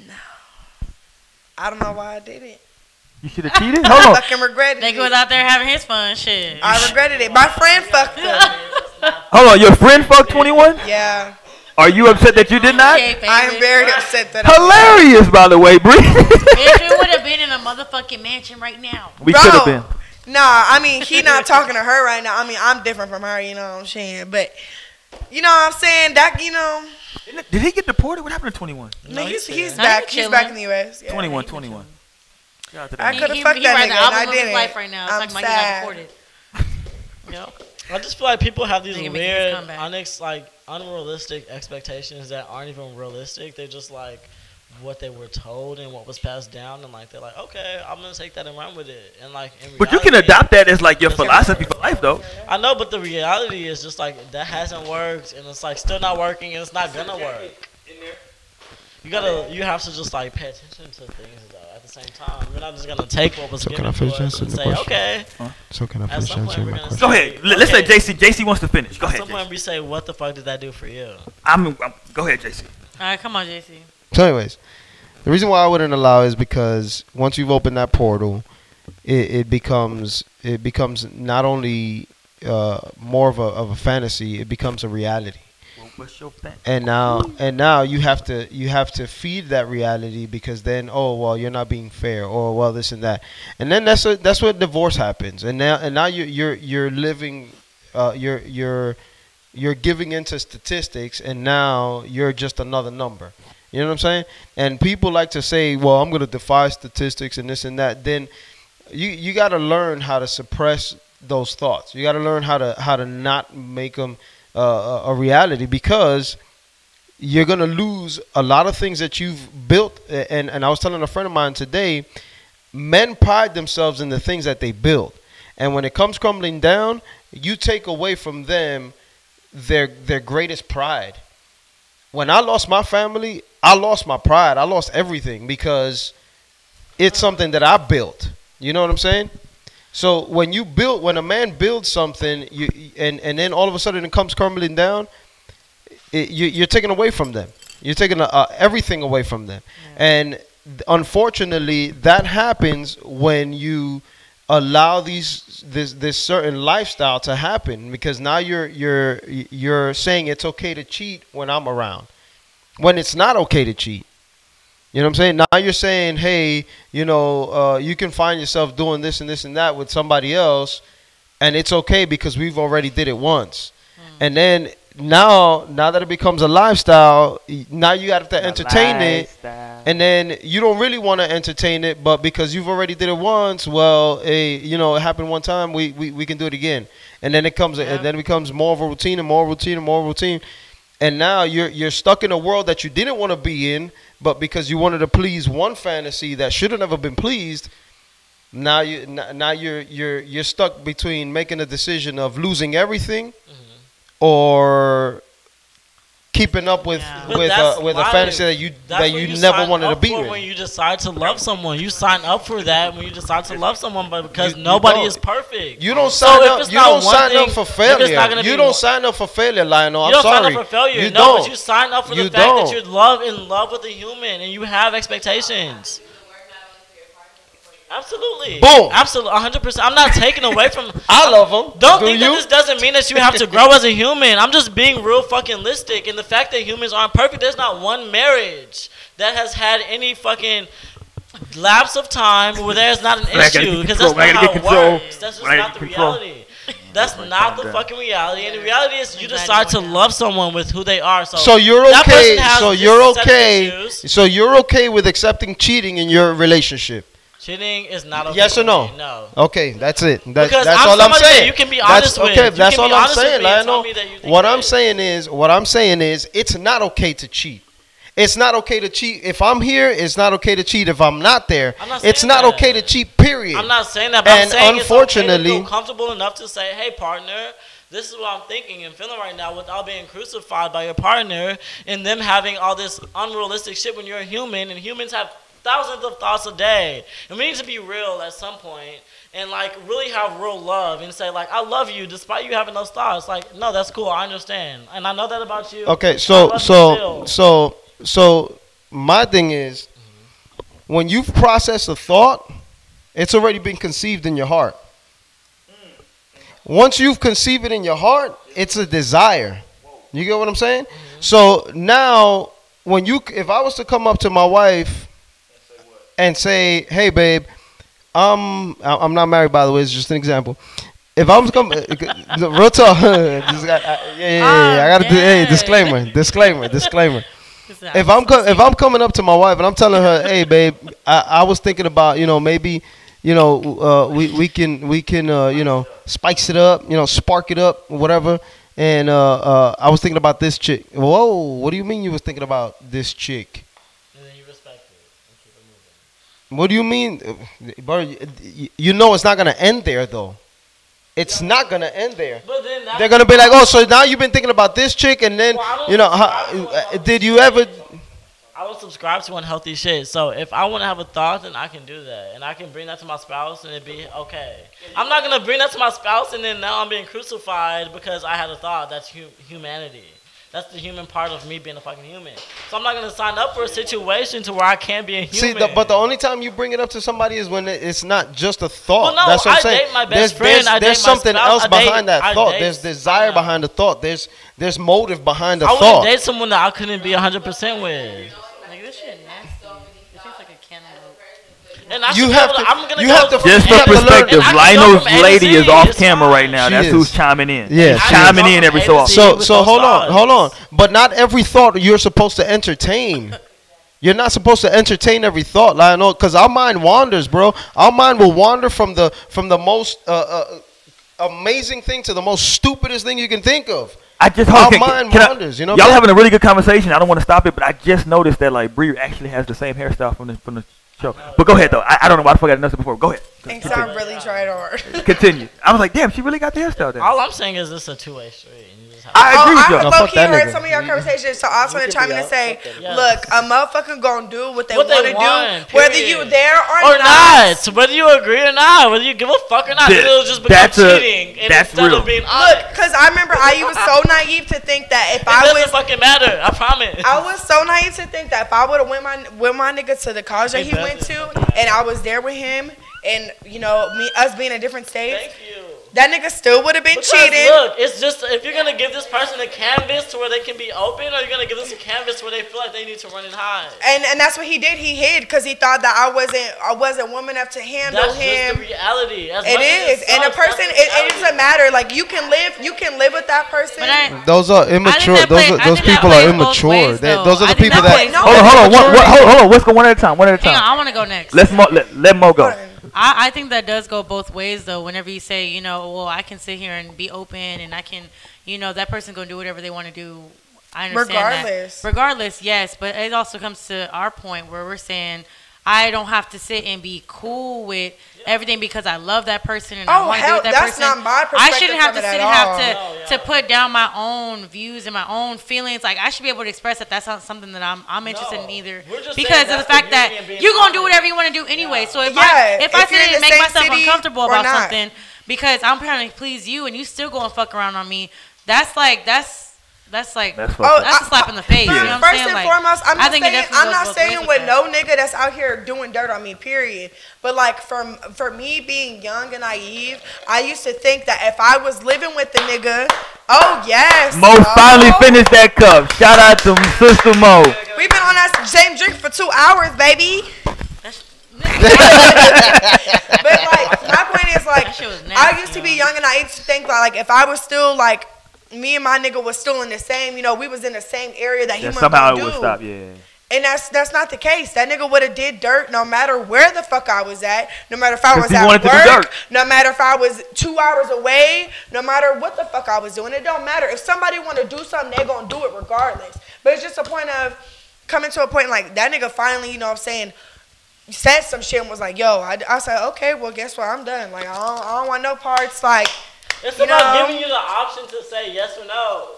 "No." I don't know why I did it. You should have cheated? Hold on. I fucking regretted it. Nigga was out there having his fun shit. I regretted it. My friend fucked him. Hold on, your friend fucked 21? Yeah. Are you upset that you did not? I am very upset that Hilarious, by the way, Bree. If we would have been in a motherfucking mansion right now. We could have been. Nah, I mean, he not talking to her right now. I mean, I'm different from her, you know what I'm saying? But, you know what I'm saying? That, you know. Did he get deported? What happened to 21? No, he's back. He's back in the U.S. Yeah. 21. Shout out to that I man. could have fucked that writing nigga, the and album I of his didn't. life right now. It's I'm like my sad. deported. Yep. I just feel like people have these Nigga making his weird, comeback. unrealistic expectations that aren't even realistic. They're just like what they were told and what was passed down, and like they're like, okay, I'm gonna take that and run with it. And like, in But you can reality, adopt that as like your philosophy for life, though. I know, but the reality is just like that hasn't worked, and it's like still not working, and it's not gonna work. You have to just like pay attention to things though. At the same time, you're not just gonna take what was given to us and say, okay. So can I At finish some point, answering we're my gonna question? Go ahead. Let's let JC. JC wants to finish. Go At ahead, some point, JC. we say, what the fuck did that do for you? Go ahead, JC. All right, come on, JC. So, anyways, the reason why I wouldn't allow is because once you've opened that portal, it becomes not only more of a fantasy, it becomes a reality. What's your thing? And now you have to feed that reality, because then, oh well, you're not being fair, or well, this and that, and then that's what divorce happens. And now you're living, you're giving into statistics, and now you're just another number. You know what I'm saying? And people like to say, well, I'm gonna defy statistics and this and that. Then you got to learn how to suppress those thoughts. You got to learn how to not make them a reality, because you're going to lose a lot of things that you've built. And I was telling a friend of mine today, men pride themselves in the things that they build. And when it comes crumbling down, you take away from them their greatest pride. When I lost my family, I lost my pride. I lost everything, because it's something that I built. You know what I'm saying? So when a man builds something, and then all of a sudden it comes crumbling down, you're taking away from them. You're taking everything away from them. Yeah. And unfortunately, that happens when you allow this certain lifestyle to happen, because now you're saying it's okay to cheat when I'm around, when it's not okay to cheat. You know what I'm saying? Now you're saying, hey, you can find yourself doing this and this and that with somebody else, and it's okay because we've already did it once. And then now that it becomes a lifestyle, now you have to entertain it, and then you don't really want to entertain it, but because you've already did it once, well, hey, it happened one time, we can do it again, and then it becomes more of a routine and more routine and more routine. And now you're stuck in a world that you didn't want to be in, but because you wanted to please one fantasy that should have never been pleased, now you're stuck between making a decision of losing everything, or keeping up with a fantasy that you never wanted to be in. When you decide to love someone, you sign up for that. When you decide to love someone, but because nobody is perfect, you don't sign up. You don't sign up for failure. You don't sign up for failure, Lionel. I'm sorry. You don't sign up for failure. You no, don't. But you sign up for the fact that you're in love with a human, and you have expectations. Absolutely. Boom. Absolutely. 100%. I'm not taking away from. I love them. Don't think that this doesn't mean that you have to grow as a human. I'm just being real fucking realistic. And the fact that humans aren't perfect, there's not one marriage that has had any fucking lapse of time where there's not an issue. Because that's not how it works. That's just not the reality. That's not the fucking reality. And the reality is you decide to love someone with who they are. So you're okay. So you're okay with accepting cheating in your relationship. Cheating is not okay. Yes or no? No. Okay, that's it. That's I'm all I'm saying. You can be honest with. Okay, that's all I'm saying. What I'm saying is, it's not okay to cheat. It's not okay to cheat if I'm here. It's not okay to cheat if I'm not there. It's not okay to cheat. Period. I'm not saying that. But I'm saying unfortunately, it's okay to feel comfortable enough to say, "Hey, partner, this is what I'm thinking and feeling right now without being crucified by your partner and them having all this unrealistic shit when you're a human, and humans have thousands of thoughts a day. And we need to be real at some point and like really have real love and say like, I love you despite you having those thoughts. Like, no, that's cool. I understand. And I know that about you. Okay, I so love you still. so my thing is, when you've processed a thought, it's already been conceived in your heart. Once you've conceived it in your heart, it's a desire. You get what I'm saying? So now, if I was to come up to my wife and say, "Hey, babe, I'm not married, by the way. It's just an example." If I was to come, real talk, I gotta do. Hey, disclaimer. If I'm coming up to my wife and I'm telling her, "Hey, babe, I was thinking about, maybe, we can spice it up, spark it up, whatever." And I was thinking about this chick. Whoa, what do you mean you was thinking about this chick? And then you respect it and keep it moving. What do you mean, bro? You know it's not gonna end there though. It's not gonna end there. But then They're gonna be like, "Oh, so now you've been thinking about this chick, and then did you ever?" I would subscribe to unhealthy shit. So if I want to have a thought, then I can do that, and I can bring that to my spouse, and it'd be okay. I'm not gonna bring that to my spouse, and then now I'm being crucified because I had a thought. That's humanity. That's the human part of me being a fucking human. So I'm not gonna sign up for a situation to where I can't be a human. See, but the only time you bring it up to somebody is when it's not just a thought. Well, no, that's what I'm saying. date my best friend. There's something else behind that thought. There's desire behind the thought. There's motive behind the thought. I wouldn't date someone that I couldn't be 100% with. Like, this shit nasty. It tastes like a cantaloupe. And I You should have be able to- I'm gonna you go have to- from Just You for have to learn- perspective, And I can go Lionel's from A to lady Z, is off it's camera fine. right now. She That's is. who's chiming in. Yeah, He's she chiming is. in every A so to often. Z. So with so those hold thoughts. on. But not every thought you're supposed to entertain. You're not supposed to entertain every thought, Lionel, because our mind wanders, bro. Our mind will wander from the most amazing thing to the most stupidest thing you can think of. I just Our hope mind wanders, you know what Y'all I'm having a really good conversation. I don't want to stop it, but I just noticed that like Bree actually has the same hairstyle from the show. But go ahead though. I don't know why the fuck I didn't know this before. Go ahead. Thanks, I really tried hard. Continue. I was like, damn, she really got the hairstyle there. All I'm saying is this a two-way street. And you just have I agree with I y'all. No, low fuck key that heard nigga. some of your conversations, so I was gonna chime in and say, Yes. look, a motherfucker gonna do what they What they want to want, do, whether period. you there or not. Whether you agree or not, whether you give a fuck or not, Th- it'll just become that's a- cheating. And that's instead real. of being Look, honest, cause I remember I was so naive to think that if it I doesn't was, fucking matter. I promise. I was so naive to think that if I would have went my nigga to the college that It he went to, doesn't. and I was there with him, and us being in different states, Thank you. that nigga still would have been Because cheating. look, it's just if you're gonna give this person a canvas to where they can be open, or you're gonna give this a canvas where they feel like they need to run and hide. And that's what he did. He hid because he thought that I wasn't woman enough to handle That's him. just the reality. As It much as is, and a sucks, person, that's the it reality. doesn't matter. Like you can live with that person. But I, Those are immature. that play- I Those think that people are plays both immature. ways, Those though. are I the think people that that. plays- No, Hold on. Let's go one at a time. One at a hang on, time. I want to go next. Let Mo go. I think that does go both ways though. Whenever you say, well, I can sit here and be open, and I can, that person gonna do whatever they want to do. I understand Regardless. that. Regardless, yes. But it also comes to our point where we're saying, I don't have to sit and be cool with everything because I love that person and I Oh, want to be hell, with that that's person. not my I perspective shouldn't have from to it sit at and have all. to put down my own views and my own feelings. Like I should be able to express that that's not something that I'm interested in either. We're just Because saying of the that's fact the that beauty of being you're gonna do honest. whatever you want to do anyway. So if Yeah, I if sit you're in and the make same myself city uncomfortable or about not. something because I'm trying to please you and you still going to fuck around on me, that's That's that's fucked up. a slap in the face. You know what I'm First saying? and Like, foremost, I'm I not think it saying definitely I'm not goes both saying ways with with no nigga that's out here doing dirt on me. Period. But like for me being young and naive, I used to think that if I was living with the nigga, oh yes, Mo finally finished that cup. Shout out to Sister Mo. We've been on that same drink for 2 hours, baby. But like my point is like That shit was I nasty, used to be young and I used to think that like if I was still like me and my nigga was still in the same, we was in the same area that he That went somehow gonna it would do. stop. Yeah. And that's not the case. That nigga would have did dirt no matter where the fuck I was at, no matter if I 'Cause was he at wanted to do work, dirt. no matter if I was 2 hours away, no matter what the fuck I was doing. It don't matter. If somebody want to do something, they gonna do it regardless. But it's just a point of coming to a point like that nigga finally, you know what I'm saying, said some shit and was like, yo, I said, okay, well, guess what? I'm done. Like, I don't want no parts. Like, It's You about know? giving you the option to say yes or no.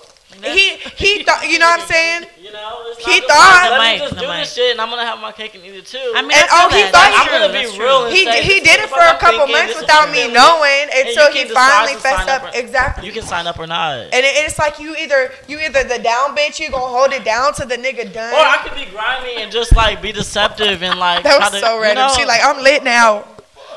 He thought, you know what I'm saying? You know, it's He not thought- just, let me The just mic, do the this shit and I'm gonna have my cake and eat it too. I mean, And, I feel he that. thought That's he- true. I'm gonna be That's real true. and He say, he this did is it what for a I'm couple thinking, months this is without what me I'm feeling. knowing And until you he can decide finally to fessed sign up up. or- Exactly. You can sign up or not. And it's like you either the down bitch, you gonna hold it down to the nigga done. Or I could be grimy and just like be deceptive and like That try was to, so random. You know, She like, I'm lit now.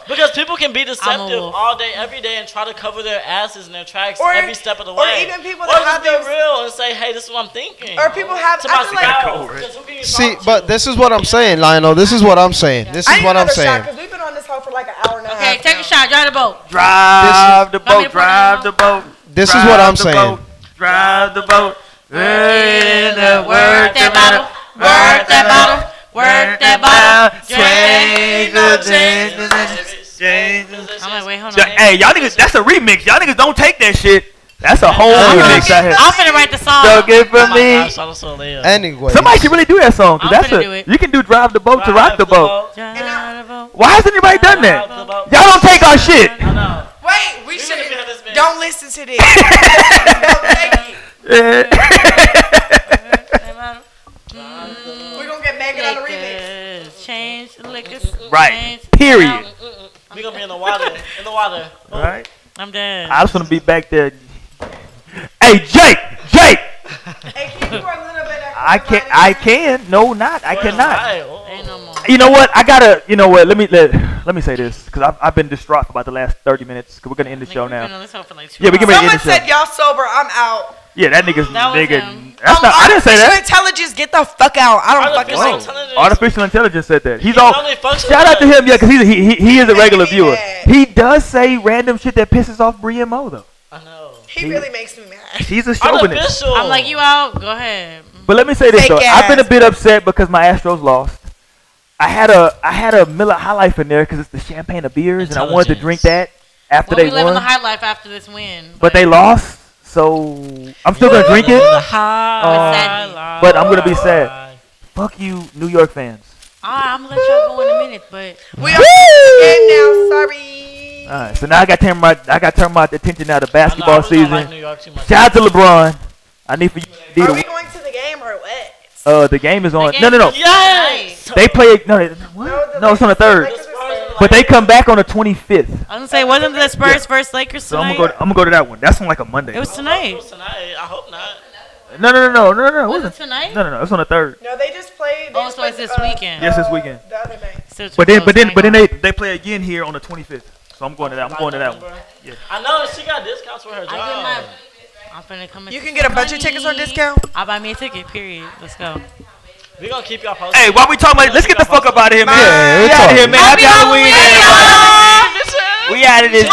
because people can be deceptive wolf. all day, every day, and try to cover their asses and their tracks Or- every step of the or way. even people or that just have be those- real and say, "Hey, this is what I'm thinking." Or people have. to my I feel like spouse, because who can you See, talk but to? this is what I'm saying, Lionel. This is what I'm saying. This I is need what I'm another shot saying. because we've been on this hoe for like an hour and a half. Okay, take a now. shot. Drive the boat. Drive the Want me to boat, pour it drive in the boat. This is drive what I'm the saying. boat, Drive the boat. Work that bottle. Work that bottle. Work that bottle. Change the change. I'm like, wait, hold on. Hey, y'all niggas, that's a remix. Y'all niggas don't take that shit. That's a whole I'm remix out here. I'm finna write the song. Don't get Oh from my me. gosh, shout out to Leah. Anyway, Somebody should really do that song. 'Cause I'm that's finna do it. You can do drive the boat to rock the boat. Drive the boat. Why hasn't anybody done that? Drive the boat. Y'all don't take our shit. I know. Wait, we We should. need to have this bitch. Don't listen to this. Don't take it. We're gonna get Megan on the remix. Liquors, change the liquors. Right. change- Period. We gonna be in the water. In the water. All right. I'm dead. I just want to be back there. Hey, Jake. Hey, can you pour a little bit of I can. No, not. I cannot. Right. Oh. Ain't no more. You know what? I gotta. You know what? Let me say this because I've been distraught for about the last 30 minutes. Cause we're gonna end the show We've been now. on this hoe for like 2 Yeah, we can hours. make- Someone end the show. said y'all sober. I'm out. Yeah, that nigga's That was nigga. him. That's not. I didn't say Artificial that. intelligence, get the fuck out. I don't fucking Artificial know. intelligence. Artificial intelligence said that. He's He all. only fucks with Shout out to us. him, yeah, because he is a regular making me viewer. mad. He does say random shit that pisses off Brie and Mo though. I know. He really makes me mad. He's a chauvinist. Artificial. I'm like, you out? Go ahead. But let me say this Fake though, I've been a ass. bit upset because my Astros lost. I had a Miller High Life in there because it's the champagne of beers, and I wanted to drink that after Well, they we living won. the high life after this win. But they lost, so I'm still gonna drink it. The high sadly. life. But I'm gonna be sad. Fuck you, New York fans. I'm gonna let y'all go in a minute, but We are in now. Sorry. All right, so now I got to turn my attention now to I know, basketball I really don't season. like New York too much. Shout out to LeBron. I need for you to Are do we going to the game or what? the game is on. The No. game- Yes. They play what? No, it's on the third. Lakers are But they come back on the 25th. I was gonna say, wasn't the Spurs versus Lakers So tonight? I'm gonna go to that one. That's on like a Monday. It was tonight. Tonight. I hope not. No. It Was it wasn't. tonight? No. It's on the third. No, they just played. Oh, so it's this weekend. Yes, this weekend. The other night. Still too But then close, they play again here on the 25th. So I'm going to that. I'm going to that one. Yeah. I know she got discounts for her job. I get my. I'm finna come. You into can get a some bunch of tickets on money. discount. I'll buy me a ticket. Period. Let's go. We gonna keep y'all posted. Hey, while we talking about it, let's get the fuck up out of here, man. Yeah, We we're out of here, talking. man. Happy Halloween, everybody. We out of this.